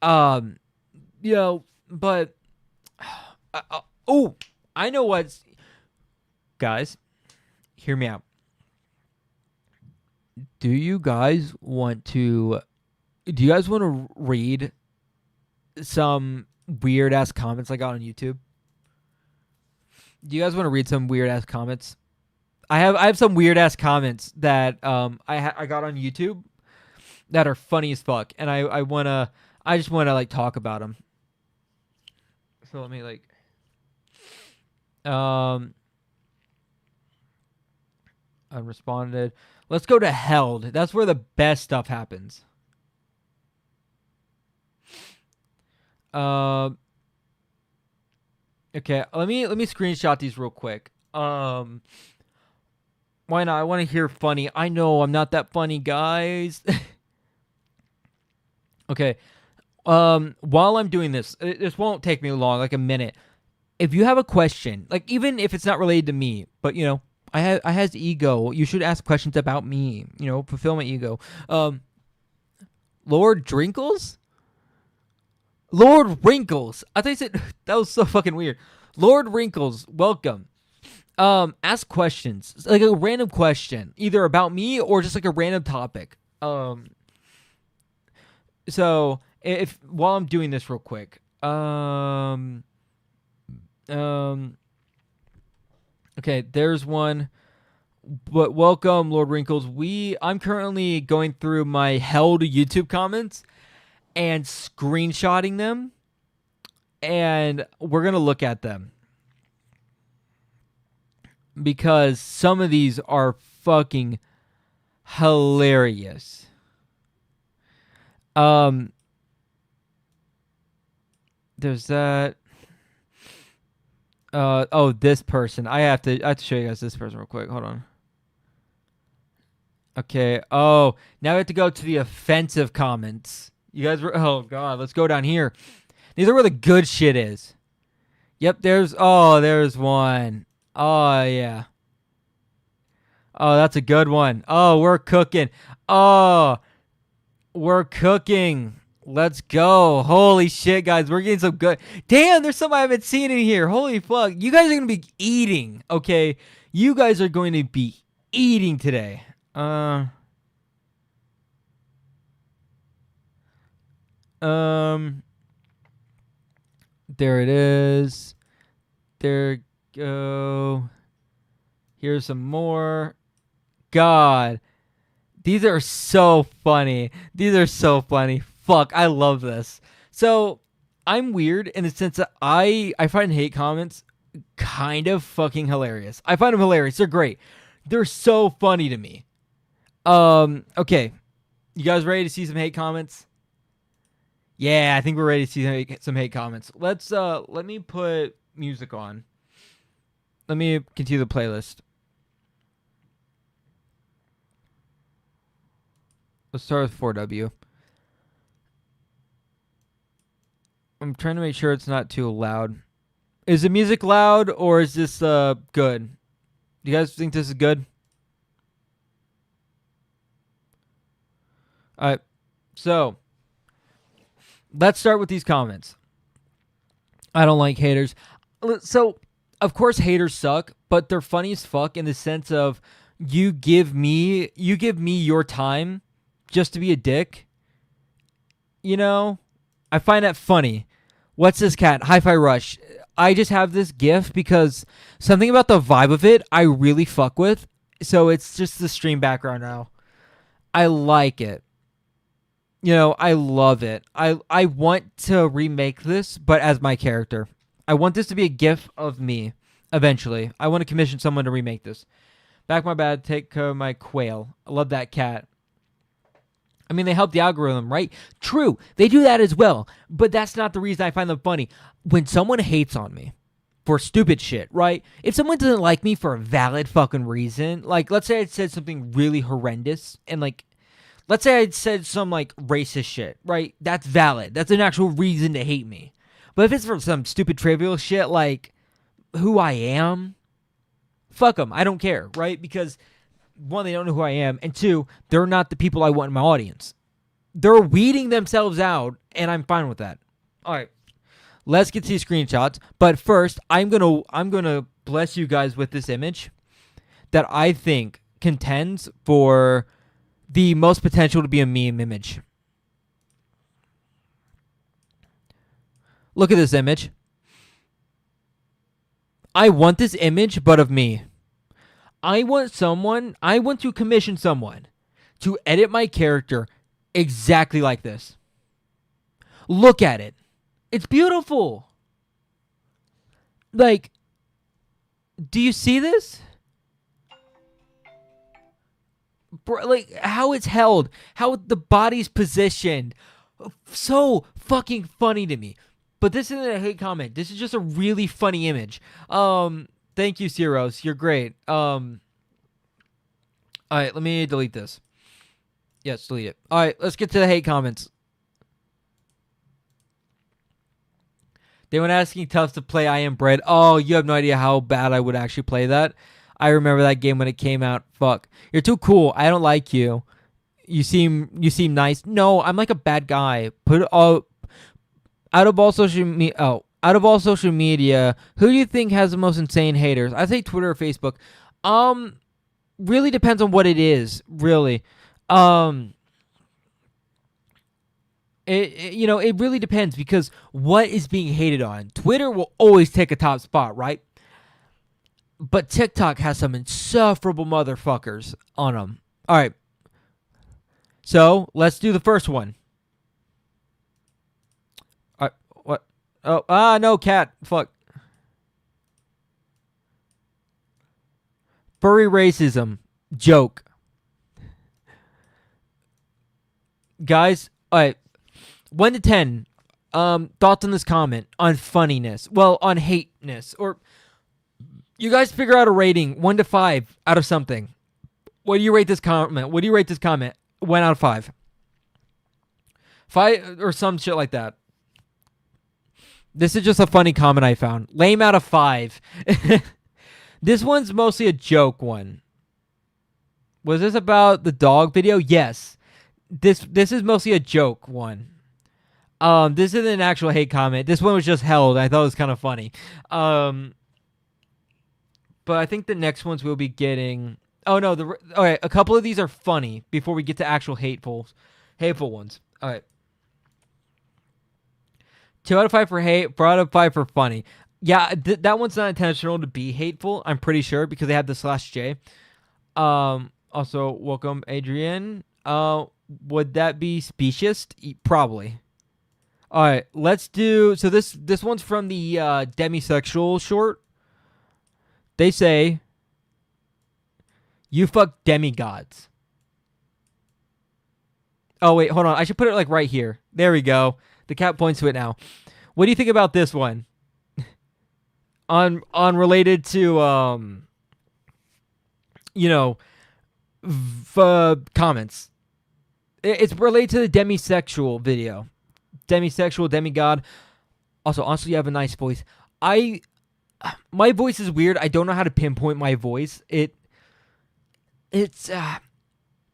You know, but I know what's. Guys, hear me out. Do you guys want to read some weird ass comments I got on YouTube? Do you guys want to read some weird ass comments? I have some weird ass comments that I got on YouTube that are funny as fuck, and I just wanna like talk about them. So let me like unresponded. Let's go to Held. That's where the best stuff happens. Okay, let me screenshot these real quick. Why not? I want to hear funny. I know I'm not that funny, guys. Okay. While I'm doing this, this won't take me long, like a minute. If you have a question, like even if it's not related to me, but you know, I has ego. You should ask questions about me. You know, fulfill my ego. Lord Drinkles? Lord Wrinkles. I thought you said that was so fucking weird. Lord Wrinkles, welcome. Ask questions, like a random question, either about me or just like a random topic. So if while I'm doing this real quick, okay, there's one. But welcome, Lord Wrinkles. I'm currently going through my held YouTube comments and screenshotting them, and we're gonna look at them because some of these are fucking hilarious. There's that. Oh, this person. I have to show you guys this person real quick. Hold on. Okay. Oh, now we have to go to the offensive comments. You guys were. Oh God, let's go down here. These are where the good shit is. Yep. There's one. Oh yeah. Oh, that's a good one. Oh, we're cooking. Oh, we're cooking. Let's go. Holy shit, guys. We're getting some good. Damn, there's some I haven't seen in here. Holy fuck. You guys are going to be eating, okay? You guys are going to be eating today. There it is. There you go. Here's some more. God. These are so funny. These are so funny. Fuck, I love this. So, I'm weird in the sense that I find hate comments kind of fucking hilarious. I find them hilarious. They're great. They're so funny to me. Okay. You guys ready to see some hate comments? Yeah, I think we're ready to see some hate comments. Let me put music on. Let me continue the playlist. Let's start with 4W. I'm trying to make sure it's not too loud. Is the music loud or is this good? Do you guys think this is good? All right. So, let's start with these comments. I don't like haters. So, of course haters suck, but they're funny as fuck in the sense of you give me your time just to be a dick. You know? I find that funny. What's this cat? Hi-Fi Rush. I just have this GIF because something about the vibe of it I really fuck with. So it's just the stream background now. I like it. You know, I love it. I want to remake this, but as my character. I want this to be a GIF of me eventually. I want to commission someone to remake this. Back my bad, take care of my quail. I love that cat. I mean, they help the algorithm, right? True, they do that as well. But that's not the reason I find them funny. When someone hates on me for stupid shit, right? If someone doesn't like me for a valid fucking reason, like, let's say I said something really horrendous, and, like, let's say I said some, like, racist shit, right? That's valid. That's an actual reason to hate me. But if it's for some stupid trivial shit, like who I am, fuck them. I don't care, right? Because one, they don't know who I am, and two, they're not the people I want in my audience. They're weeding themselves out, and I'm fine with that. All right, let's get to these screenshots. But first, I'm gonna bless you guys with this image that I think contends for the most potential to be a meme image. Look at this image. I want this image, but of me. I want to commission someone to edit my character exactly like this. Look at it. It's beautiful. Like, do you see this? Like, how it's held, how the body's positioned. So fucking funny to me. But this isn't a hate comment. This is just a really funny image. Thank you, Ciros. You're great. All right, let me delete this. Yes, delete it. All right, let's get to the hate comments. They went asking Tufts to play I Am Bread. Oh, you have no idea how bad I would actually play that. I remember that game when it came out. Fuck. You're too cool. I don't like you. You seem nice. No, I'm like a bad guy. Out of all social media, who do you think has the most insane haters? I say Twitter or Facebook. Really depends on what it is. Really, it really depends because what is being hated on. Twitter will always take a top spot, right? But TikTok has some insufferable motherfuckers on them. All right. So let's do the first one. What? Oh, no, cat. Fuck. Furry racism. Joke. Guys, all right. 1 to 10. Thoughts on this comment on funniness. Well, on hateness. Or you guys figure out a rating. 1 to 5 out of something. What do you rate this comment? 1 out of 5. 5 or some shit like that. This is just a funny comment I found. Lame out of 5. This one's mostly a joke one. Was this about the dog video? Yes. This is mostly a joke one. This isn't an actual hate comment. This one was just held. I thought it was kind of funny. But I think the next ones we'll be getting. Oh no, okay. A couple of these are funny before we get to actual hateful ones. All right. 2 out of 5 for hate. 4 out of 5 for funny. Yeah, that one's not intentional to be hateful. I'm pretty sure because they have the /J. Also, welcome Adrian. Would that be specious? Probably. All right, let's do. So this one's from the demisexual short. They say, "You fuck demigods." Oh wait, hold on. I should put it like right here. There we go. The cat points to it now. What do you think about this one? on related to comments. It's related to the demisexual video. Demisexual, demigod. Also, honestly, you have a nice voice. My voice is weird. I don't know how to pinpoint my voice. It's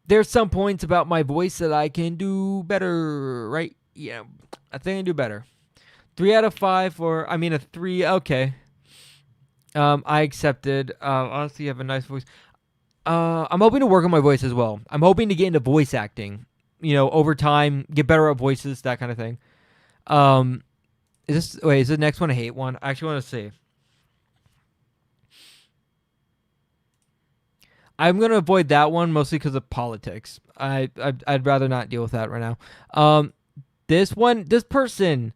there's some points about my voice that I can do better, right? Yeah, I think I can do better. 3 out of 5 a 3. Okay. I accepted. Honestly, you have a nice voice. I'm hoping to work on my voice as well. I'm hoping to get into voice acting. Over time, get better at voices, that kind of thing. Is the next one a hate one? I actually want to see. I'm gonna avoid that one mostly because of politics. I'd rather not deal with that right now. This person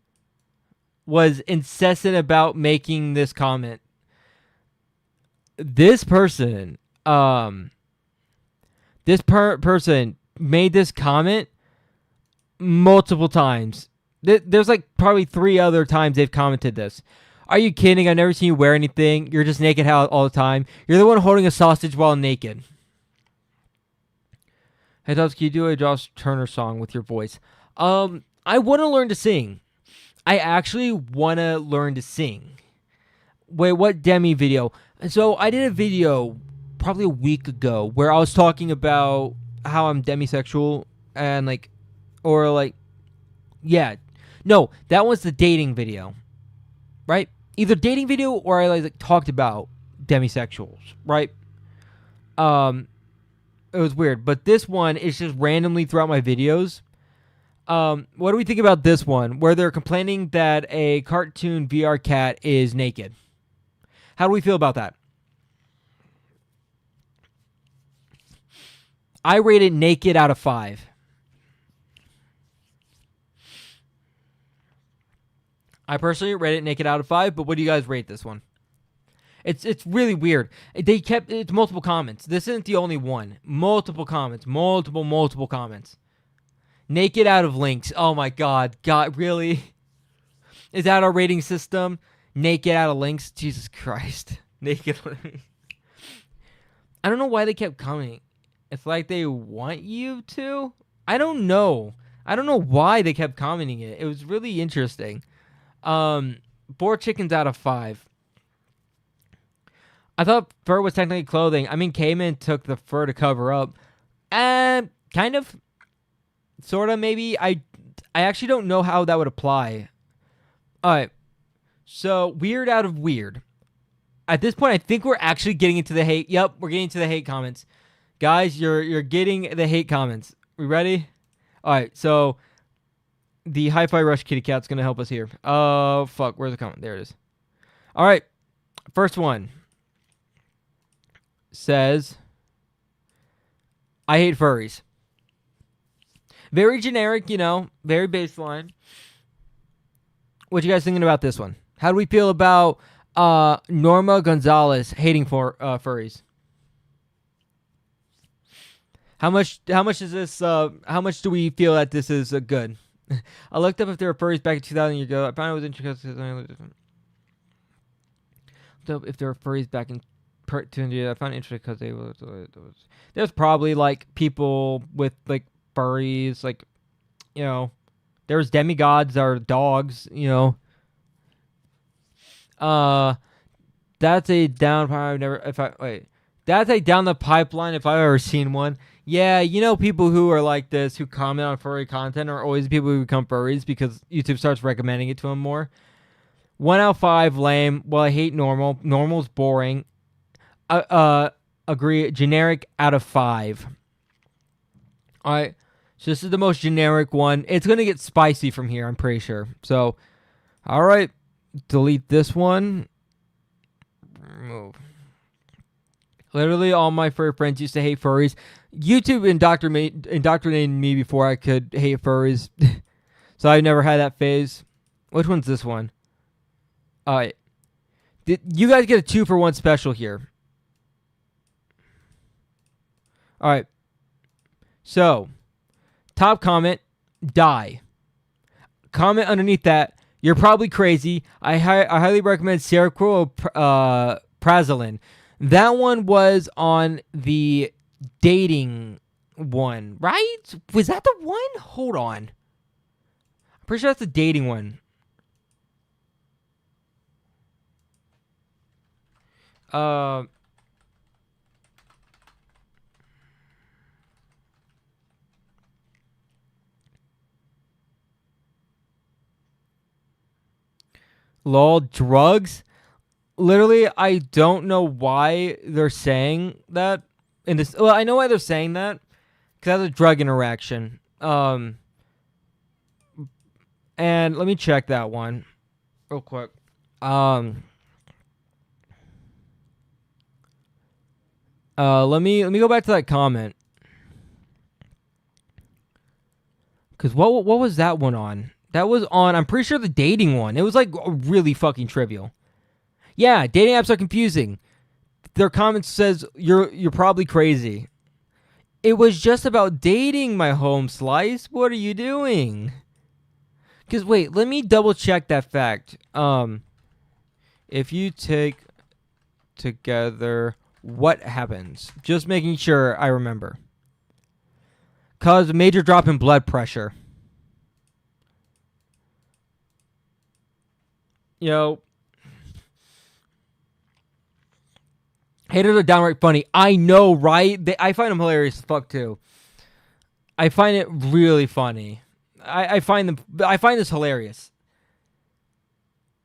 was incessant about making this comment. This person, person made this comment multiple times. There's like probably 3 other times they've commented this. Are you kidding? I've never seen you wear anything. You're just naked all the time. You're the one holding a sausage while naked. Hey, Tubbs, can you do a Josh Turner song with your voice? I want to learn to sing. I actually want to learn to sing. Wait, what Demi video? So I did a video probably a week ago where I was talking about how I'm demisexual and no, that was the dating video, right? Either dating video or I talked about demisexuals, right? It was weird, but this one is just randomly throughout my videos. What do we think about this one where they're complaining that a cartoon VR cat is naked? How do we feel about that? I rate it naked out of 5. I personally rate it naked out of 5, but what do you guys rate this one? It's really weird. It's multiple comments. This isn't the only one. Multiple comments. Multiple comments. Naked out of links. Oh my god. God, really? Is that our rating system? Naked out of links? Jesus Christ. Naked. I don't know why they kept coming. It's like they want you to? I don't know. I don't know why they kept commenting it. It was really interesting. 4 chickens out of 5. I thought fur was technically clothing. I mean, Cayman took the fur to cover up. Kind of. Sort of, maybe. I actually don't know how that would apply. Alright. So, weird out of weird. At this point, I think we're actually getting into the hate. Yep, we're getting into the hate comments. Guys, you're getting the hate comments. We ready? Alright, so the Hi-Fi Rush Kitty Cat's going to help us here. Oh, fuck. Where's the comment? There it is. Alright, first one says, I hate furries. Very generic, you know, very baseline. What you guys thinking about this one? How do we feel about Norma Gonzalez hating for furries? How much is this? How much do we feel that this is good? I looked up if there were furries back in 2000 years ago. I found it was interesting. Looked up if there were furries back in 200 years. I found it interesting because they was there's probably like people with like furries, like, you know, there's demigods or dogs, you know. That's a down pipeline. That's a down the pipeline if I've ever seen one. Yeah, you know, people who are like this, who comment on furry content, are always people who become furries because YouTube starts recommending it to them more. 1 out of 5, lame. Well, I hate normal. Normal's boring. Agree. Generic out of 5. All right. So this is the most generic one. It's going to get spicy from here, I'm pretty sure. So, all right. Delete this one. Remove. Literally all my furry friends used to hate furries. YouTube indoctrinated me before I could hate furries. So I never had that phase. Which one's this one? All right. You guys get a 2-for-1 special here. All right. So, top comment, die. Comment underneath that, you're probably crazy. I highly recommend Seroquel That one was on the dating one, right? Was that the one? Hold on. I'm pretty sure that's the dating one. Lol, drugs? Literally, I don't know why they're saying that in this. Well, I know why they're saying that, because that's a drug interaction. And let me check that one real quick. Let me go back to that comment. Because what was that one on? That was on, I'm pretty sure, the dating one. It was like really fucking trivial. Yeah, dating apps are confusing. Their comment says you're probably crazy. It was just about dating, my home slice. What are you doing? Because wait, let me double check that fact. If you take together, what happens? Just making sure I remember. Cause a major drop in blood pressure. Yo. Haters are downright funny. I know, right? I find them hilarious as fuck too. I find it really funny. I find this hilarious.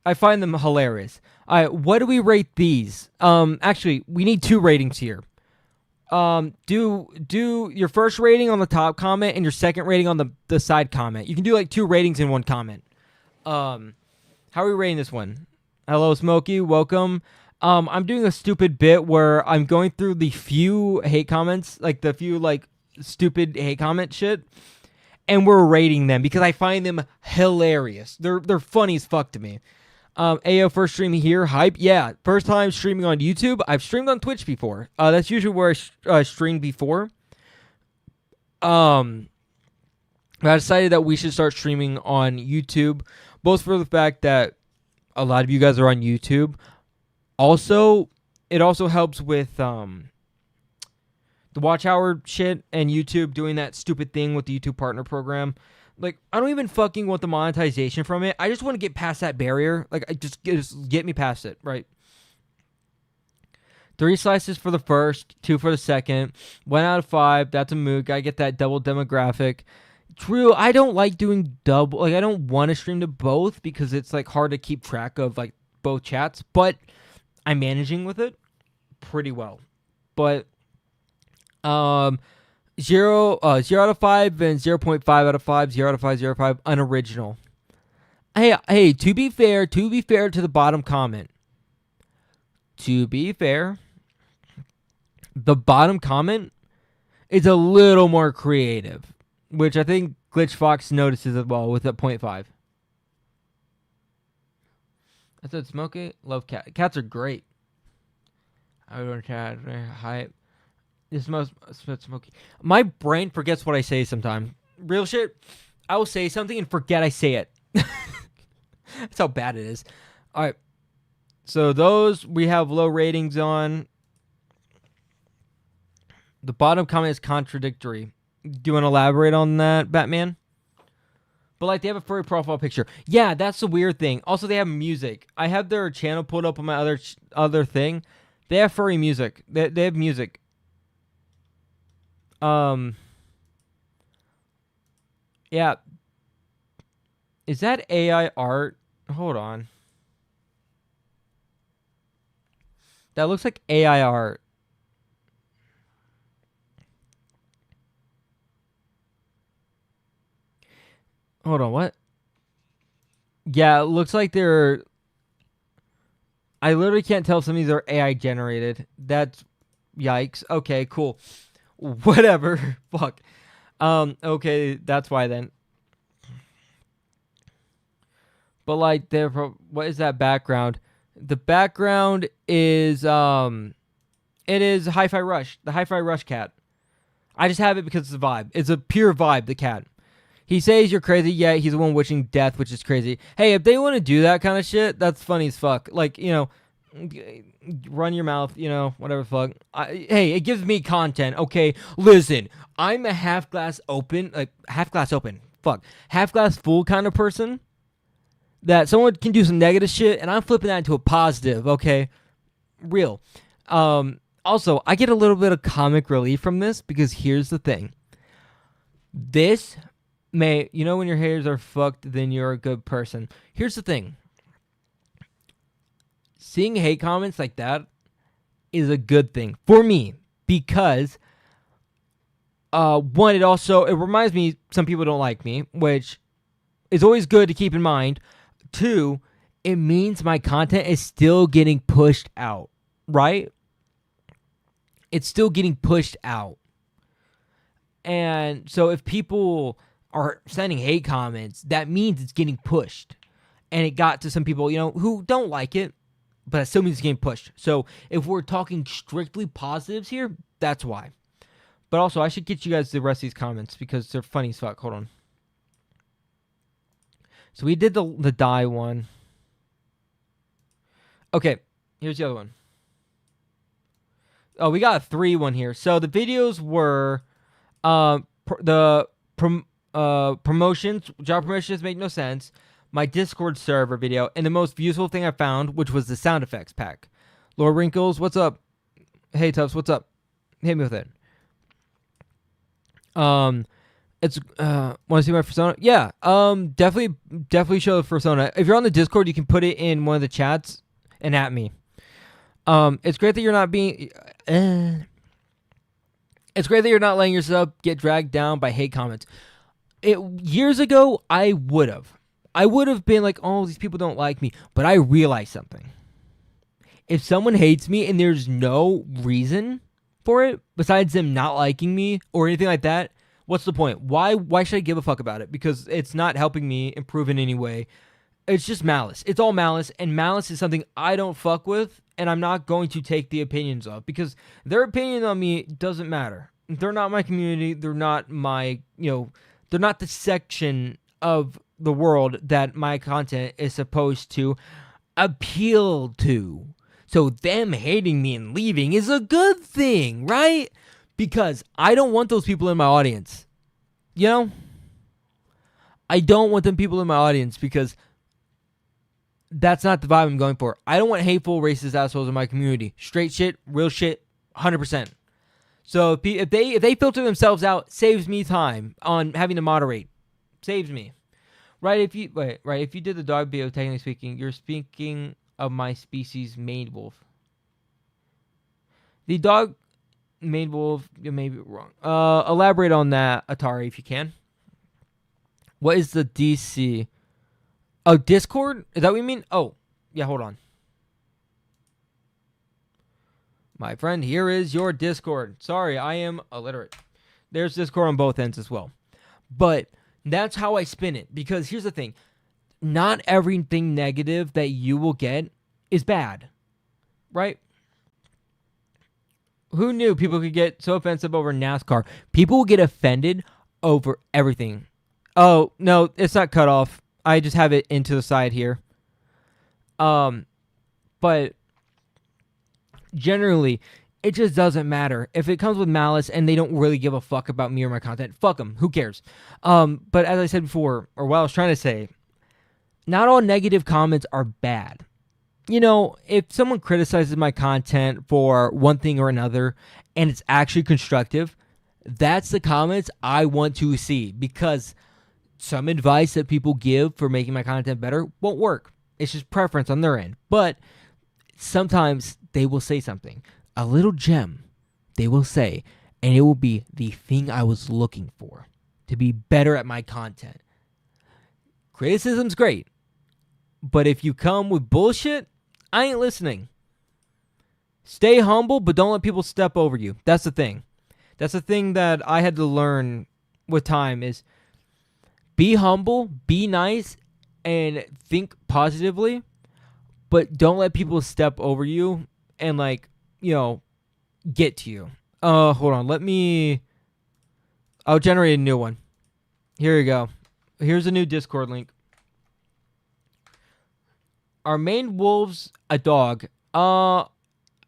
I find them hilarious. All right, what do we rate these? Actually, we need 2 ratings here. Do your first rating on the top comment and your second rating on the side comment. You can do like 2 ratings in one comment. How are we rating this one? Hello, Smokey. Welcome. I'm doing a stupid bit where I'm going through the few hate comments, like the few like stupid hate comment shit, and we're rating them because I find them hilarious. They're funny as fuck to me. Ayo, first stream here. Hype. Yeah, first time streaming on YouTube. I've streamed on Twitch before. That's usually where I streamed before. I decided that we should start streaming on YouTube. both for the fact that a lot of you guys are on YouTube. Also, it also helps with the watch hour shit and YouTube doing that stupid thing with the YouTube partner program. Like, I don't even fucking want the monetization from it. I just want to get past that barrier. Like, just get me past it, right? 3 slices for the first, 2 for the second. 1 out of 5. That's a mood. Gotta get that double demographic. True, I don't like doing double. Like, I don't want to stream to both because it's, like, hard to keep track of, like, both chats. But I'm managing with it pretty well. But, 0 out of 5 and 0.5 out of 5. 0 out of 5, 0 out of 5. Unoriginal. Hey, to be fair to the bottom comment. To be fair, the bottom comment is a little more creative, which I think Glitch Fox notices as well with a 0.5. I said Smokey, love cat. Cats are great. I don't chat hype. This most Smokey. My brain forgets what I say sometimes. Real shit. I will say something and forget I say it. That's how bad it is. All right. So those we have low ratings on. The bottom comment is contradictory. Do you want to elaborate on that, Batman? But like they have a furry profile picture. Yeah, that's the weird thing. Also, they have music. I have their channel pulled up on my other thing. They have furry music. They have music. Yeah. Is that AI art? Hold on. That looks like AI art. Hold on, what? Yeah, it looks like they're... I literally can't tell if some of these are AI generated. That's... Yikes. Okay, cool. Whatever. Fuck. Okay, that's why then. But like, what is that background? The background is it is Hi-Fi Rush, the Hi-Fi Rush cat. I just have it because it's a vibe. It's a pure vibe, the cat. He says you're crazy, yeah, he's the one wishing death, which is crazy. Hey, if they want to do that kind of shit, that's funny as fuck. Like, you know, run your mouth, you know, whatever the fuck. Hey, it gives me content, okay? Listen, I'm a half glass full kind of person. That someone can do some negative shit, and I'm flipping that into a positive, okay? Real. Also, I get a little bit of comic relief from this, because here's the thing. This may... You know when your hairs are fucked, then you're a good person. Here's the thing. Seeing hate comments like that is a good thing for me, because... one, it reminds me some people don't like me, which is always good to keep in mind. 2, it means my content is still getting pushed out, right? It's still getting pushed out. And so if people are sending hate comments, that means it's getting pushed. And it got to some people, you know, who don't like it, but it still means it's getting pushed. So if we're talking strictly positives here, that's why. But also, I should get you guys the rest of these comments because they're funny as fuck. Hold on. So we did the die one. Okay, here's the other one. Oh, we got a 3 one here. So the videos were promotions, job promotions make no sense, my Discord server video, and the most useful thing I found, which was the sound effects pack. Lord Wrinkles, what's up? Hey Tufts, what's up? Hit me with it. It's want to see my persona? Yeah. Definitely show the persona. If you're on the Discord, you can put it in one of the chats and at me. It's great that you're not being. It's great that you're not letting yourself get dragged down by hate comments. Years ago, I would have been like, oh, these people don't like me. But I realized something. If someone hates me and there's no reason for it besides them not liking me or anything like that, what's the point? Why should I give a fuck about it? Because it's not helping me improve in any way. It's just malice. It's all malice, and malice is something I don't fuck with, and I'm not going to take the opinions of, because their opinion on me doesn't matter. They're not my community. They're not my, they're not the section of the world that my content is supposed to appeal to. So them hating me and leaving is a good thing, right? Because I don't want those people in my audience. You know? I don't want them people in my audience because that's not the vibe I'm going for. I don't want hateful, racist assholes in my community. Straight shit, real shit, 100%. So if they filter themselves out, saves me time on having to moderate. Saves me. Right, if you did the dog video, technically speaking, you're speaking of my species, maned wolf. The dog maned wolf, you may be wrong. Elaborate on that, Atari, if you can. What is the DC? Oh, Discord? Is that what you mean? Oh, yeah, hold on. My friend, here is your Discord. Sorry, I am illiterate. There's Discord on both ends as well. But that's how I spin it. Because here's the thing. Not everything negative that you will get is bad. Right? Who knew people could get so offensive over NASCAR? People will get offended over everything. Oh, no, it's not cut off. I just have it into the side here. But generally, it just doesn't matter. If it comes with malice and they don't really give a fuck about me or my content, fuck them. Who cares? But as I said before, or what I was trying to say, not all negative comments are bad. You know, if someone criticizes my content for one thing or another and it's actually constructive, that's the comments I want to see, because some advice that people give for making my content better won't work. It's just preference on their end. But sometimes they will say something, a little gem they will say, and it will be the thing I was looking for to be better at my content. Criticism's great, but if you come with bullshit, I ain't listening. Stay humble, but don't let people step over you. That's the thing. That's the thing that I had to learn with time is be humble, be nice, and think positively, but don't let people step over you and, like, you know, get to you. Hold on. I'll generate a new one. Here we go. Here's a new Discord link. Are maned wolves a dog? I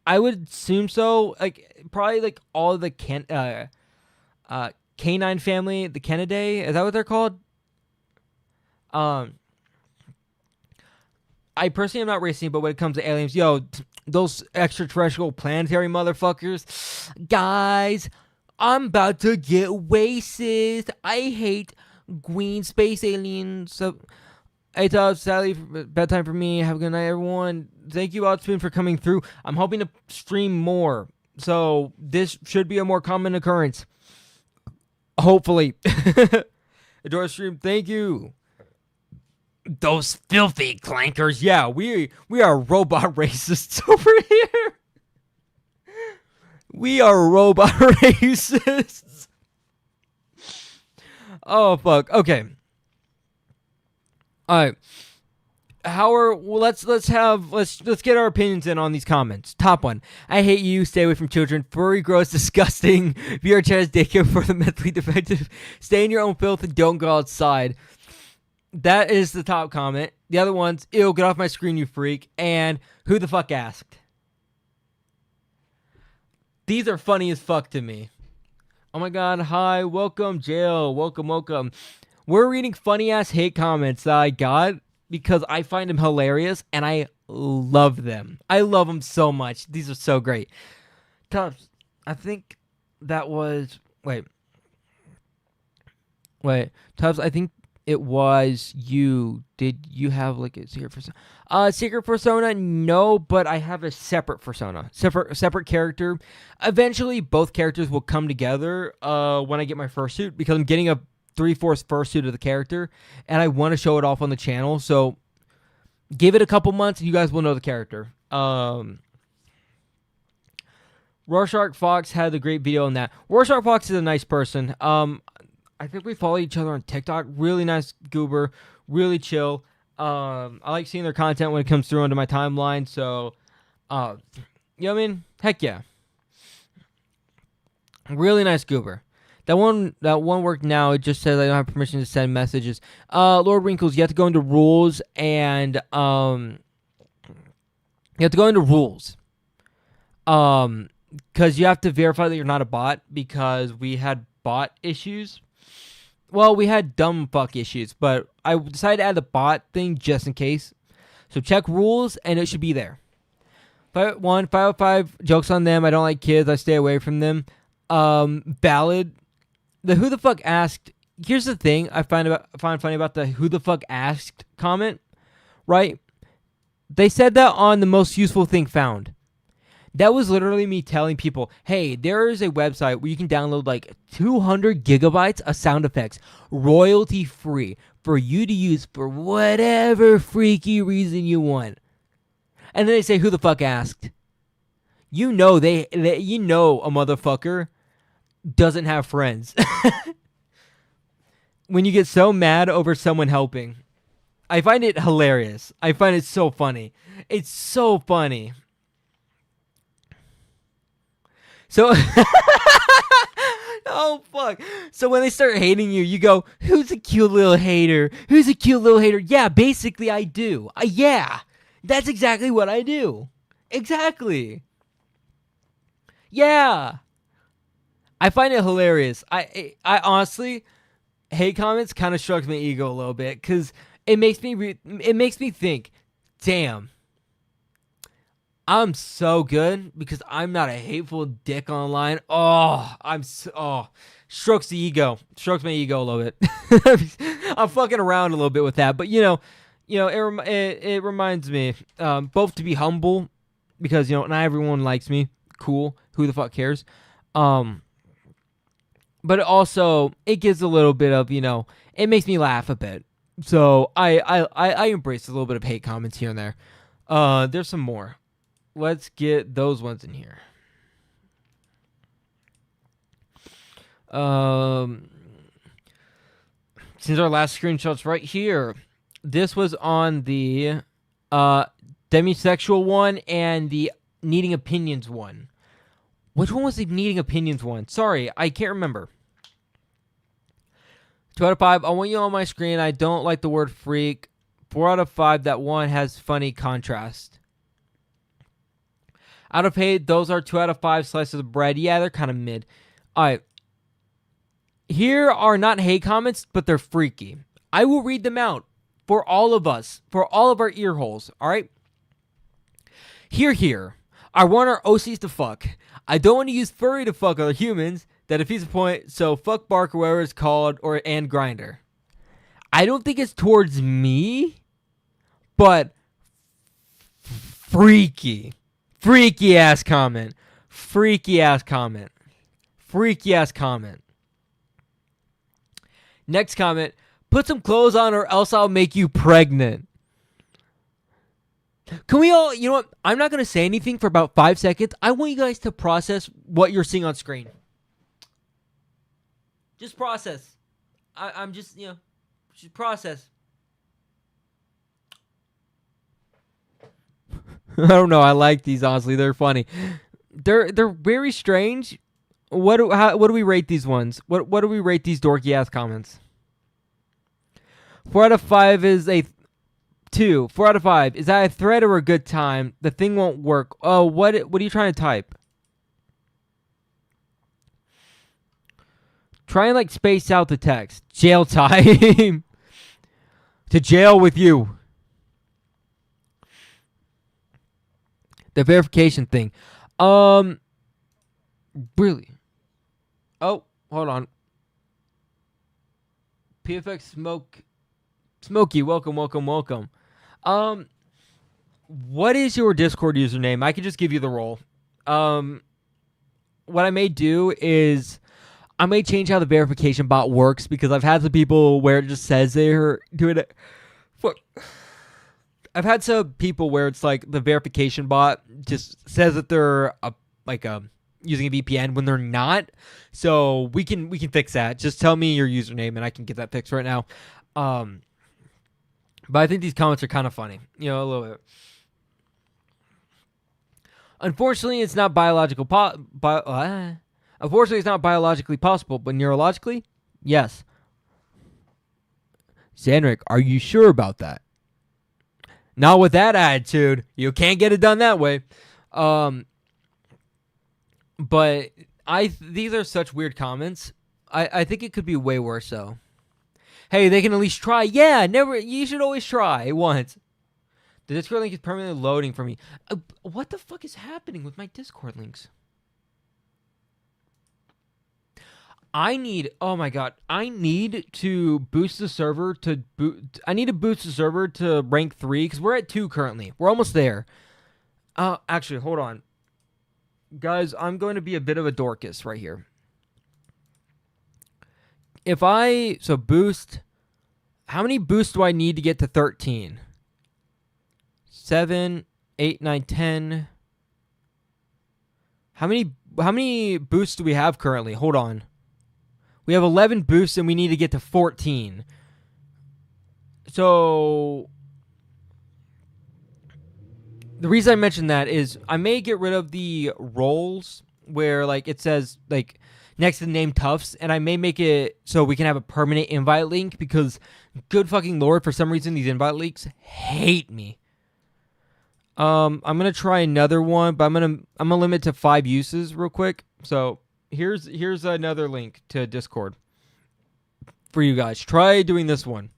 would assume so. Like, probably like all of the canine family, the Canidae. Is that what they're called? I personally am not racing, but when it comes to aliens, those extraterrestrial planetary motherfuckers, guys, I'm about to get racist. I hate green space aliens. So, hey, Tufts, sadly, bedtime for me. Have a good night, everyone. Thank you, Outspoon, for coming through. I'm hoping to stream more, so this should be a more common occurrence. Hopefully. Adore stream. Thank you. Those filthy clankers. Yeah, we are robot racists over here. We are robot racists. Oh, fuck. Okay. All right. Let's get our opinions in on these comments. Top one. I hate you. Stay away from children. Furry, gross, disgusting. VR chat is daycare for the mentally defective. Stay in your own filth and don't go outside. That is the top comment. The other ones, ew, get off my screen, you freak. And who the fuck asked? These are funny as fuck to me. Oh my god, hi, welcome, jail, welcome. We're reading funny ass hate comments that I got because I find them hilarious and I love them. I love them so much. These are so great. Tufts, I think that was... Wait, Tufts, I think it was you. Did you have like a secret persona? Secret persona, no, but I have a separate persona. Separate character. Eventually, both characters will come together when I get my fursuit, because I'm getting a 3/4 fursuit of the character, and I want to show it off on the channel, so give it a couple months and you guys will know the character. Rorschach Fox had a great video on that. Rorschach Fox is a nice person. I think we follow each other on TikTok. Really nice goober. Really chill. I like seeing their content when it comes through onto my timeline. So, you know what I mean? Heck yeah. Really nice goober. That one worked now. It just says I don't have permission to send messages. Lord Wrinkles, you have to go into rules and you have to go into rules. Because you have to verify that you're not a bot because we had bot issues. Well, we had dumb fuck issues, but I decided to add the bot thing just in case. So check rules and it should be there. 505 jokes on them. I don't like kids. I stay away from them. Valid. The who the fuck asked. Here's the thing I find funny about the who the fuck asked comment, right? They said that on the most useful thing found. That was literally me telling people, hey, there is a website where you can download like 200 gigabytes of sound effects, royalty free, for you to use for whatever freaky reason you want. And then they say, who the fuck asked? You know you know a motherfucker doesn't have friends. When you get so mad over someone helping. I find it hilarious. I find it so funny. It's so funny. So, oh fuck. So when they start hating you, you go, who's a cute little hater? Who's a cute little hater? Yeah, basically I do. Yeah, that's exactly what I do. Exactly. Yeah. I find it hilarious. I honestly, hate comments kind of strokes my ego a little bit because it makes me think, damn. I'm so good because I'm not a hateful dick online. Strokes the ego. Strokes my ego a little bit. I'm fucking around a little bit with that, but it reminds me both to be humble because not everyone likes me. Cool. Who the fuck cares? But also it gives a little bit of it makes me laugh a bit. So I embrace a little bit of hate comments here and there. There's some more. Let's get those ones in here. Since our last screenshot's right here, this was on the demisexual one and the needing opinions one. Which one was the needing opinions one? Sorry, I can't remember. 2 out of 5. I want you on my screen. I don't like the word freak. 4 out of 5. That one has funny contrast. Out of 8, those are 2 out of 5 slices of bread. Yeah, they're kind of mid. All right. Here are not hate comments, but they're freaky. I will read them out for all of us, for all of our ear holes. All right. Here. I want our OCs to fuck. I don't want to use furry to fuck other humans. That defeats the point. So fuck Bark or whatever it's called, and Grinder. I don't think it's towards me, but freaky. Freaky ass comment. Freaky ass comment. Freaky ass comment. Next comment. Put some clothes on or else I'll make you pregnant. Can we all, you know what? I'm not going to say anything for about 5 seconds. I want you guys to process what you're seeing on screen. Just process. I'm just, just process. I don't know. I like these, honestly. They're funny. They're very strange. What do we rate these ones? What do we rate these dorky ass comments? 4 out of 5 is a 2. 4 out of 5. Is that a threat or a good time? The thing won't work. Oh, what are you trying to type? Try and space out the text. Jail time. To jail with you. The verification thing. Really? Oh, hold on. PFX Smokey, welcome. What is your Discord username? I could just give you the role. What I may do is I may change how the verification bot works because I've had some people where it just says they're doing it. I've had some people where it's the verification bot just says that they're using a VPN when they're not. So we can fix that. Just tell me your username and I can get that fixed right now. But I think these comments are kind of funny, a little bit. Unfortunately, it's not biological. Unfortunately, it's not biologically possible, but neurologically, yes. Sandrick, are you sure about that? Not with that attitude. You can't get it done that way. But these are such weird comments. I think it could be way worse though. Hey, they can at least try. Yeah, never. You should always try once. The Discord link is permanently loading for me. What the fuck is happening with my Discord links? Oh my god, I need to boost the server to rank 3 because we're at 2 currently. We're almost there. Actually, hold on. Guys, I'm going to be a bit of a Dorcas right here. Boost, how many boosts do I need to get to 13? 7, 8, 9, 10. How many boosts do we have currently? Hold on. We have 11 boosts and we need to get to 14. So the reason I mentioned that is I may get rid of the roles where like it says like next to the name Tufts, and I may make it so we can have a permanent invite link because good fucking lord, for some reason these invite links hate me. I'm gonna try another one, but I'm gonna limit to 5 uses real quick. So here's another link to Discord for you guys. Try doing this one.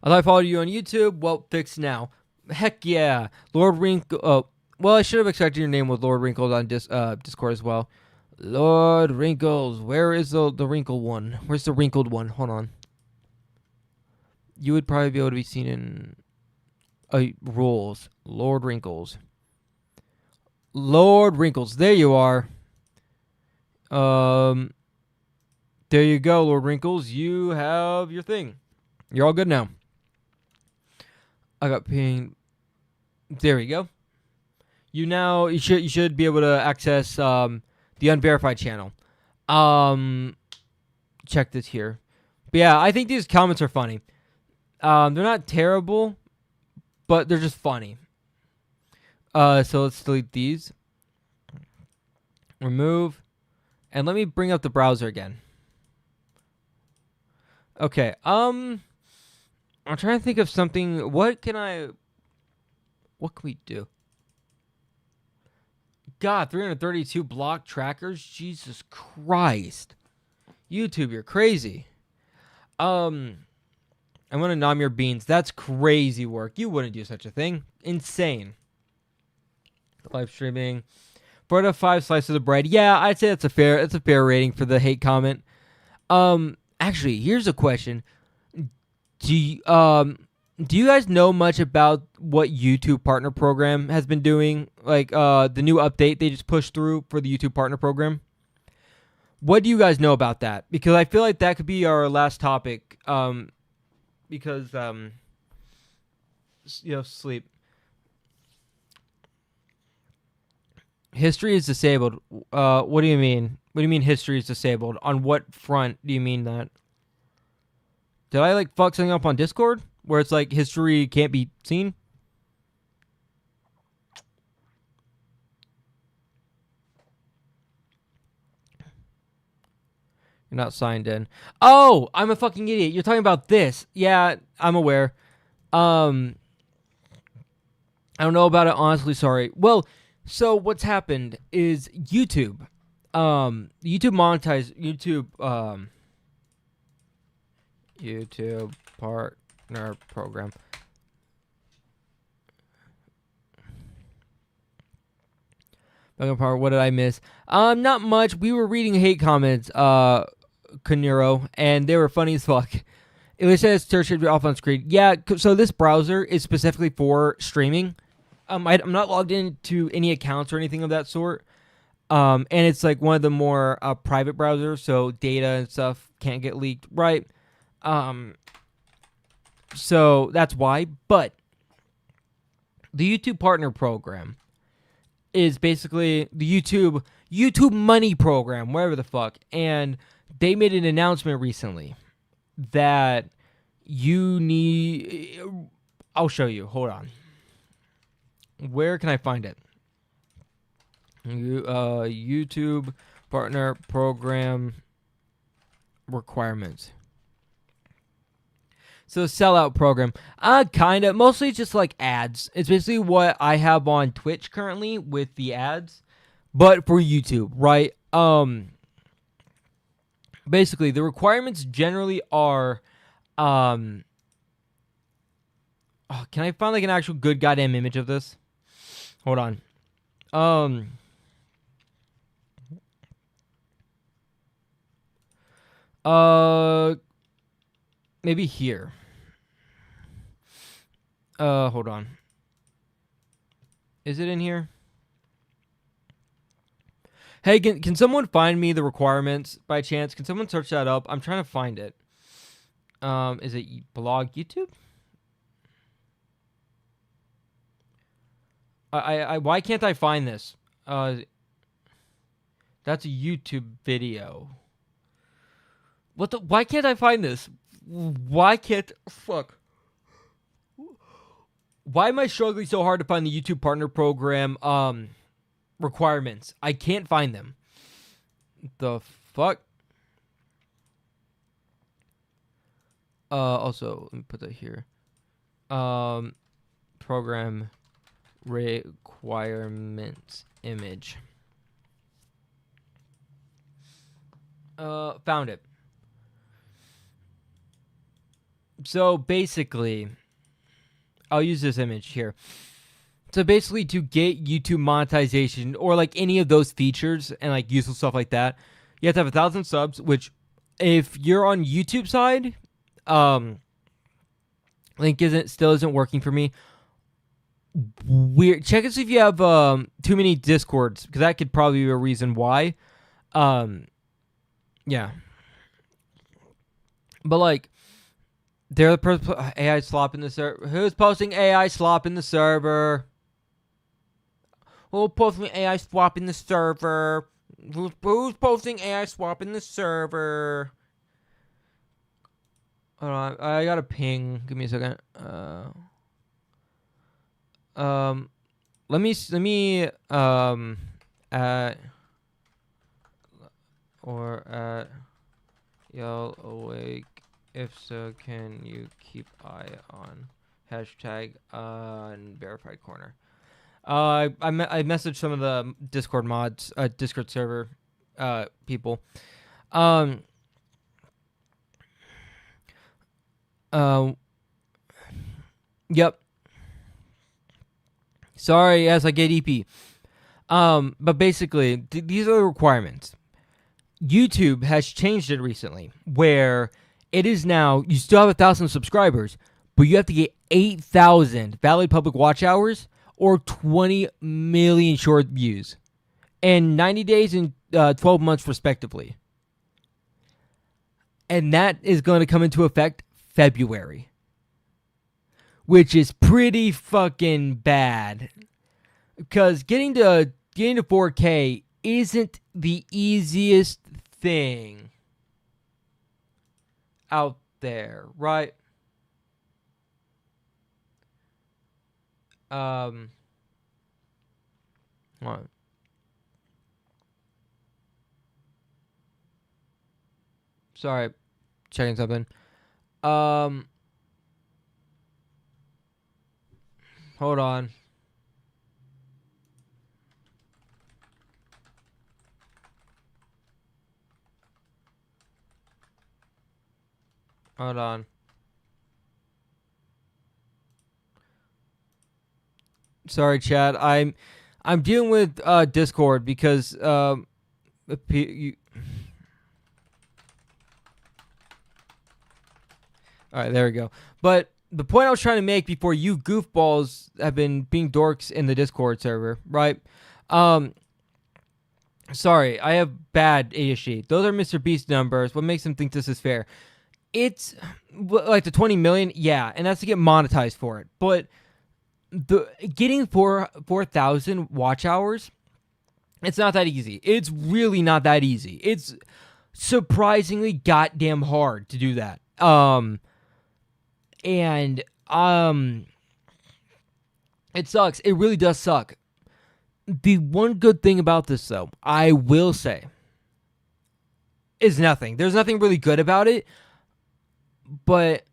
I thought I followed you on YouTube. Well, fixed now. Heck yeah, Lord Wrinkle. Oh, well, I should have expected your name with Lord Wrinkles on Discord as well. Lord Wrinkles, where is the wrinkled one? Where's the wrinkled one? Hold on. You would probably be able to be seen in rules. Lord Wrinkles. Lord Wrinkles. There you are. There you go, Lord Wrinkles. You have your thing. You're all good now. I got pinged. There we go. You should be able to access the unverified channel. Check this here. But yeah, I think these comments are funny. They're not terrible, but they're just funny. So let's delete these. Remove. And let me bring up the browser again. Okay. I'm trying to think of something. What can we do? God, 332 block trackers? Jesus Christ. YouTube, you're crazy. I'm going to nom your beans. That's crazy work. You wouldn't do such a thing. Insane. Live streaming. 4 out of 5 slices of bread. Yeah, I'd say that's a fair rating for the hate comment. Actually, here's a question. Do you guys know much about what YouTube Partner Program has been doing? Like the new update they just pushed through for the YouTube Partner Program? What do you guys know about that? Because I feel like that could be our last topic. Because sleep. History is disabled. What do you mean? What do you mean history is disabled? On what front do you mean that? Did I like fuck something up on Discord where it's like history can't be seen? You're not signed in. Oh, I'm a fucking idiot. You're talking about this. Yeah, I'm aware. I don't know about it, honestly, sorry. Well, so what's happened is YouTube. YouTube Partner Program. What did I miss? Not much. We were reading hate comments, Kanuro, and they were funny as fuck. It says search should be off on screen. Yeah, so this browser is specifically for streaming. I'm not logged into any accounts or anything of that sort. And it's like one of the more private browsers, so data and stuff can't get leaked, right? So that's why. But the YouTube Partner Program is basically the YouTube Money Program, whatever the fuck. And they made an announcement recently that you need... I'll show you. Hold on. Where can I find it? YouTube partner program requirements. So sellout program, kind of, mostly just like ads. It's basically what I have on Twitch currently with the ads, but for YouTube, right? Basically the requirements generally are, can I find like an actual good goddamn image of this? Hold on. Maybe here. Hold on. Is it in here? Hey, can someone find me the requirements by chance? Can someone search that up? I'm trying to find it. Is it blog YouTube? Why can't I find this? That's a YouTube video. What the? Why can't I find this? Fuck. Why am I struggling so hard to find the YouTube partner program requirements? I can't find them. The fuck? Also, let me put that here. Program requirements image. Found it. So basically, I'll use this image here. So basically, to get YouTube monetization or like any of those features and like useful stuff like that, you have to have 1,000 subs. Which, if you're on YouTube side, link still isn't working for me. Weird. Check and see if you have too many Discords, because that could probably be a reason why. Yeah. But like, they're the AI slop in the server. Who's posting AI slop in the server? Who's posting AI swap in the server? Who's posting AI swap in the server? Hold on, I got a ping. Give me a second. Let me at y'all awake. If so, can you keep eye on hashtag unverified corner? I messaged some of the Discord mods, Discord server people. Yep. Sorry, yes, I get EP. But basically, these are the requirements. YouTube has changed it recently, where it is now, you still have 1,000 subscribers, but you have to get 8,000 valid public watch hours or 20 million short views in 90 days and 12 months respectively. And that is going to come into effect February, which is pretty fucking bad, because getting to 4K isn't the easiest thing out there, right? Hold on. Sorry, checking something. Hold on. Hold on. Sorry, Chad. I'm dealing with Discord because all right, there we go. But the point I was trying to make before you goofballs have been being dorks in the Discord server, right? Sorry, I have bad ADHD. Those are Mr. Beast numbers. What makes them think this is fair? It's like the 20 million, yeah, and that's to get monetized for it. But the getting 4,000 watch hours, it's not that easy. It's really not that easy. It's surprisingly goddamn hard to do that. And it sucks. It really does suck. The one good thing about this, though, I will say, is nothing. There's nothing really good about it, but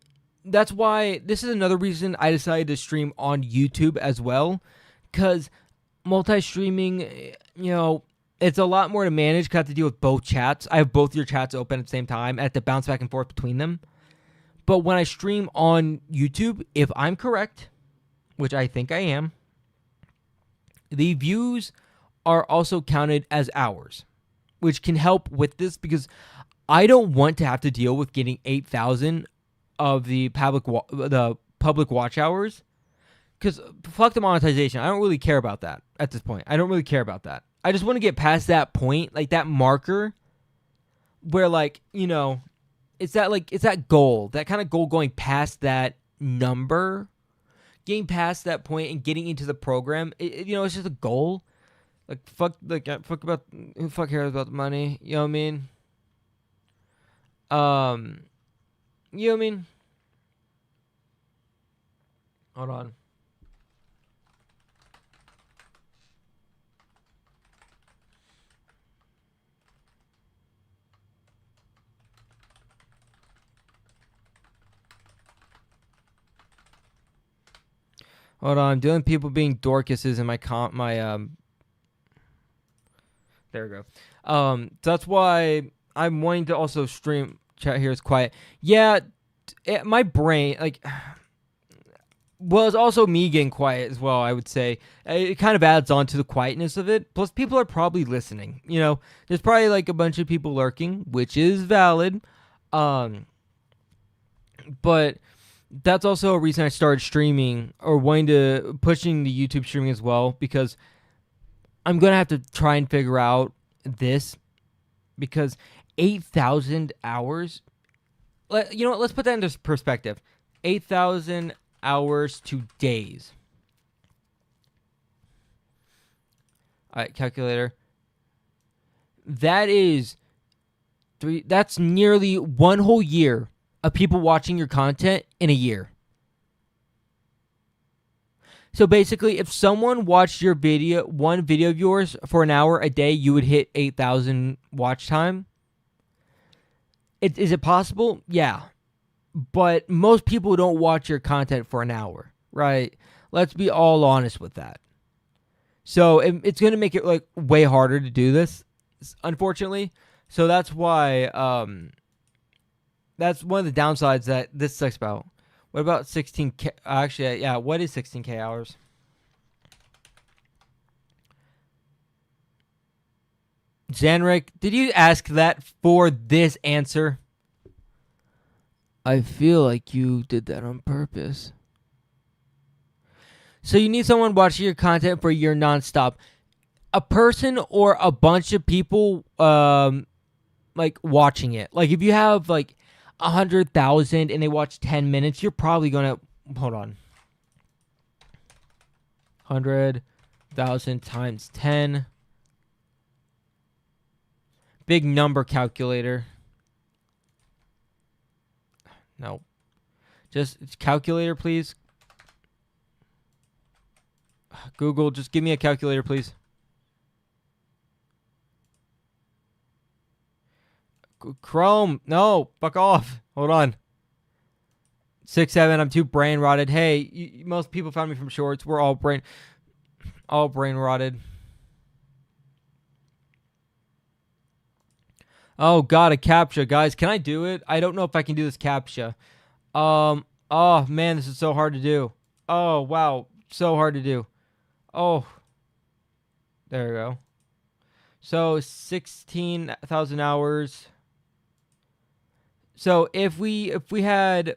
that's why this is another reason I decided to stream on YouTube as well, because multi-streaming, it's a lot more to manage. 'Cause I have to deal with both chats. I have both your chats open at the same time. I have to bounce back and forth between them. But when I stream on YouTube, if I'm correct, which I think I am, the views are also counted as hours, which can help with this because I don't want to have to deal with getting 8,000 of the public watch hours. Because fuck the monetization. I don't really care about that at this point. I don't really care about that. I just want to get past that point, like that marker where it's that goal, that kind of goal going past that number, getting past that point and getting into the program. It's just a goal. Fuck about who fuck cares about the money. You know what I mean? You know what I mean? Hold on. Hold on, I'm doing people being Dorcases in my there we go. So that's why I'm wanting to also stream. Chat here is quiet. Yeah, my brain well, it's also me getting quiet as well. I would say it kind of adds on to the quietness of it. Plus, people are probably listening. There's probably a bunch of people lurking, which is valid. But that's also a reason I started streaming or wanting to pushing the YouTube streaming as well, because I'm going to have to try and figure out this, because 8,000 hours, let's put that into perspective. 8,000 hours to days. All right, calculator. That's nearly one whole year of people watching your content in a year. So basically, if someone watched your one video of yours for an hour a day, you would hit 8,000 watch time. Is it possible? Yeah. But most people don't watch your content for an hour, right? Let's be all honest with that. So it's going to make it way harder to do this, unfortunately. So that's why that's one of the downsides that this sucks about. What about 16K? Actually, yeah, what is 16K hours? Zanrick, did you ask that for this answer? I feel like you did that on purpose. So you need someone watching your content for a year nonstop. A person or a bunch of people watching it. If you have 100,000 and they watch 10 minutes, you're probably gonna hold on. 100,000 times 10. Big number calculator. No. Just calculator, please. Google, just give me a calculator, please. Chrome, no, fuck off. Hold on. 6'7", I'm too brain rotted. Hey, most people found me from shorts. We're all brain rotted. Oh god, a CAPTCHA, guys. Can I do it? I don't know if I can do this CAPTCHA. Oh man, this is so hard to do. Oh wow, so hard to do. Oh, there we go. So 16,000 hours. So if we had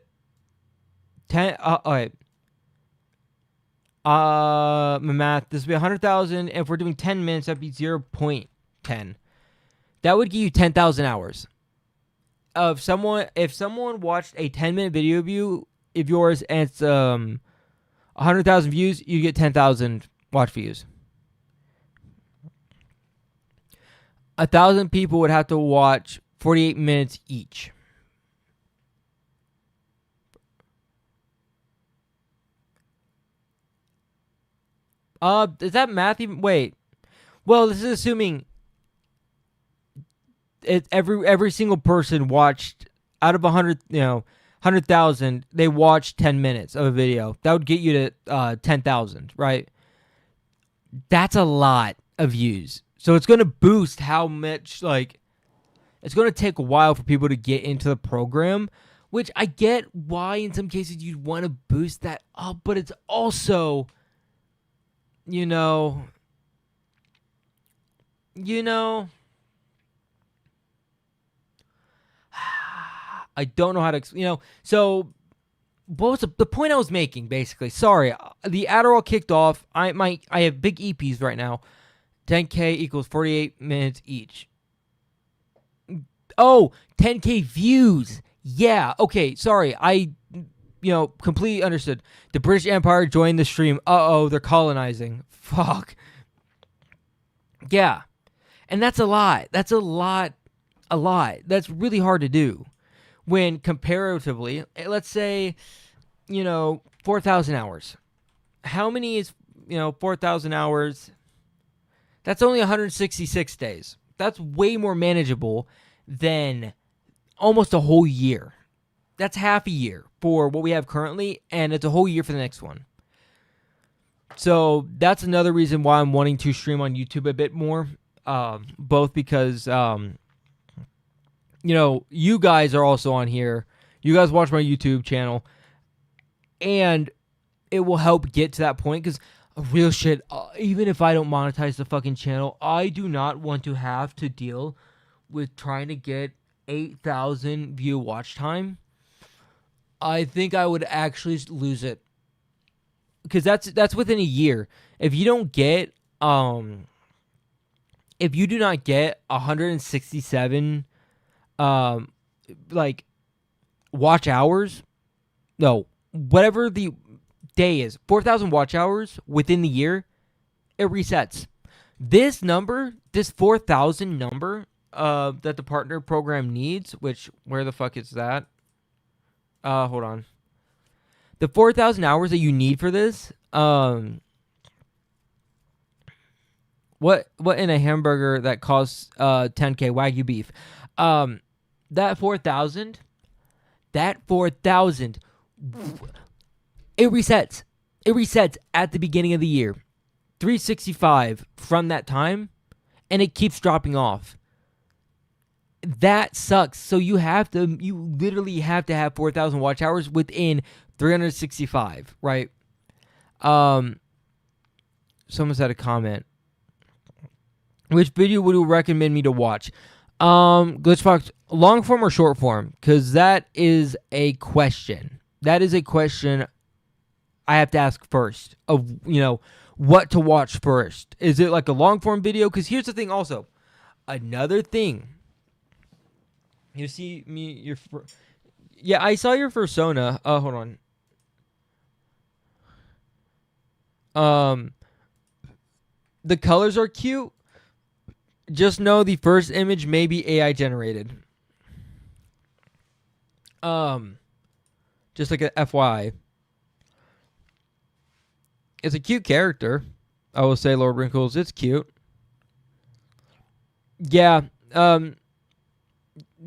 10, alright. My math. This would be 100,000. If we're doing 10 minutes, that'd be 0.10. That would give you 10,000 hours. If someone watched a 10-minute video of yours and it's 100,000 views, you get 10,000 watch views. 1,000 people would have to watch 48 minutes each. Is that math even? Wait. Well, this is assuming every single person watched out of 100,000, they watched 10 minutes of a video. That would get you to 10,000, right? That's a lot of views. So it's going to boost how much, like, it's going to take a while for people to get into the program, which I get why in some cases you'd want to boost that up, but it's also, you know, I don't know how to, so what was the point I was making, basically? Sorry, the Adderall kicked off. I have big EPs right now. 10K equals 48 minutes each. Oh, 10K views. Yeah, okay, sorry. I completely understood. The British Empire joined the stream. Uh-oh, they're colonizing. Fuck. Yeah. And that's a lot. That's a lot. That's really hard to do. When comparatively, let's say, 4,000 hours. How many is, 4,000 hours? That's only 166 days. That's way more manageable than almost a whole year. That's half a year for what we have currently, and it's a whole year for the next one. So that's another reason why I'm wanting to stream on YouTube a bit more. Both because, you guys are also on here. You guys watch my YouTube channel, and it will help get to that point. Because real shit, even if I don't monetize the fucking channel, I do not want to have to deal with trying to get 8,000 view watch time. I think I would actually lose it. Because that's within a year. If you don't get, if you do not get 167 watch hours, no, whatever the day is, 4,000 watch hours within the year, it resets. This number, this 4,000 number that the partner program needs, which, where the fuck is that? Hold on. The 4,000 hours that you need for this, what in a hamburger that costs 10K Wagyu beef? That 4,000, it resets. It resets at the beginning of the year. 365 from that time, and it keeps dropping off. That sucks. So you literally have to have 4,000 watch hours within 365, right? Someone said a comment. Which video would you recommend me to watch? Glitchbox, long form or short form? Because that is a question. That is a question I have to ask first of, what to watch first. Is it like a long form video? Because here's the thing also. Another thing. You see me, yeah, I saw your persona. Hold on. The colors are cute. Just know the first image may be AI generated. Just like a FYI. It's a cute character. I will say, Lord Wrinkles, it's cute. Yeah.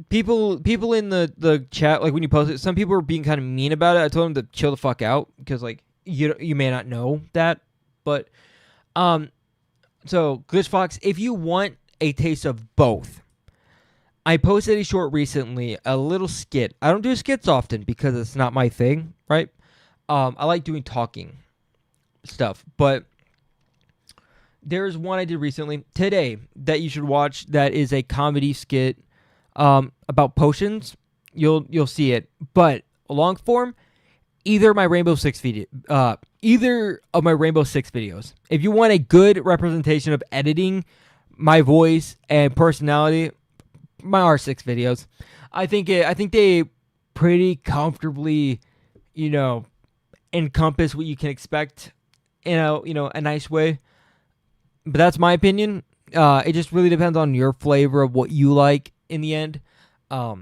People in the chat, like when you post it, some people were being kind of mean about it. I told them to chill the fuck out because like you may not know that, but so Glitchfox, if you want a taste of both, I posted a short recently, a little skit. I don't do skits often because it's not my thing, right? I like doing talking stuff, but there's one I did recently today that you should watch. That is a comedy skit about potions. You'll see it, but long form, either of my Rainbow Six videos. If you want a good representation of editing, my voice and personality, my R6 videos. I think they pretty comfortably, encompass what you can expect in a nice way. But that's my opinion. It just really depends on your flavor of what you like in the end. I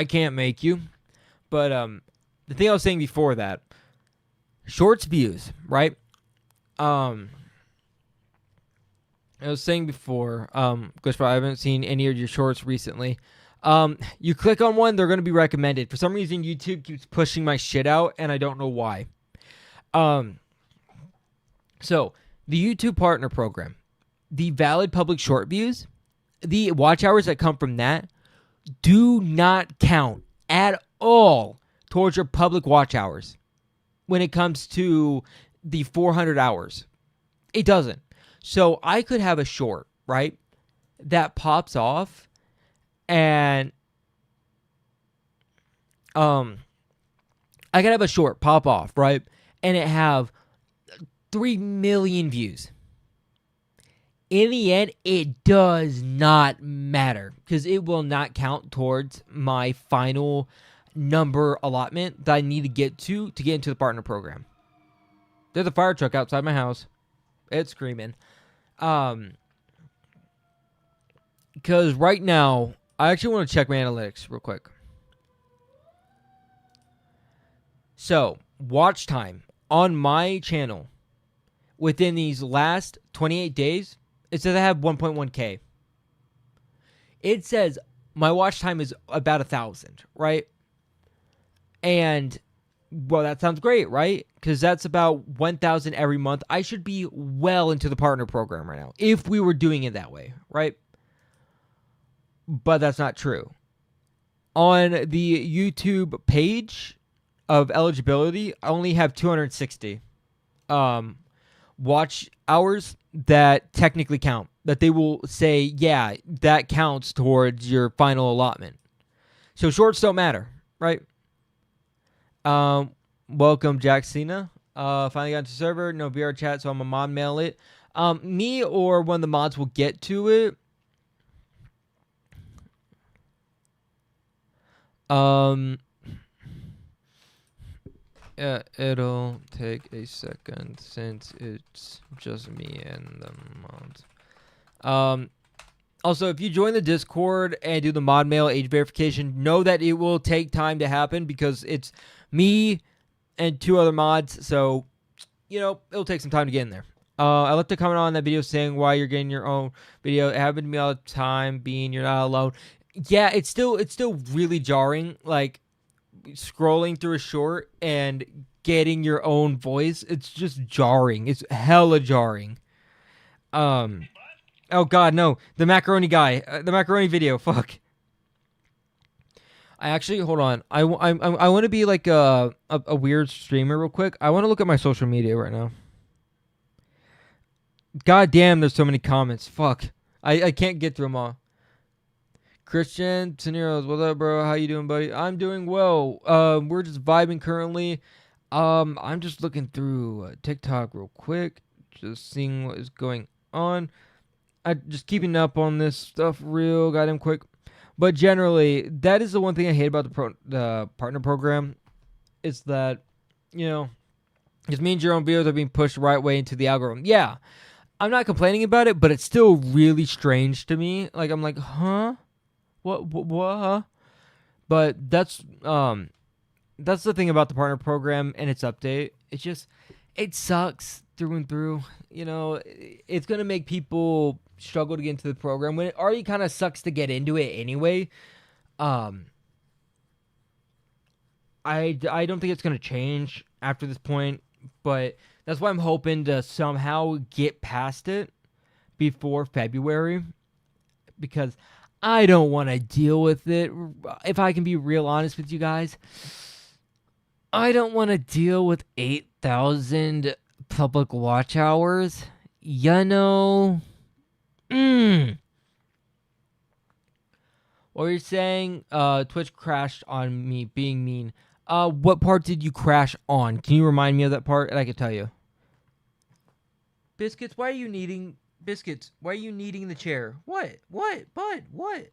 can't make you. But the thing I was saying before that, shorts views, right? I was saying before, Glitchbot, I haven't seen any of your shorts recently. You click on one, they're going to be recommended. For some reason, YouTube keeps pushing my shit out, and I don't know why. So, the YouTube Partner Program, the valid public short views, the watch hours that come from that do not count at all towards your public watch hours when it comes to the 400 hours. It doesn't. So I could have a short, right, that pops off, and I could have a short pop off, right, and it have 3 million views. In the end, it does not matter because it will not count towards my final number allotment that I need to get into the partner program. There's a fire truck outside my house. It's screaming. Because right now, I actually want to check my analytics real quick. So, watch time on my channel within these last 28 days, it says I have 1.1K. It says my watch time is about 1,000, right? And, well, that sounds great, right? Because that's about 1,000 every month. I should be well into the partner program right now if we were doing it that way, right? But that's not true. On the YouTube page of eligibility, I only have 260 watch hours that technically count. That they will say, yeah, that counts towards your final allotment. So shorts don't matter, right? Welcome, Jack Cena. Finally got into the server. No VR chat, so I'm a mod mail it. Me or one of the mods will get to it. It'll take a second since it's just me and the mods. Also, if you join the Discord and do the mod mail age verification, know that it will take time to happen because it's me and 2 other mods. So, it'll take some time to get in there. I left a comment on that video saying why you're getting your own video. It happened to me all the time, being you're not alone. Yeah, it's still really jarring. Like, scrolling through a short and getting your own voice, it's just jarring. It's hella jarring. Oh god, no, the macaroni guy, the macaroni video. Fuck. I actually, hold on. I want to be like a weird streamer real quick. I want to look at my social media right now. God damn, there's so many comments. Fuck. I can't get through them all. Christian Teneros, what's up, bro? How you doing, buddy? I'm doing well. We're just vibing currently. I'm just looking through TikTok real quick, just seeing what is going on. I just keeping up on this stuff real goddamn quick. But generally, that is the one thing I hate about the partner program. Is that, it means your own videos are being pushed right way into the algorithm. Yeah, I'm not complaining about it, but it's still really strange to me. Like, I'm like, huh? What? But that's the thing about the partner program and its update. It sucks through and through. It's gonna make people struggle to get into the program when it already kind of sucks to get into it anyway. I don't think it's gonna change after this point, but that's why I'm hoping to somehow get past it before February, because I don't want to deal with it. If I can be real honest with you guys, I don't want to deal with 8,000 public watch hours. What were you saying? Twitch crashed on me being mean. What part did you crash on? Can you remind me of that part? And I can tell you. Biscuits, why are you needing... Biscuits, why are you needing the chair? What? Bud, what?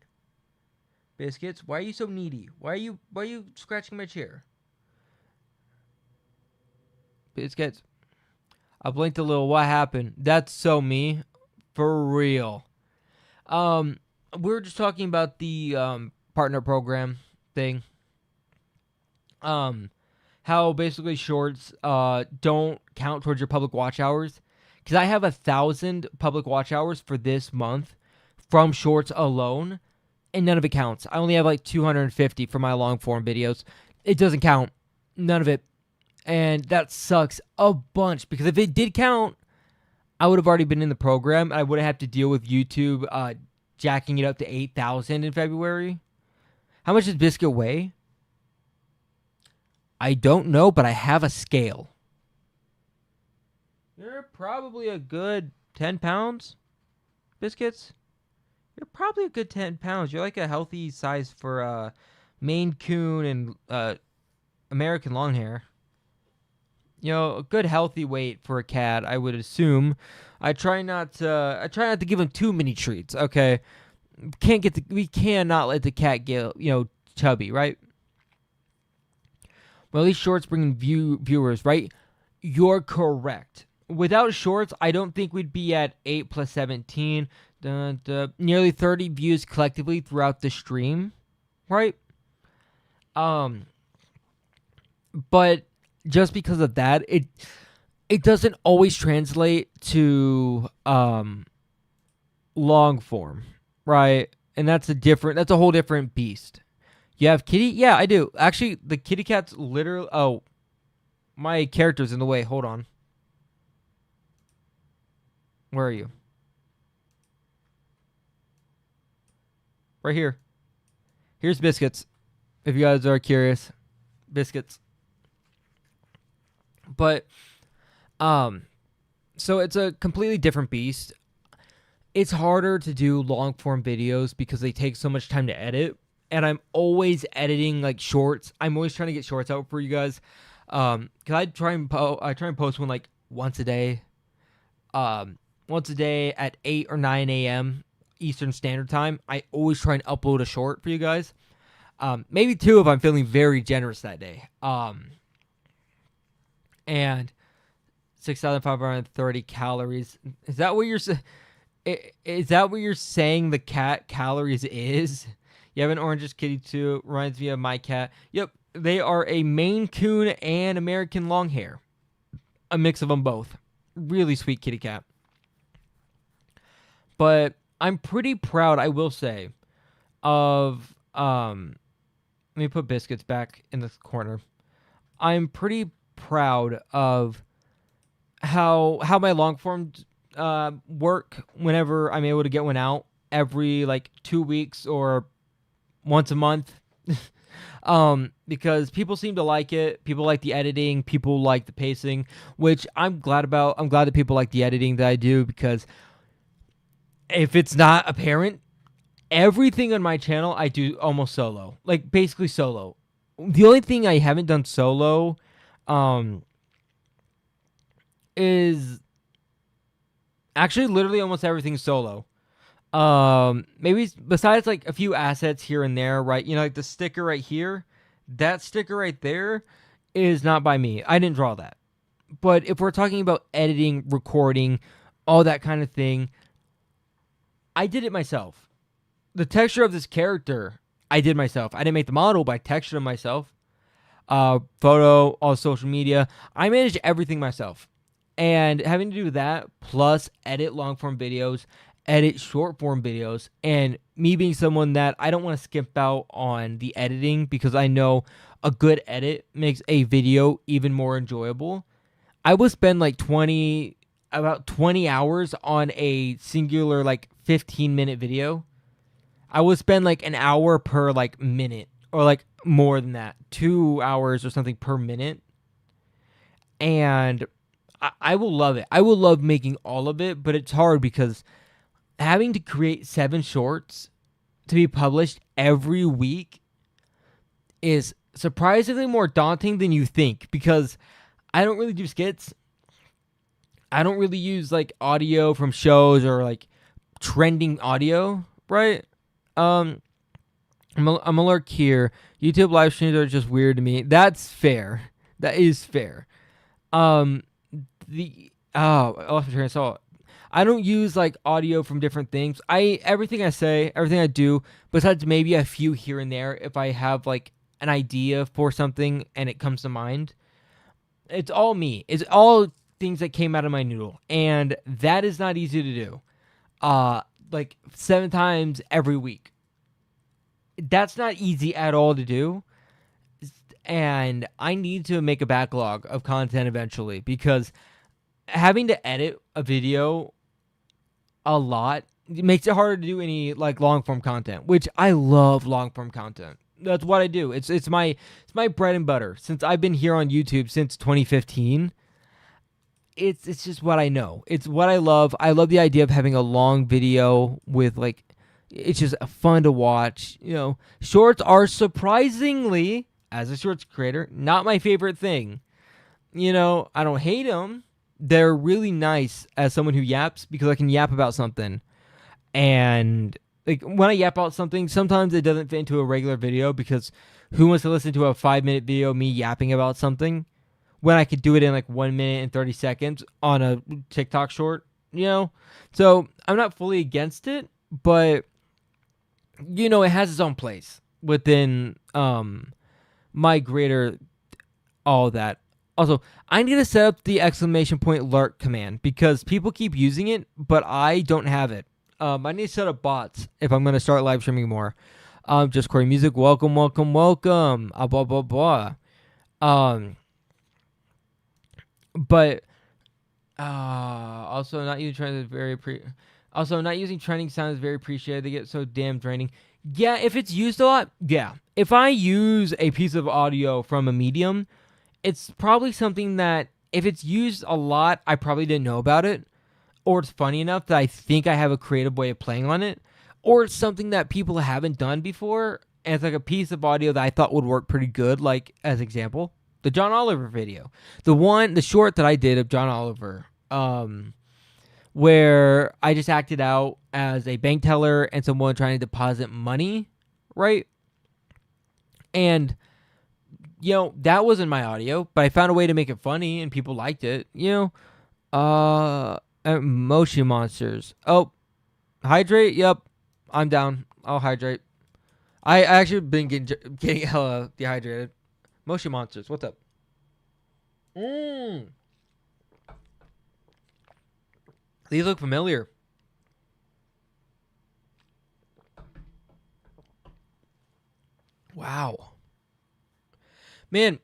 Biscuits, why are you so needy? Why are you scratching my chair? Biscuits, I blinked a little. What happened? That's so me. For real. We were just talking about the partner program thing. How basically shorts don't count towards your public watch hours. because I have 1,000 public watch hours for this month from shorts alone, and none of it counts. I only have like 250 for my long form videos. It doesn't count. None of it. And that sucks a bunch, because if it did count, I would have already been in the program, and I wouldn't have to deal with YouTube jacking it up to 8,000 in February. How much does Biscuit weigh? I don't know, but I have a scale. You're probably a good 10 pounds, Biscuits. You're probably a good 10 pounds. You're like a healthy size for Maine Coon and American Longhair. You know, a good healthy weight for a cat, I would assume. I try not to give him too many treats. Okay, we cannot let the cat get chubby, right? Well, these shorts bring in viewers, right? You're correct. Without shorts, I don't think we'd be at 8 plus 17, nearly 30 views collectively throughout the stream, right? But just because of that, it doesn't always translate to long form, right? And that's a whole different beast. You have kitty? Yeah, I do. Actually, the kitty cat's literally... Oh, my character's in the way. Hold on. Where are you? Right here. Here's Biscuits, if you guys are curious. Biscuits. But, so it's a completely different beast. It's harder to do long form videos because they take so much time to edit. And I'm always editing like shorts. I'm always trying to get shorts out for you guys. Cause I try and post one like once a day. Once a day at 8 or 9 a.m. Eastern Standard Time. I always try and upload a short for you guys. Maybe 2 if I'm feeling very generous that day. And 6,530 calories. Is that what you're saying the cat calories is? You have an orangish kitty too. Reminds me of my cat. Yep. They are a Maine Coon and American Longhair. A mix of them both. Really sweet kitty cat. But I'm pretty proud, I will say, of... let me put Biscuits back in this corner. I'm pretty proud of how my long form work whenever I'm able to get one out every like 2 weeks or once a month. Because people seem to like it. People like the editing. People like the pacing, which I'm glad about. I'm glad that people like the editing that I do, because if it's not apparent, everything on my channel I do almost solo. Like basically solo. The only thing I haven't done solo is actually literally almost everything solo. Maybe besides like a few assets here and there, right? You know, like the sticker right here, that sticker right there is not by me. I didn't draw that. But if we're talking about editing, recording, all that kind of thing, I did it myself. The texture of this character, I did myself. I didn't make the model, but I textured him myself. Photo, all social media. I managed everything myself. And having to do that, plus edit long-form videos, edit short-form videos, and me being someone that I don't want to skimp out on the editing because I know a good edit makes a video even more enjoyable. I would spend like about 20 hours on a singular like 15-minute video. I would spend like an hour per like minute, or like more than that, 2 hours or something per minute. And I will love it. I will love making all of it, but it's hard because having to create 7 shorts to be published every week is surprisingly more daunting than you think, because I don't really do skits. I don't really use like audio from shows or like trending audio, right? I'm a lurk here. YouTube live streams are just weird to me. That's fair. That is fair. I lost my train of thought. I don't use like audio from different things. Everything I say, everything I do, besides maybe a few here and there, if I have like an idea for something and it comes to mind, it's all me. It's all things that came out of my noodle, and that is not easy to do. Like 7 times every week. That's not easy at all to do. And I need to make a backlog of content eventually, because having to edit a video a lot makes it harder to do any like long form content, which I love long form content. That's what I do. It's my bread and butter. Since I've been here on YouTube since 2015, it's just what I know. It's what I love. I love the idea of having a long video with like, it's just fun to watch. You know, shorts are surprisingly, as a shorts creator, not my favorite thing. You know, I don't hate them. They're really nice as someone who yaps, because I can yap about something. And like when I yap about something, sometimes it doesn't fit into a regular video, because who wants to listen to a 5-minute video of me yapping about something when I could do it in like 1 minute and 30 seconds on a TikTok short, you know? So I'm not fully against it, but you know, it has its own place within my greater all that. Also, I need to set up the !lurk command, because people keep using it, but I don't have it. I need to set up bots if I'm going to start live streaming more. Just Corey Music, welcome. Blah, blah, blah. But also not using trending is very not using trending sound is very appreciated. They get so damn draining. Yeah, if it's used a lot, yeah. If I use a piece of audio from a medium, it's probably something that if it's used a lot, I probably didn't know about it, or it's funny enough that I think I have a creative way of playing on it, or it's something that people haven't done before, and it's like a piece of audio that I thought would work pretty good, like, as example, the John Oliver video. The short that I did of John Oliver, where I just acted out as a bank teller and someone trying to deposit money, right? And, you know, that wasn't my audio, but I found a way to make it funny and people liked it, you know? Motion monsters. Oh, hydrate? Yep. I'm down. I'll hydrate. I actually been getting hella dehydrated. Motion monsters, what's up? These look familiar. Wow. Man,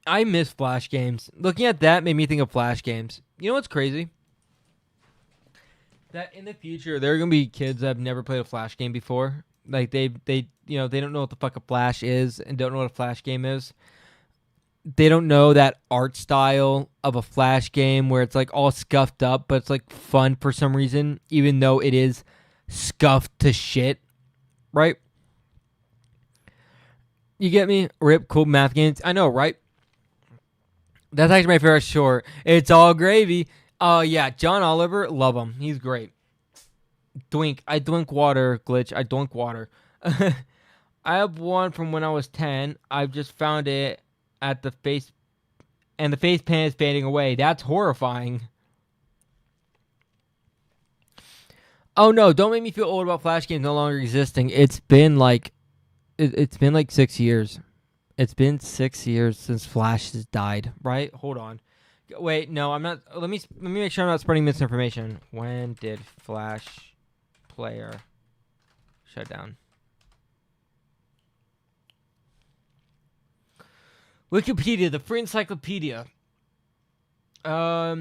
I miss Flash games. Looking at that made me think of Flash games. You know what's crazy? That in the future there are gonna be kids that have never played a Flash game before. Like they you know, they don't know what the fuck a Flash is and don't know what a Flash game is. They don't know that art style of a Flash game where it's like all scuffed up, but it's like fun for some reason, even though it is scuffed to shit, right? You get me? Rip, cool math games. I know, right? That's actually my favorite short. It's all gravy. Oh, yeah. John Oliver, love him. He's great. Dwink. I drink water, Glitch. I drink water. I have one from when I was 10. I've just found it at the face, and the face pan is fading away. That's horrifying. Oh, no. Don't make me feel old about Flash games no longer existing. It's been like 6 years. It's been 6 years since Flash has died, right? Hold on. Wait, no, I'm not. Let me make sure I'm not spreading misinformation. When did Flash player shut down? Wikipedia, the free encyclopedia. But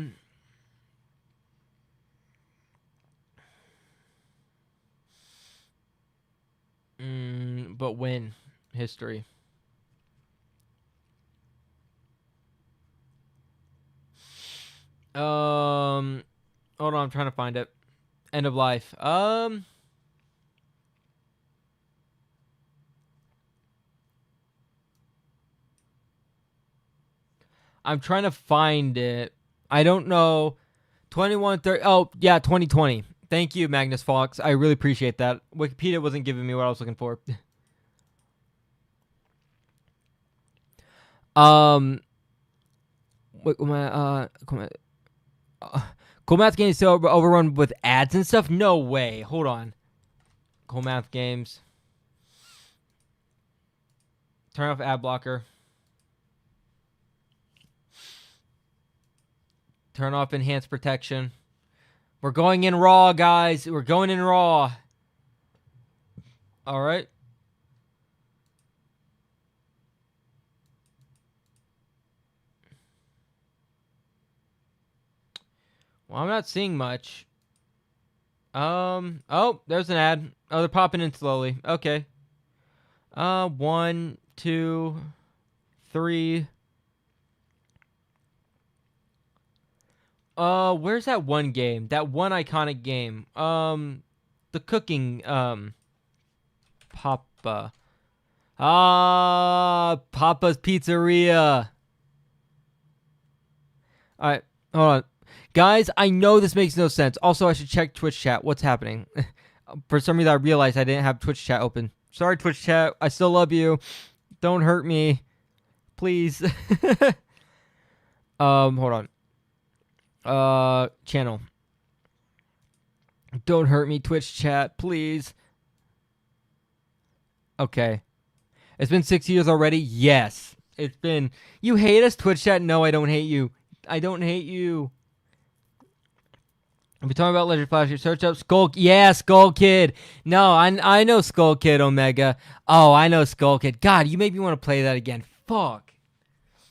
when? History. Hold on, I'm trying to find it. End of life. I'm trying to find it. I don't know. 2130. Oh, yeah, 2020. Thank you, Magnus Fox. I really appreciate that. Wikipedia wasn't giving me what I was looking for. Cool Math Games still overrun with ads and stuff? No way. Hold on. Cool Math Games. Turn off ad blocker. Turn off enhanced protection. We're going in raw, guys. We're going in raw. All right. Well, I'm not seeing much. Oh, there's an ad. Oh, they're popping in slowly. Okay. 1, 2, 3. Where's that one game? That one iconic game. The cooking, Papa. Papa's Pizzeria. Alright, hold on. Guys, I know this makes no sense. Also, I should check Twitch chat. What's happening? For some reason, I realized I didn't have Twitch chat open. Sorry, Twitch chat. I still love you. Don't hurt me. Please. Hold on. Channel. Don't hurt me, Twitch chat, please. Okay. It's been 6 years already? Yes. It's been... You hate us, Twitch chat? No, I don't hate you. I don't hate you. If we're talking about Legend Flash, you search up Skull... Yeah, Skull Kid. No, I know Skull Kid, Omega. Oh, I know Skull Kid. God, you make me want to play that again. Fuck.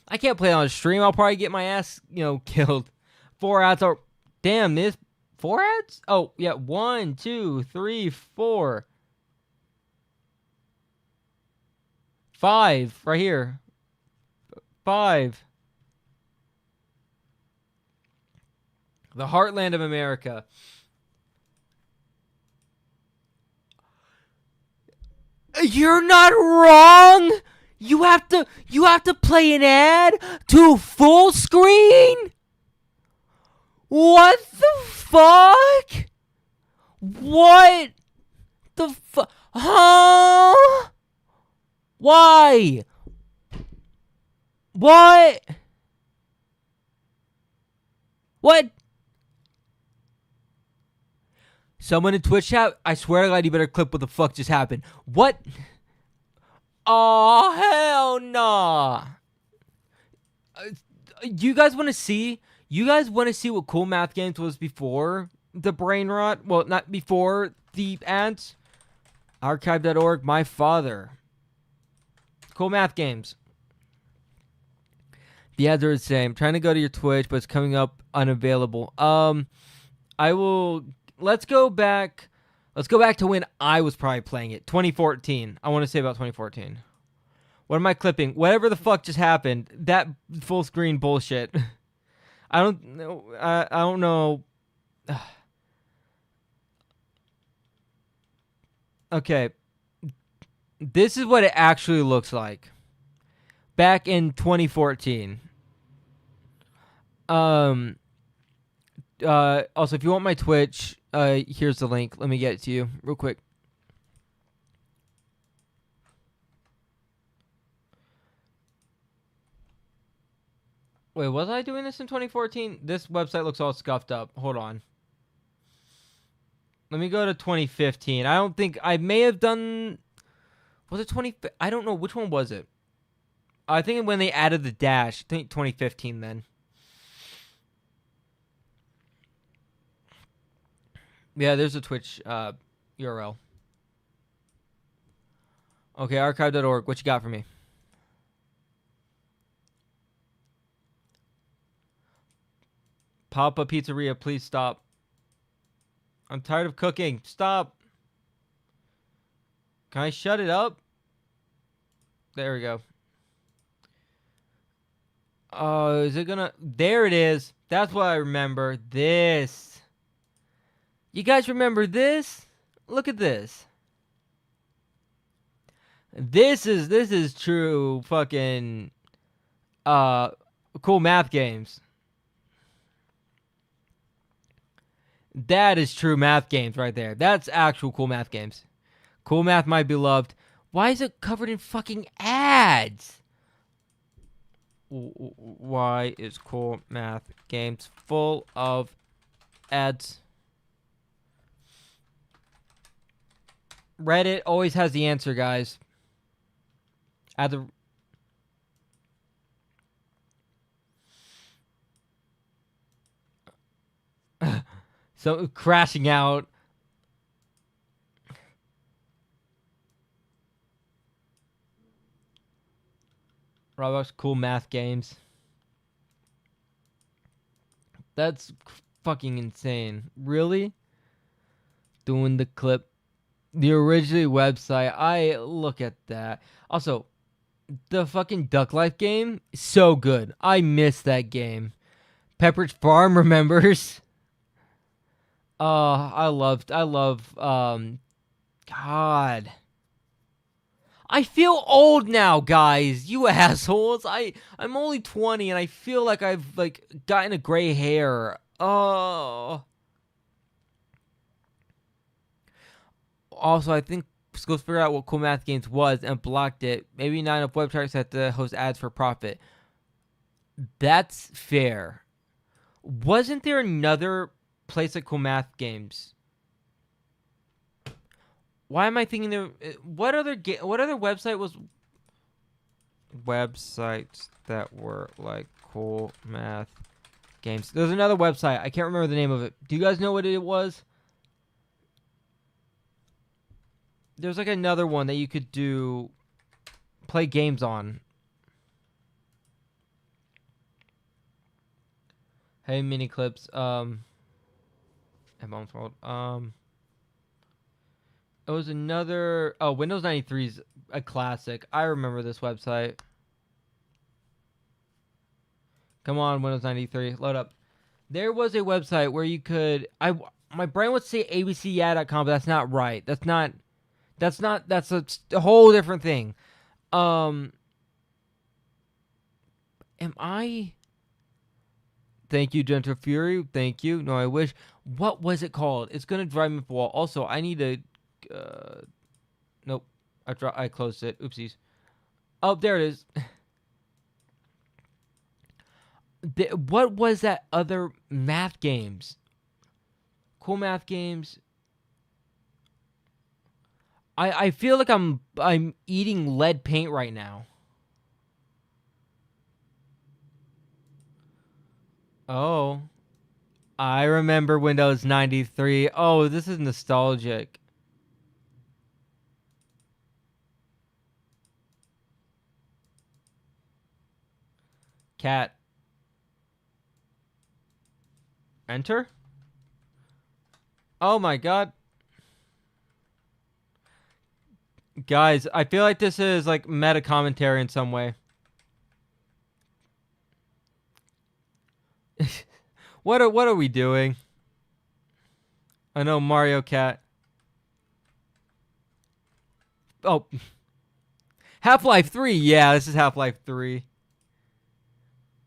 I can't play it on stream. I'll probably get my ass, killed. 4 ads are... Damn, this... 4 ads? Oh, yeah. 1, 2, 3, 4. 5. Right here. 5. The heartland of America. You're not wrong. You have to play an ad to full screen? What the fuck? What the fuck? Huh? Why? What? What? Someone in Twitch chat, I swear to God, you better clip what the fuck just happened. What? Oh, hell nah. You guys want to see? You guys want to see what Cool Math Games was before the brain rot? Well, not before the ads. Archive.org, my father. Cool Math Games. The ads are the same. Trying to go to your Twitch, but it's coming up unavailable. I will... Let's go back to when I was probably playing it. 2014. I want to say about 2014. What am I clipping? Whatever the fuck just happened. That full screen bullshit. I don't know. I don't know. Okay. This is what it actually looks like. Back in 2014. Also, if you want my Twitch, here's the link. Let me get it to you real quick. Wait, was I doing this in 2014? This website looks all scuffed up. Hold on. Let me go to 2015. I don't think... I may have done... Was it 20... I don't know. Which one was it? I think when they added the dash. I think 2015 then. Yeah, there's a Twitch URL. Okay, archive.org. What you got for me? Papa Pizzeria, please stop. I'm tired of cooking. Stop. Can I shut it up? There we go. Oh, is it gonna... There it is. That's what I remember. This. You guys remember this? Look at this. This is true fucking Cool Math Games. That is true math games right there. That's actual Cool Math Games. Cool Math, my beloved. Why is it covered in fucking ads? Why is Cool Math Games full of ads? Reddit always has the answer, guys. So crashing out. Roblox cool math games. That's fucking insane. Really? Doing the clip. The original website. I look at that. Also, the fucking Duck Life game, so good. I miss that game. Pepperidge Farm remembers. I love God. I feel old now, guys. You assholes. I'm only 20 and I feel like I've like gotten a gray hair. Oh. Also, I think schools figured out what Cool Math Games was and blocked it. Maybe not enough websites had to host ads for profit. That's fair. Wasn't there another place like Cool Math Games? Why am I thinking there? What other website was? Websites that were like Cool Math Games. There's another website. I can't remember the name of it. Do you guys know what it was? There's like another one that you could play games on. Hey, mini clips. At Mom's World. It was another. Oh, Windows 93 is a classic. I remember this website. Come on, Windows 93, load up. There was a website where you could. My brain would say abcya.com, but that's not right. That's a whole different thing. Am I? Thank you, Gentle Fury. Thank you. No, I wish. What was it called? It's gonna drive me up a wall. Also, I need to. Nope. I closed it. Oopsies. Oh, there it is. What was that other math games? Cool math games. I feel like I'm eating lead paint right now. Oh. I remember Windows 93. Oh, this is nostalgic. Cat. Enter? Oh my god. Guys, I feel like this is like meta commentary in some way. What are we doing? I know Mario Cat. Oh. Half-Life 3. Yeah, this is Half-Life 3.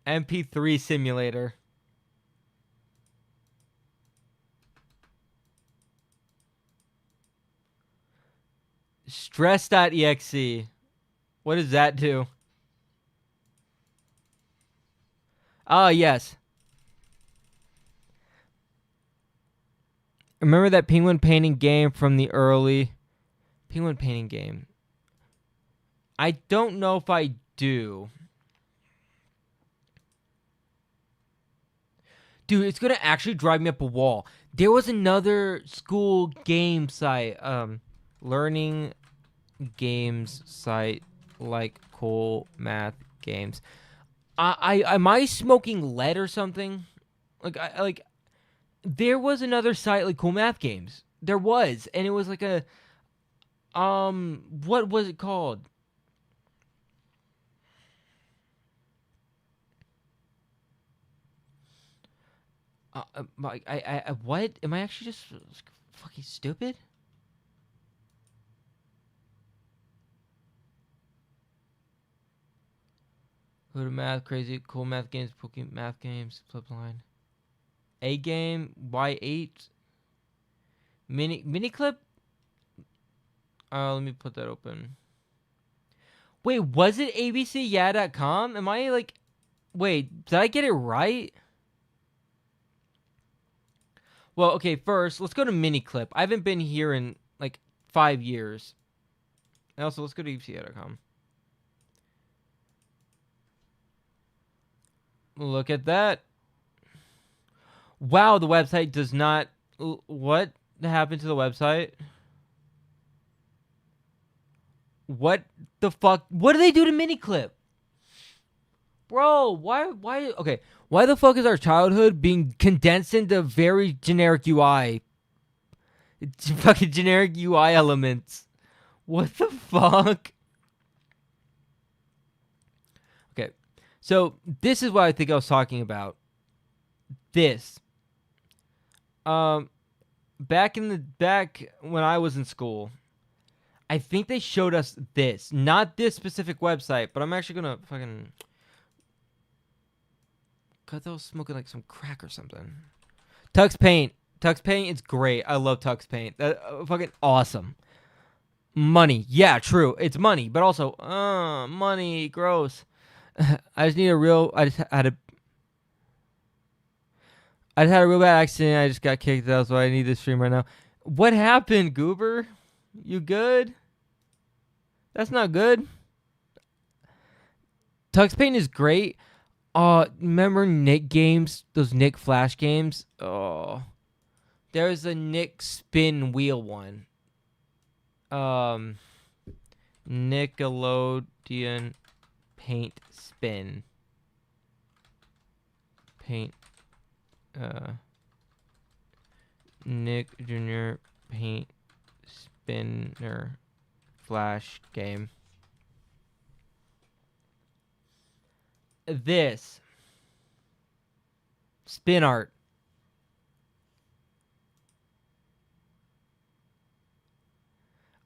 MP3 simulator. Stress.exe. What does that do? Ah, yes. Remember that penguin painting game from the early penguin painting game? I don't know if I do. Dude, it's gonna actually drive me up a wall. There was another school game site, learning games site like Cool Math Games. Am I smoking lead or something? Like there was another site like Cool Math Games. There was, and it was like a what was it called? What? Am I actually just fucking stupid? Go to math, crazy, cool math games, Pokemon math games, flip line. A game, Y8. Mini clip? Let me put that open. Wait, was it abcya.com? Am I like... Wait, did I get it right? Well, okay, first, let's go to mini clip. I haven't been here in like 5 years. And also, let's go to abcya.com. Look at that. Wow, the website does not What happened to the website? What the fuck? What do they do to Miniclip? Bro, why okay, why the fuck is our childhood being condensed into very generic UI? It's fucking generic UI elements. What the fuck? Okay. So, this is what I think I was talking about. This. Back when I was in school, I think they showed us this. Not this specific website, but I'm actually gonna fucking... God, I was smoking like some crack or something. Tux Paint. Tux Paint is great. I love Tux Paint. Fucking awesome. Money. Yeah, true. It's money, but also, money. Gross. I just had a real bad accident. I just got kicked out, so I need this stream right now. What happened, Goober? You good? That's not good. Tux Paint is great. Remember Nick games? Those Nick Flash games? Oh. There's a Nick Spin Wheel one. Nickelodeon Paint Spin. Paint. Nick Jr. Paint Spinner Flash game. This. Spin art.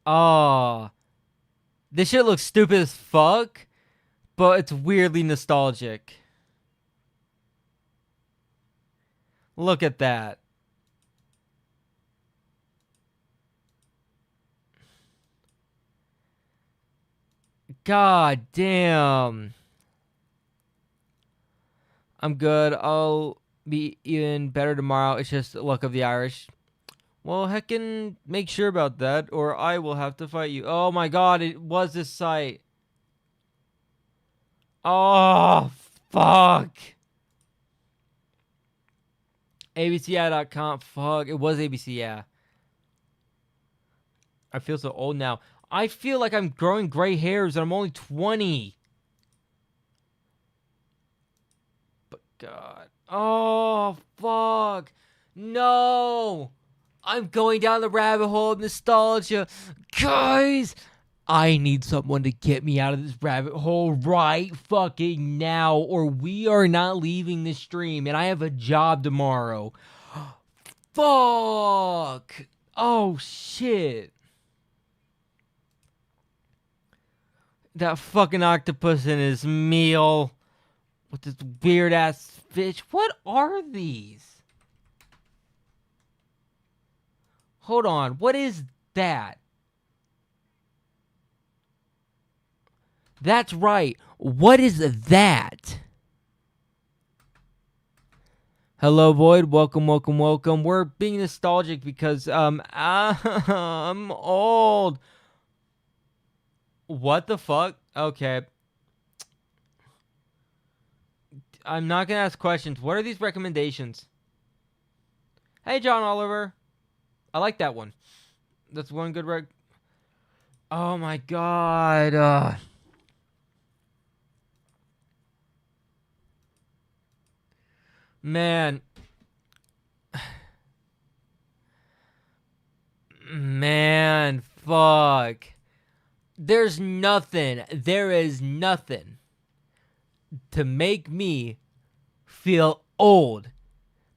Oh. This shit looks stupid as fuck, but it's weirdly nostalgic. Look at that. God damn. I'm good. I'll be even better tomorrow. It's just luck of the Irish. Well, heckin' make sure about that, or I will have to fight you. Oh my god, it was this site. Oh, fuck. ABCI.com. Fuck, it was ABC, yeah. I feel so old now. I feel like I'm growing gray hairs and I'm only 20. But God. Oh, fuck. No. I'm going down the rabbit hole of nostalgia. Guys, I need someone to get me out of this rabbit hole right fucking now, or we are not leaving this stream, and I have a job tomorrow. Fuck. Oh, shit. That fucking octopus in his meal with this weird ass fish. What are these? Hold on. What is that? That's right. What is that? Hello, Void. Welcome, welcome, welcome. We're being nostalgic because I'm old. What the fuck? Okay. I'm not gonna ask questions. What are these recommendations? Hey, John Oliver. I like that one. That's one good Oh my god. Man. Man, fuck. There is nothing to make me feel old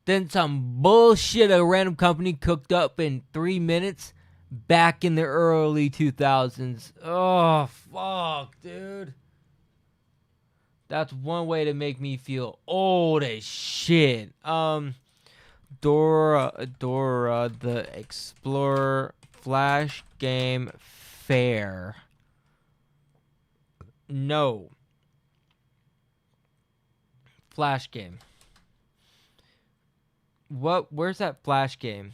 than some bullshit a random company cooked up in 3 minutes back in the early 2000s. Oh, fuck, dude. That's one way to make me feel old as shit. Dora the Explorer Flash Game Fair. No. Flash game. Where's that Flash game?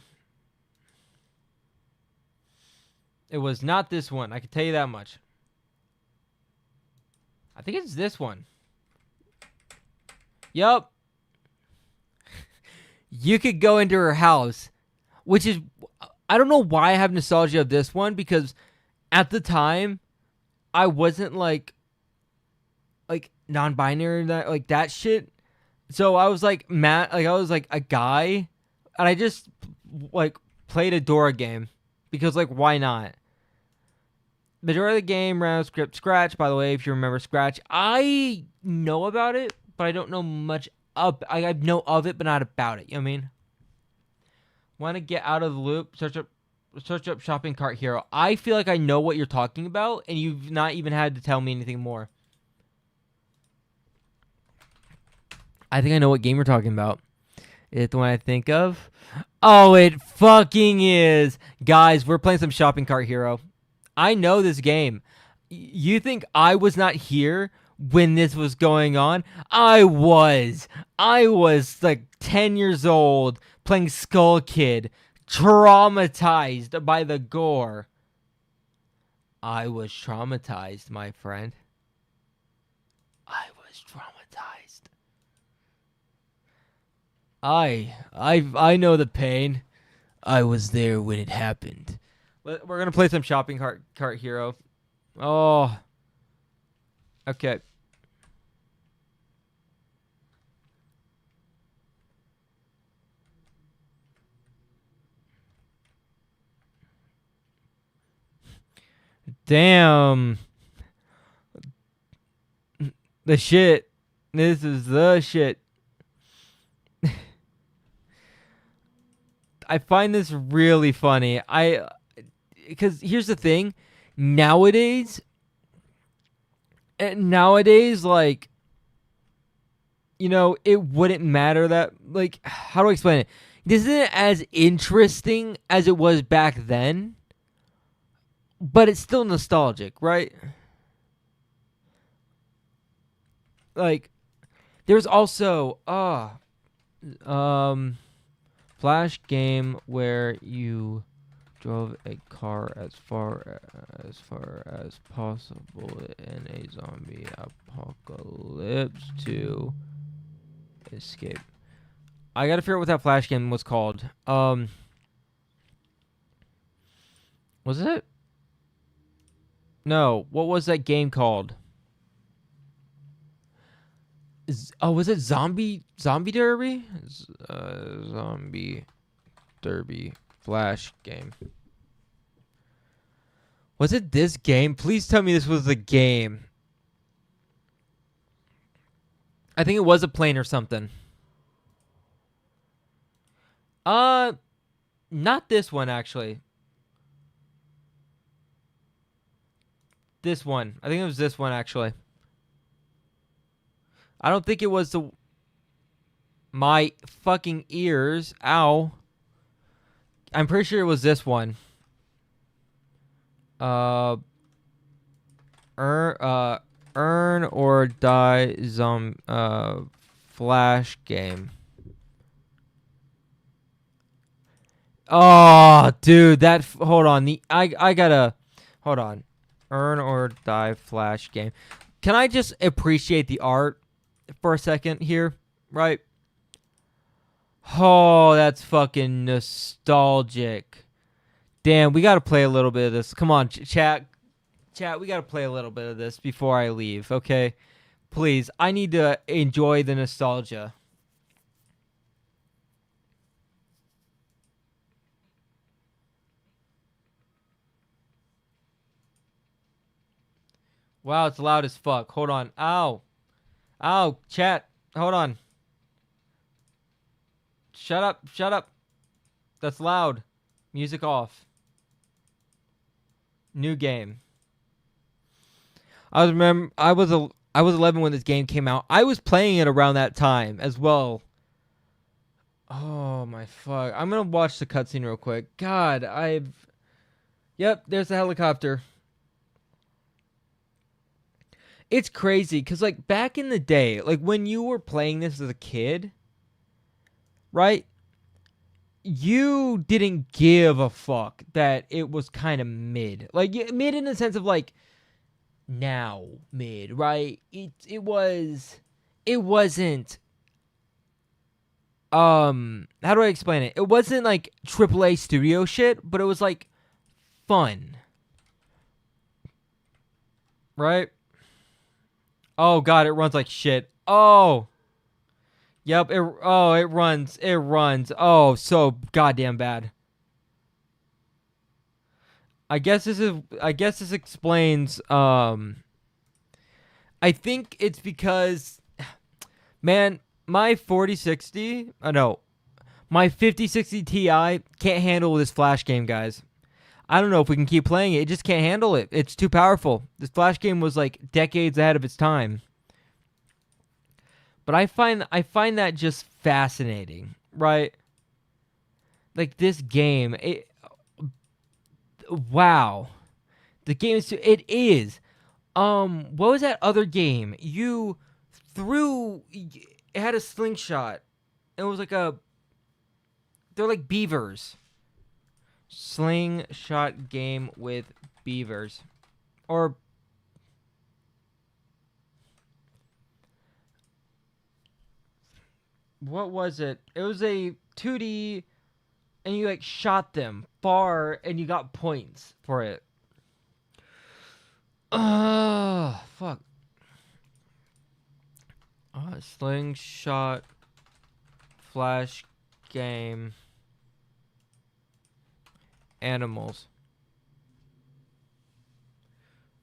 It was not this one. I can tell you that much. I think it's this one. Yup. You could go into her house which is, I don't know why I have nostalgia of this one, because at the time I wasn't like non-binary, like that shit. So I was like mad, like I was like a guy, and I just like played a Dora game because like why not? Majority of the game ran script Scratch. By the way, if you remember Scratch, I know about it, but I don't know much up. I know of it, but not about it. You know what I mean? Want to get out of the loop? Search up shopping cart hero. I feel like I know what you're talking about, and you've not even had to tell me anything more. I think I know what game you're talking about. Is it the one I think of? Oh, it fucking is. Guys, we're playing some shopping cart hero. I know this game. You think I was not here when this was going on? I was. I was like 10 years old playing Skull Kid, traumatized by the gore. I was traumatized, my friend. I was traumatized. I know the pain. I was there when it happened. We're gonna play some shopping cart hero. Oh, okay. Damn. The shit. This is the shit. I find this really funny. Because here's the thing. Nowadays, like, you know, it wouldn't matter that, like, how do I explain it? This isn't as interesting as it was back then, but it's still nostalgic, right? Like, there's also, Flash game where you drove a car as far as possible in a zombie apocalypse to escape. I gotta figure out what that Flash game was called. Was it? No. What was that game called? Was it Zombie Derby? Zombie Derby Flash game. Was it this game? Please tell me this was the game. I think it was a plane or something. Not this one actually. This one. I think it was this one actually. I don't think it was my fucking ears. Ow. I'm pretty sure it was this one. Earn or die Flash game. Oh, dude, hold on. I gotta hold on. Earn or die Flash game. Can I just appreciate the art for a second here, right? Oh, that's fucking nostalgic. Damn, we gotta play a little bit of this. Come on, chat, we gotta play a little bit of this before I leave, okay? Please, I need to enjoy the nostalgia. Wow, it's loud as fuck. Hold on. Ow. Ow, chat. Hold on. Shut up. That's loud. Music off. New game. I was 11 when this game came out. I was playing it around that time as well. Oh my fuck. I'm gonna watch the cutscene real quick. God, Yep, there's the helicopter. It's crazy because, like, back in the day, like, when you were playing this as a kid, right? You didn't give a fuck that it was kind of mid. Like, mid in the sense of, like, now mid, right? It wasn't how do I explain it? It wasn't like AAA studio shit, but it was like fun. Right? Oh god, it runs like shit. Oh. Yep, it runs. It runs. Oh, so goddamn bad. I guess this explains I think it's because man, my 4060, no, my 5060 Ti can't handle this flash game, guys. I don't know if we can keep playing it. It just can't handle it. It's too powerful. This flash game was like decades ahead of its time. But I find that just fascinating, right? Like this game, wow. The game is it is. What was that other game? You threw it had a slingshot. It was like they're like beavers. Slingshot game with beavers. Or what was it? It was a 2D and you like shot them far and you got points for it. Fuck. Slingshot flash game animals.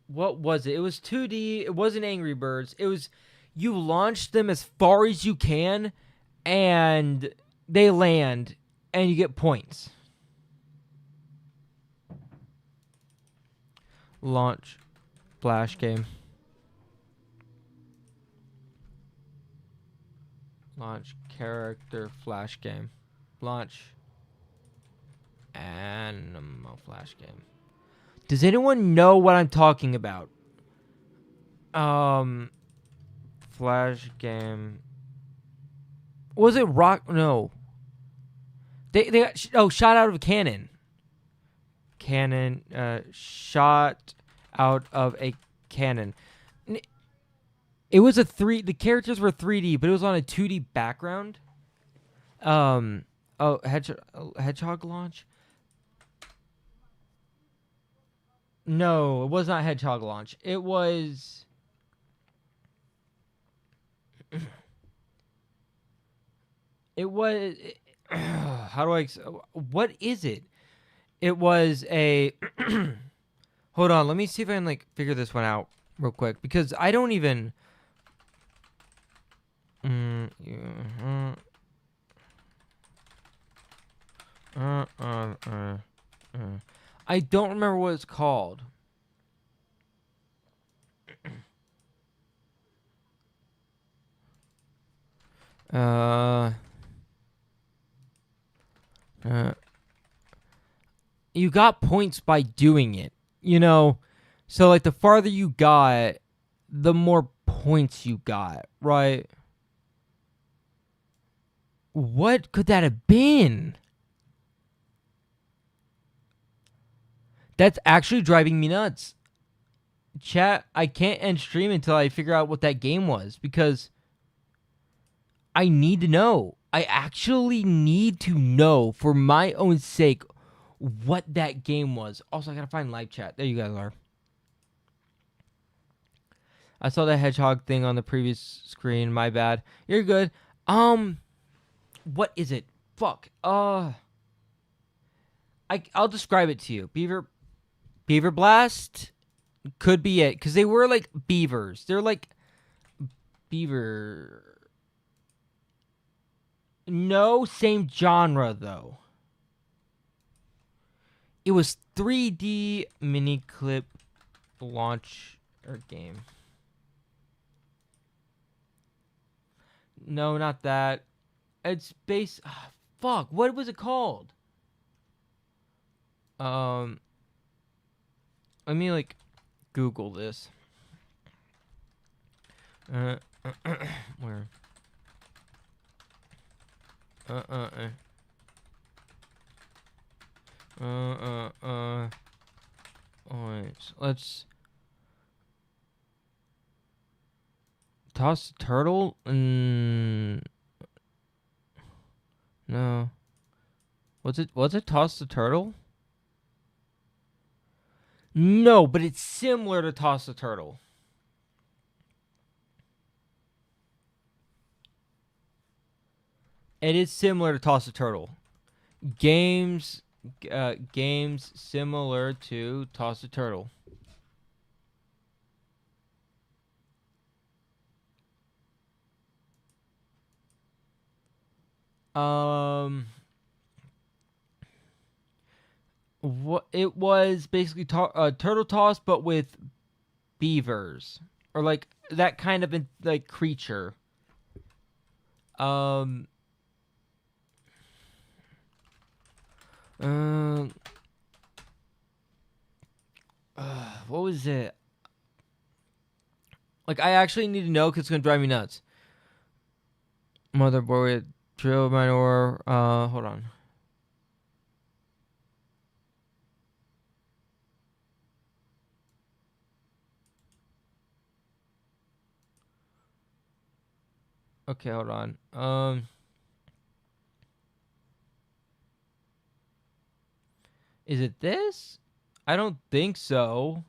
What was it? It was 2D. It wasn't Angry Birds. It was you launch them as far as you can and they land and you get points. Launch flash game. Launch character flash game. Launch animal flash game. Does anyone know what I'm talking about? Flash game. Was it rock? No. They got shot out of a cannon. Shot out of a cannon. It was the characters were 3D, but it was on a 2D background. Hedgehog launch? No, it was not Hedgehog launch. It was how do I what is it? It was a hold on, let me see if I can like figure this one out real quick because I don't even I don't remember what it's called. You got points by doing it, you know? So, like, the farther you got, the more points you got, right? What could that have been? That's actually driving me nuts. Chat, I can't end stream until I figure out what that game was because I need to know. I actually need to know for my own sake what that game was. Also, I gotta find live chat. There you guys are. I saw the hedgehog thing on the previous screen. My bad. You're good. What is it? Fuck. I'll describe it to you. Beaver Blast could be it because they were like beavers. They're like beaver. No, same genre though. It was 3D mini clip launch or game. No, not that. It's based. Fuck. What was it called? Let me like Google this. Where? Let's toss turtle. No. Was it Toss the Turtle? No, but it's similar to Toss the Turtle. It is similar to Toss the Turtle. Games similar to Toss the Turtle. What it was basically turtle toss, but with beavers or like that kind of like creature. Um. Uh, what was it? Like I actually need to know because it's gonna drive me nuts. Motherboard with drill minor. Hold on. Okay, hold on. Is it this? I don't think so.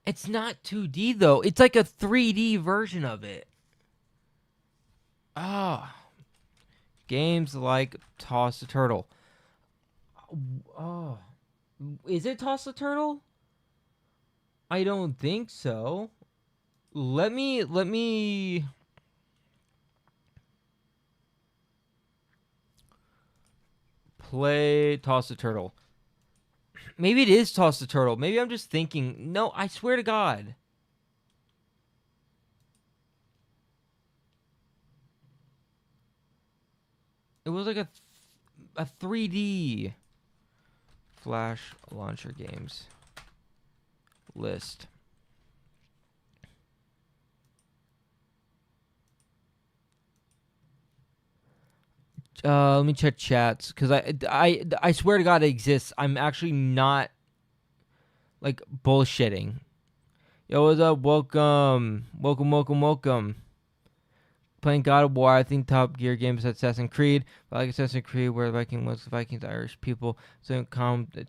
It's not 2D though. It's like a 3D version of it. Ah, games like Toss the Turtle. Oh, is it Toss the Turtle? I don't think so. Let me play Toss the Turtle. Maybe it is Toss the Turtle. Maybe I'm just thinking. No, I swear to God. It was like a 3D Flash launcher games list. Let me check chats because I swear to God it exists. I'm actually not like bullshitting. Yo, what's up? Welcome. Playing God of War. I think Top Gear games Assassin's Creed. But like Assassin's Creed, where Vikings, Irish people, so come to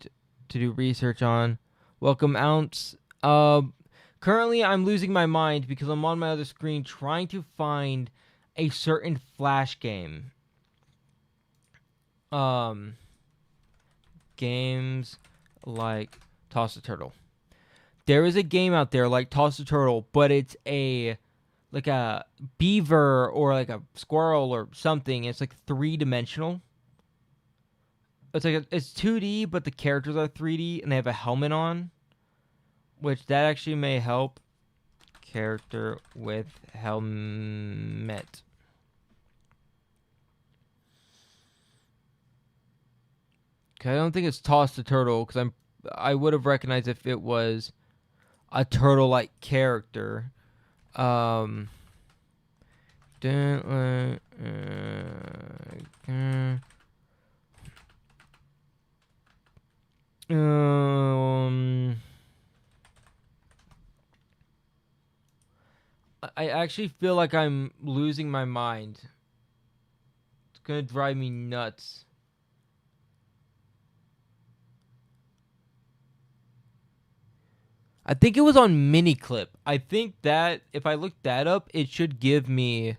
do research on. Welcome, Ounce. Currently I'm losing my mind because I'm on my other screen trying to find a certain Flash game. Games like Toss the Turtle. There is a game out there like Toss the Turtle, but it's like a beaver or like a squirrel or something. It's like 3-dimensional. It's 2D, but the characters are 3D and they have a helmet on, which that actually may help. Character with helmet. Okay, I don't think it's Toss the Turtle because I would have recognized if it was a turtle-like character. Um. I actually feel like I'm losing my mind. It's gonna drive me nuts. I think it was on Miniclip. I think that if I look that up, it should give me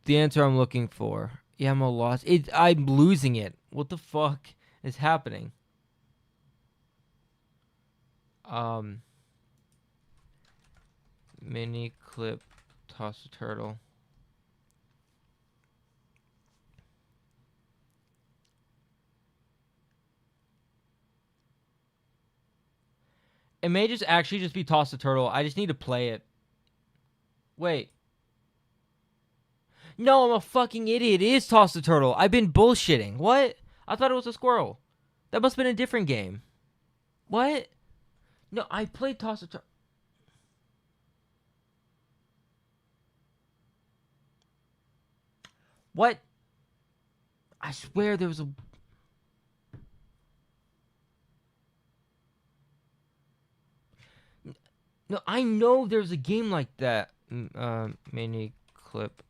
the answer I'm looking for. Yeah, I'm a loss. I'm losing it. What the fuck is happening? Miniclip Toss a Turtle. It may just actually just be Toss the Turtle. I just need to play it. Wait. No, I'm a fucking idiot. It is Toss the Turtle. I've been bullshitting. What? I thought it was a squirrel. That must have been a different game. What? No, I played Toss the Turtle. What? I swear there was a... No, I know there's a game like that. Mini clip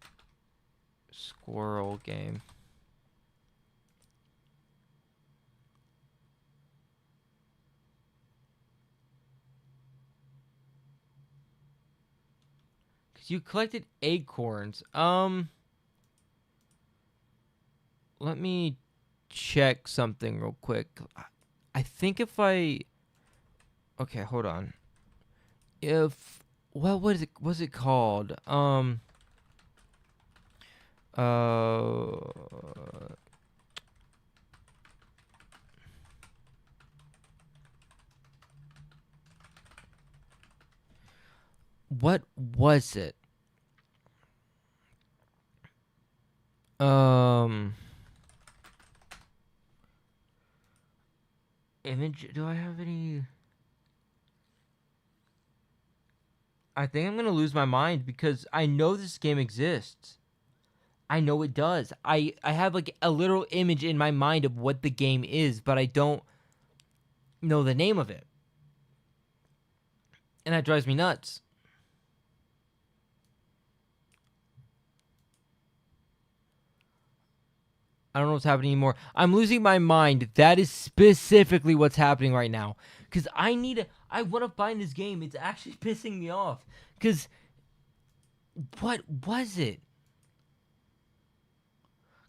squirrel game. Cause you collected acorns. Let me check something real quick. I think if I... Okay, hold on. If... Well, what's it called? What was it? Image, do I have any? I think I'm gonna lose my mind because I know this game exists. I know it does. I have like a literal image in my mind of what the game is, but I don't know the name of it. And that drives me nuts. I don't know what's happening anymore. I'm losing my mind. That is specifically what's happening right now. Because I want to find this game. It's actually pissing me off. Because what was it?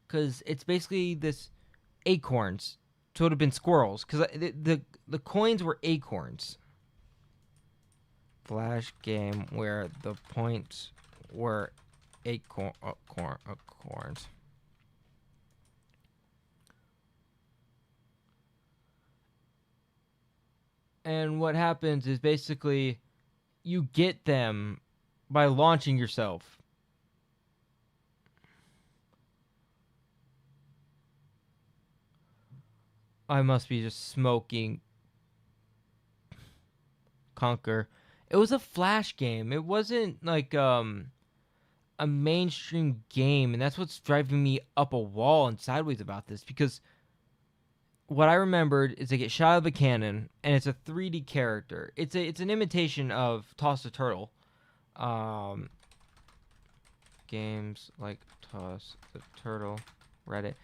Because it's basically this acorns. So it would have been squirrels. Because the coins were acorns. Flash game where the points were acorns. And what happens is basically you get them by launching yourself. I must be just smoking. Conquer. It was a flash game. It wasn't like a mainstream game, and that's what's driving me up a wall and sideways about this, because what I remembered is they get shot out of a cannon, and it's a 3D character. It's an imitation of Toss the Turtle. Games like Toss the Turtle, Reddit.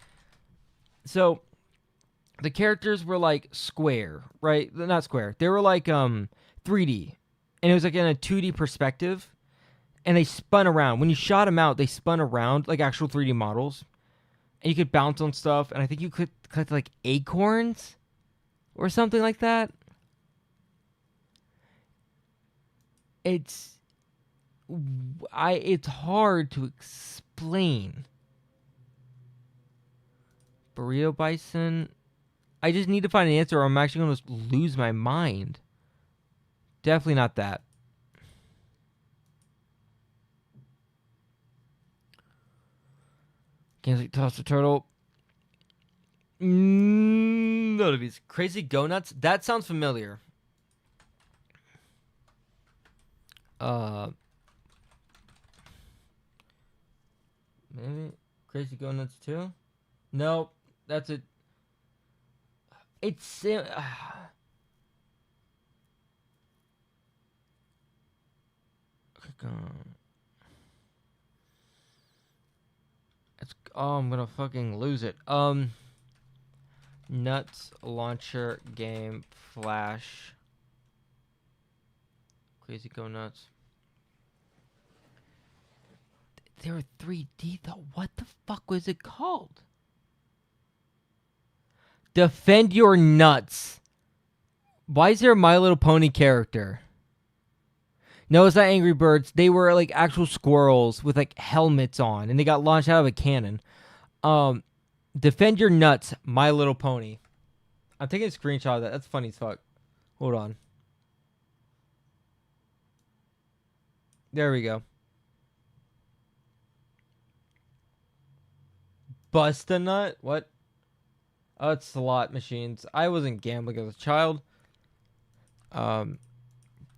So the characters were like square, right? Not square. They were like 3D, and it was like in a 2D perspective, and they spun around. When you shot them out, they spun around like actual 3D models, and you could bounce on stuff, and I think you could collect like acorns or something like that. It's hard to explain. Burrito Bison. I just need to find an answer, or I'm actually going to lose my mind. Definitely not that. Games like Toss the Turtle. No, these Crazy Go Nuts. That sounds familiar. Maybe Crazy Go Nuts 2? Nope, that's it. It's I'm gonna fucking lose it. Nuts launcher game flash. Crazy Go Nuts. They were 3D though. What the fuck was it called? Defend Your Nuts. Why is there a My Little Pony character? No, it's not Angry Birds. They were like actual squirrels with like helmets on, and they got launched out of a cannon. Defend Your Nuts, My Little Pony. I'm taking a screenshot of that. That's funny as fuck. Hold on. There we go. Bust a Nut? What? Oh, it's slot machines. I wasn't gambling as a child.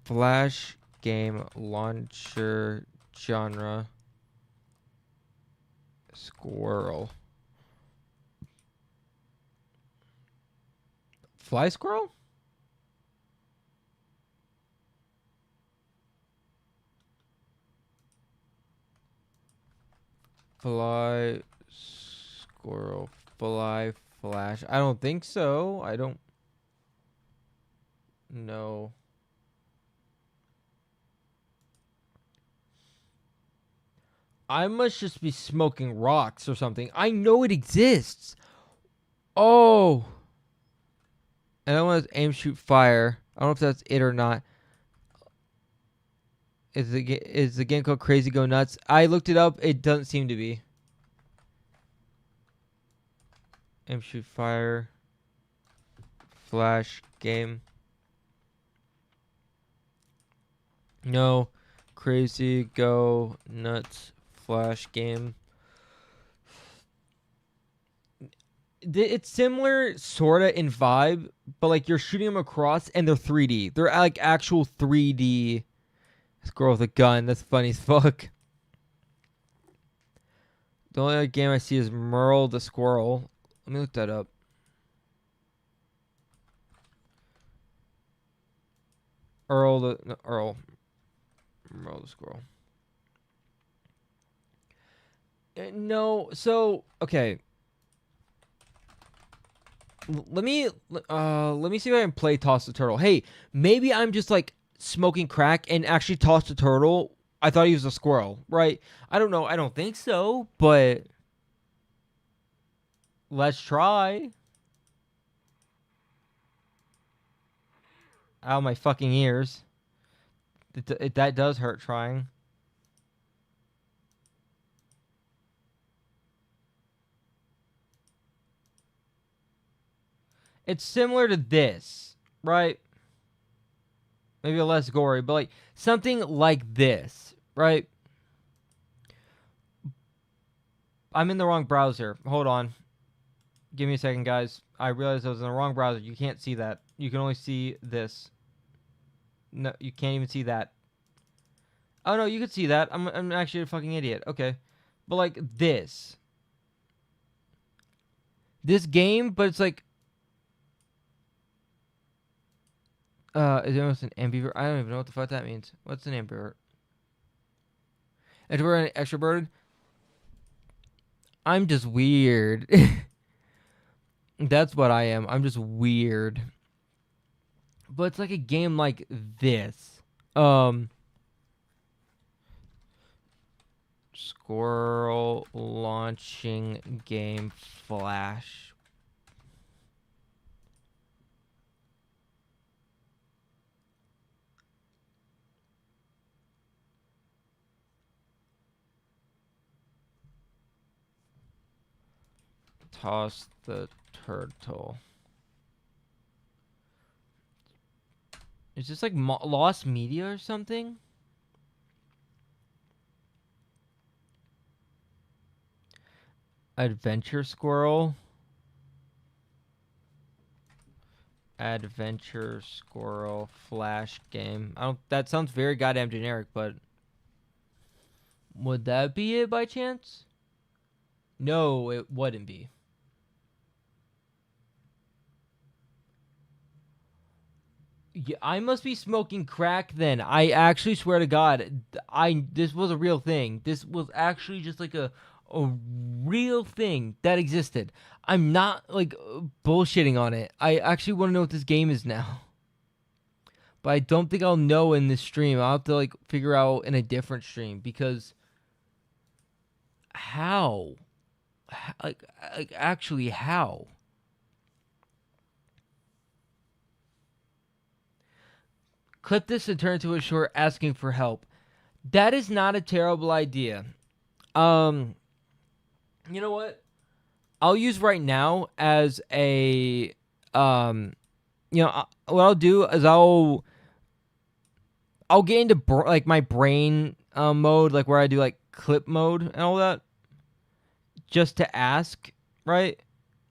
Flash game launcher genre. Squirrel. Fly squirrel? Fly, squirrel, fly, flash. I don't think so. I don't know. I must just be smoking rocks or something. I know it exists. Oh. And I want to aim, shoot, fire. I don't know if that's it or not. Is the game called Crazy Go Nuts? I looked it up. It doesn't seem to be. Aim, shoot, fire. Flash game. No. Crazy Go Nuts Flash game. It's similar, sorta, in vibe, but like you're shooting them across and they're 3D. They're like actual 3D. This girl with a gun. That's funny as fuck. The only other game I see is Merle the Squirrel. Let me look that up. Merle the Squirrel. No, so okay. Let me see if I can play Toss the Turtle. Hey, maybe I'm just like smoking crack and actually Toss the Turtle. I thought he was a squirrel, right? I don't know. I don't think so, but let's try. Out of my fucking ears. That does hurt trying. It's similar to this, right? Maybe a less gory, but like something like this, right? I'm in the wrong browser. Hold on. Give me a second, guys. I realized I was in the wrong browser. You can't see that. You can only see this. No, you can't even see that. Oh, no, you could see that. I'm actually a fucking idiot. Okay. But like this. This game, but it's like... is it almost an ambivert? I don't even know what the fuck that means. What's an ambivert? Introvert and extroverted? I'm just weird. That's what I am. I'm just weird. But it's like a game like this. Squirrel launching game flash. Toss the turtle. Is this like lost media or something? Adventure squirrel. Adventure squirrel flash game. I don't. That sounds very goddamn generic, but would that be it by chance? No, it wouldn't be. Yeah, I must be smoking crack then. I actually swear to God, this was a real thing. This was actually just like a real thing that existed. I'm not like bullshitting on it. I actually want to know what this game is now. But I don't think I'll know in this stream. I'll have to like figure out in a different stream because how? Like actually how? Clip this and turn it into a short asking for help. That is not a terrible idea. You know what? I'll use right now as a what I'll do is I'll get into like my brain mode, like where I do like clip mode and all that, just to ask, right?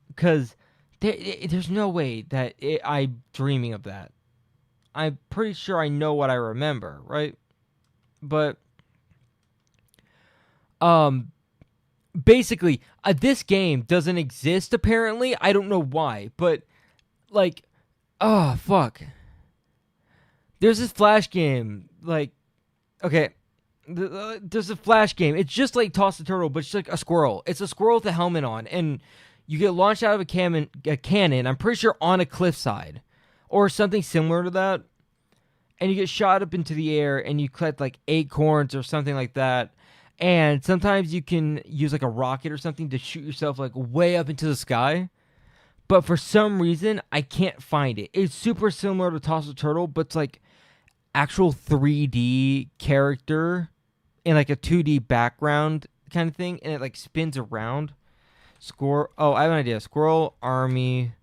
Because there's no way that I'm dreaming of that. I'm pretty sure I know what I remember, right? But basically, this game doesn't exist apparently. I don't know why, but like, oh fuck. There's this Flash game, like, okay, There's a flash game. It's just like Toss the Turtle, but it's like a squirrel. It's a squirrel with a helmet on, and you get launched out of a cannon. I'm pretty sure on a cliffside, or something similar to that. And you get shot up into the air, and you collect like acorns or something like that. And sometimes you can use like a rocket or something to shoot yourself like way up into the sky. But for some reason, I can't find it. It's super similar to Toss the Turtle, but it's like actual 3D character in like a 2D background kind of thing, and it like spins around. Oh, I have an idea. Squirrel Army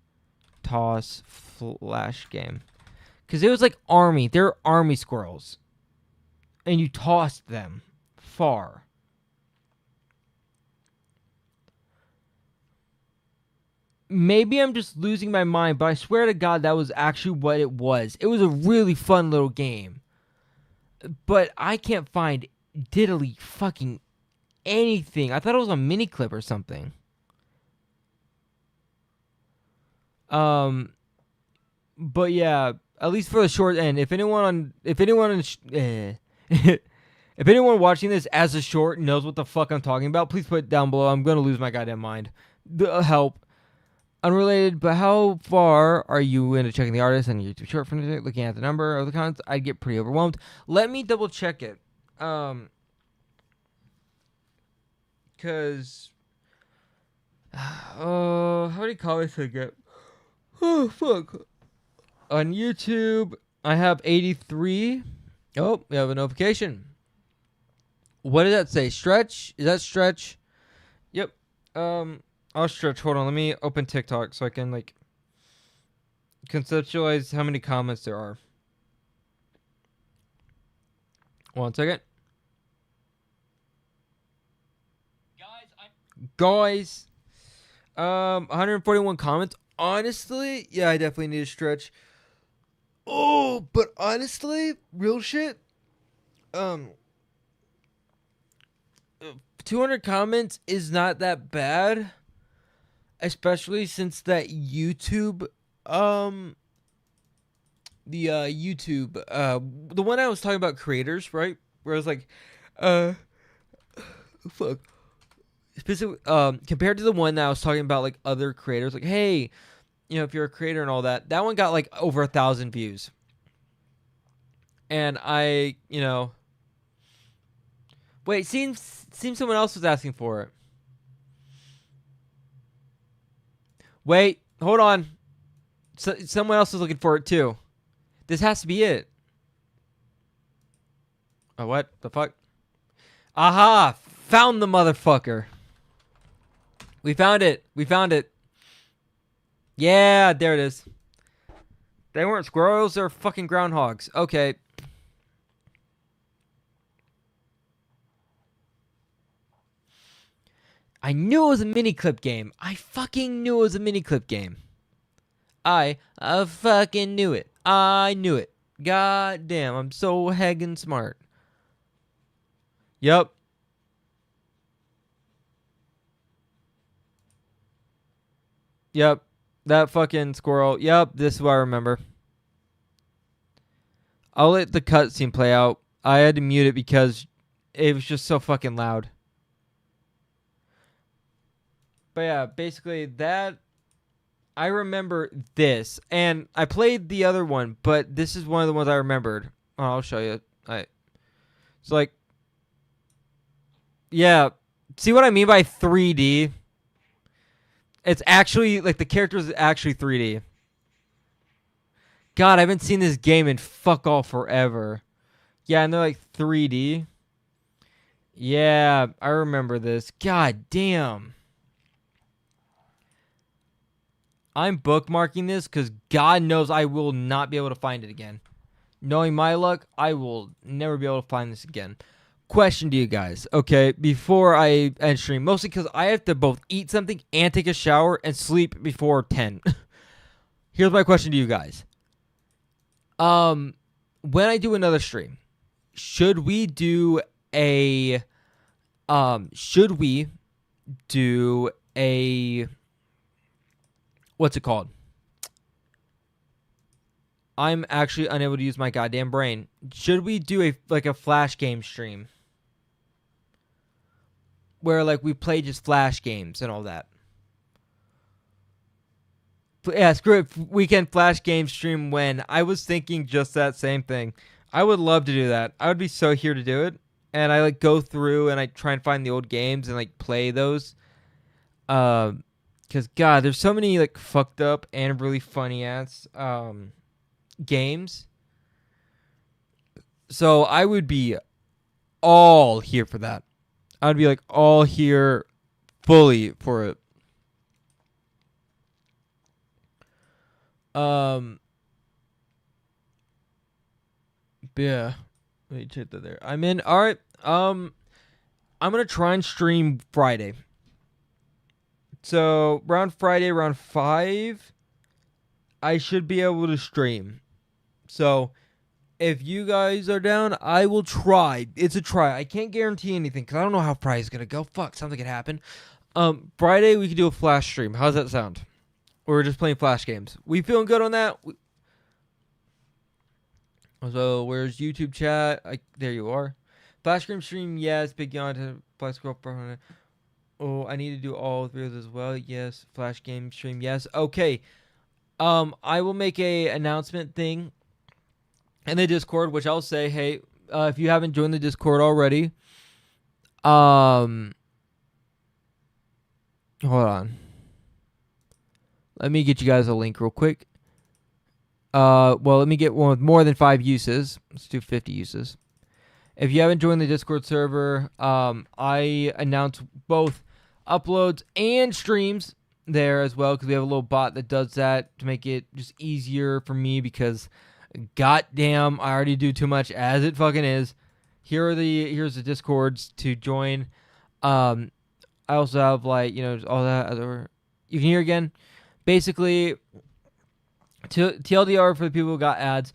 Toss Flash game. Because it was like army. They're army squirrels. And you tossed them far. Maybe I'm just losing my mind, but I swear to God that was actually what it was. It was a really fun little game. But I can't find diddly fucking anything. I thought it was a mini clip or something. But yeah, at least for the short end, if anyone watching this as a short knows what the fuck I'm talking about, please put it down below. I'm gonna lose my goddamn mind. Help. Unrelated, but how far are you into checking the artist and YouTube short from today? Looking at the number of the comments, I'd get pretty overwhelmed. Let me double check it. Cause how many comments did I get? Oh fuck. On YouTube, I have 83. Oh, we have a notification. What does that say? Stretch? Is that stretch? Yep. I'll stretch. Hold on. Let me open TikTok so I can like conceptualize how many comments there are. 1 second. Guys, 141 comments. Honestly, yeah, I definitely need a stretch. Oh, but honestly, real shit. 200 comments is not that bad, especially since that YouTube, the one I was talking about creators, right? Where I was like, fuck. Specific, compared to the one that I was talking about, like other creators, like, hey, you know, if you're a creator and all that, that one got like over 1,000 views. And I, you know, wait, seems someone else was asking for it. Wait, hold on. Someone else is looking for it too. This has to be it. Oh, what the fuck? Aha! Found the motherfucker. We found it. We found it. Yeah, there it is. They weren't squirrels, they're fucking groundhogs. Okay. I knew it was a mini clip game. I fucking knew it was a mini clip game. I fucking knew it. I knew it. God damn, I'm so heggin' smart. Yep. Yep. That fucking squirrel. Yep, this is what I remember. I'll let the cutscene play out. I had to mute it because it was just so fucking loud. But yeah, basically that, I remember this. And I played the other one, but this is one of the ones I remembered. Oh, I'll show you. It's like, yeah. See what I mean by 3D? It's actually, like, the characters actually 3D. God, I haven't seen this game in fuck all forever. Yeah, and they're like 3D. Yeah, I remember this. God damn. I'm bookmarking this because God knows I will not be able to find it again. Knowing my luck, I will never be able to find this again. Question to you guys, okay, before I end stream, mostly because I have to both eat something and take a shower and sleep before 10. Here's my question to you guys. When I do another stream, should we do a what's it called? I'm actually unable to use my goddamn brain. Should we do a flash game stream? where like we play just Flash games and all that. Yeah, screw it. Weekend Flash game stream when. I was thinking just that same thing. I would love to do that. I would be so here to do it. And I like go through and I try and find the old games and like play those. Because God, there's so many like fucked up and really funny ass games. So I would be all here for that. I'd be like all here fully for it. Yeah. Let me check that there. I'm in. All right. I'm gonna try and stream Friday. So around Friday, around 5, I should be able to stream. So if you guys are down, I will try. It's a try. I can't guarantee anything because I don't know how Friday's gonna go. Fuck, something could happen. Friday we could do a Flash stream. How's that sound? We're just playing Flash games. We feeling good on that? So where's YouTube chat? There you are. Flash game stream, yes. Big yawn to Flash girlfriend. Oh, I need to do all 3 of those as well. Yes. Flash game stream, yes. Okay. I will make a announcement thing in the Discord, which I'll say, hey, if you haven't joined the Discord already, hold on. Let me get you guys a link real quick. Well, let me get one with more than 5 uses. Let's do 50 uses. If you haven't joined the Discord server, I announce both uploads and streams there as well because we have a little bot that does that to make it just easier for me because goddamn, I already do too much as it fucking is. Here's the Discords to join. I also have like, all that other. You can hear again. Basically, TLDR for the people who got ads.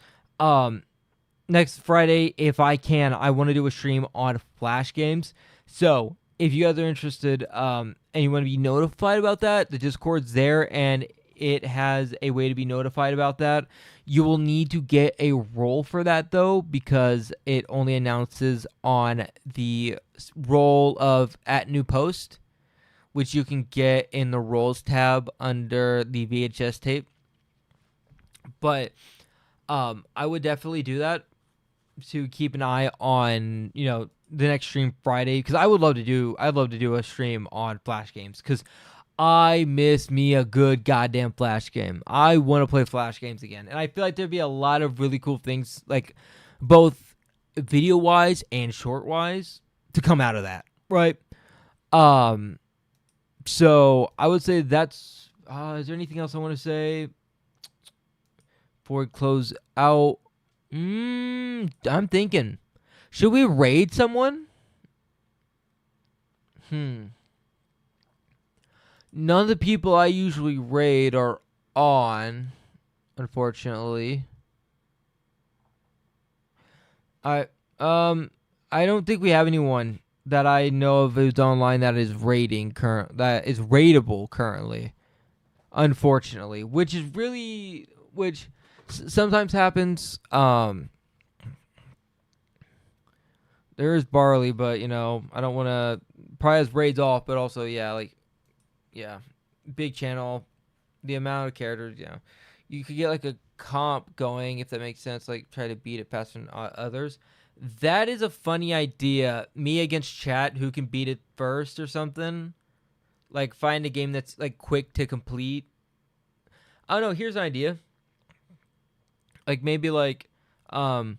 Next Friday, if I can, I want to do a stream on Flash games. So if you guys are interested and you want to be notified about that, the Discord's there and it has a way to be notified about that. You will need to get a role for that though, because it only announces on the role of @newpost, which you can get in the roles tab under the VHS tape. But I would definitely do that to keep an eye on, the next stream Friday, because I'd love to do a stream on Flash games because I miss me a good goddamn Flash game. I want to play Flash games again, and I feel like there'd be a lot of really cool things, like both video wise and short wise, to come out of that, right? So I would say that's. Is there anything else I want to say before we close out? I'm thinking, should we raid someone? None of the people I usually raid are on, unfortunately. I don't think we have anyone that I know of who's online that is raidable currently. Unfortunately, which sometimes happens. There is Barley, but I don't want to. Probably has raids off, but also big channel. The amount of characters, you could get like a comp going if that makes sense. Like try to beat it faster than others. That is a funny idea. Me against chat, who can beat it first or something. Like find a game that's like quick to complete. I don't know. Here's an idea. Like maybe like in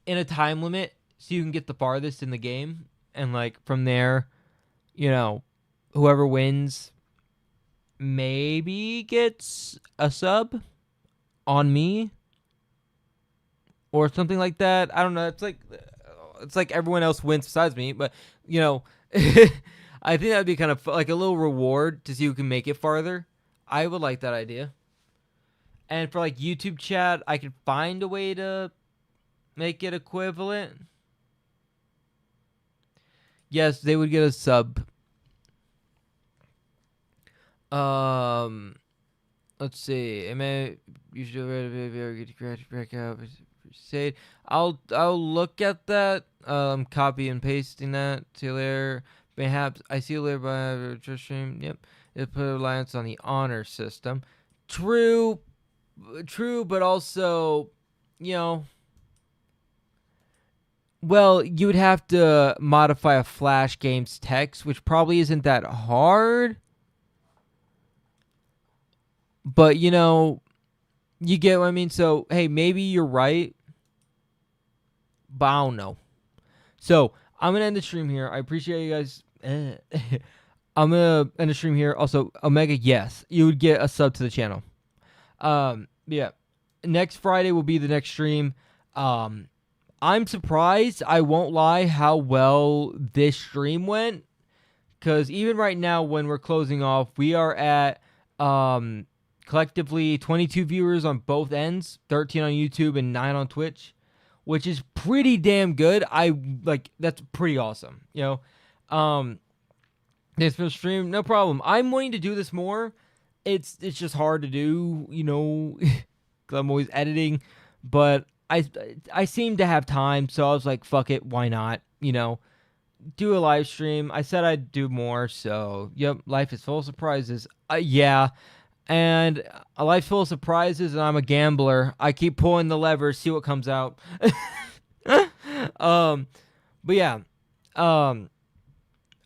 a time limit so you can get the farthest in the game, and like from there, whoever wins maybe gets a sub on me or something like that. I don't know. It's like everyone else wins besides me, but I think that'd be kind of like a little reward to see who can make it farther. I would like that idea. And for like YouTube chat, I could find a way to make it equivalent. Yes, they would get a sub. Let's see. I'll look at that. Copy and pasting that to there. Perhaps I see a later by just stream. Yep, it put reliance on the honor system. True, but also, you know, well, you would have to modify a Flash game's text, which probably isn't that hard. But you know, you get what I mean. So hey, maybe you're right, but I don't know. So I'm gonna end the stream here. I appreciate you guys. I'm gonna end the stream here. Also, Omega, yes, you would get a sub to the channel. Yeah. Next Friday will be the next stream. I'm surprised, I won't lie, how well this stream went. Because even right now, when we're closing off, we are at collectively 22 viewers on both ends, 13 on YouTube and 9 on Twitch, which is pretty damn good. That's pretty awesome. You know, thanks for the stream. No problem. I'm wanting to do this more. It's just hard to do, you know, because I'm always editing. But I seem to have time, so I was like, fuck it, why not? You know, do a live stream. I said I'd do more, so yep, life is full of surprises. Yeah, and a life full of surprises, and I'm a gambler. I keep pulling the levers, see what comes out. But yeah, I'm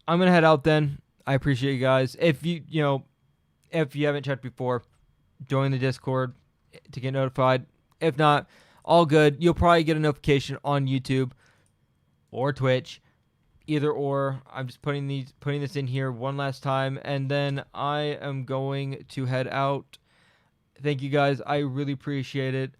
gonna head out then. I appreciate you guys. If if you haven't checked before, join the Discord to get notified. If not, all good. You'll probably get a notification on YouTube or Twitch. Either or. I'm just putting this in here one last time, and then I am going to head out. Thank you guys. I really appreciate it.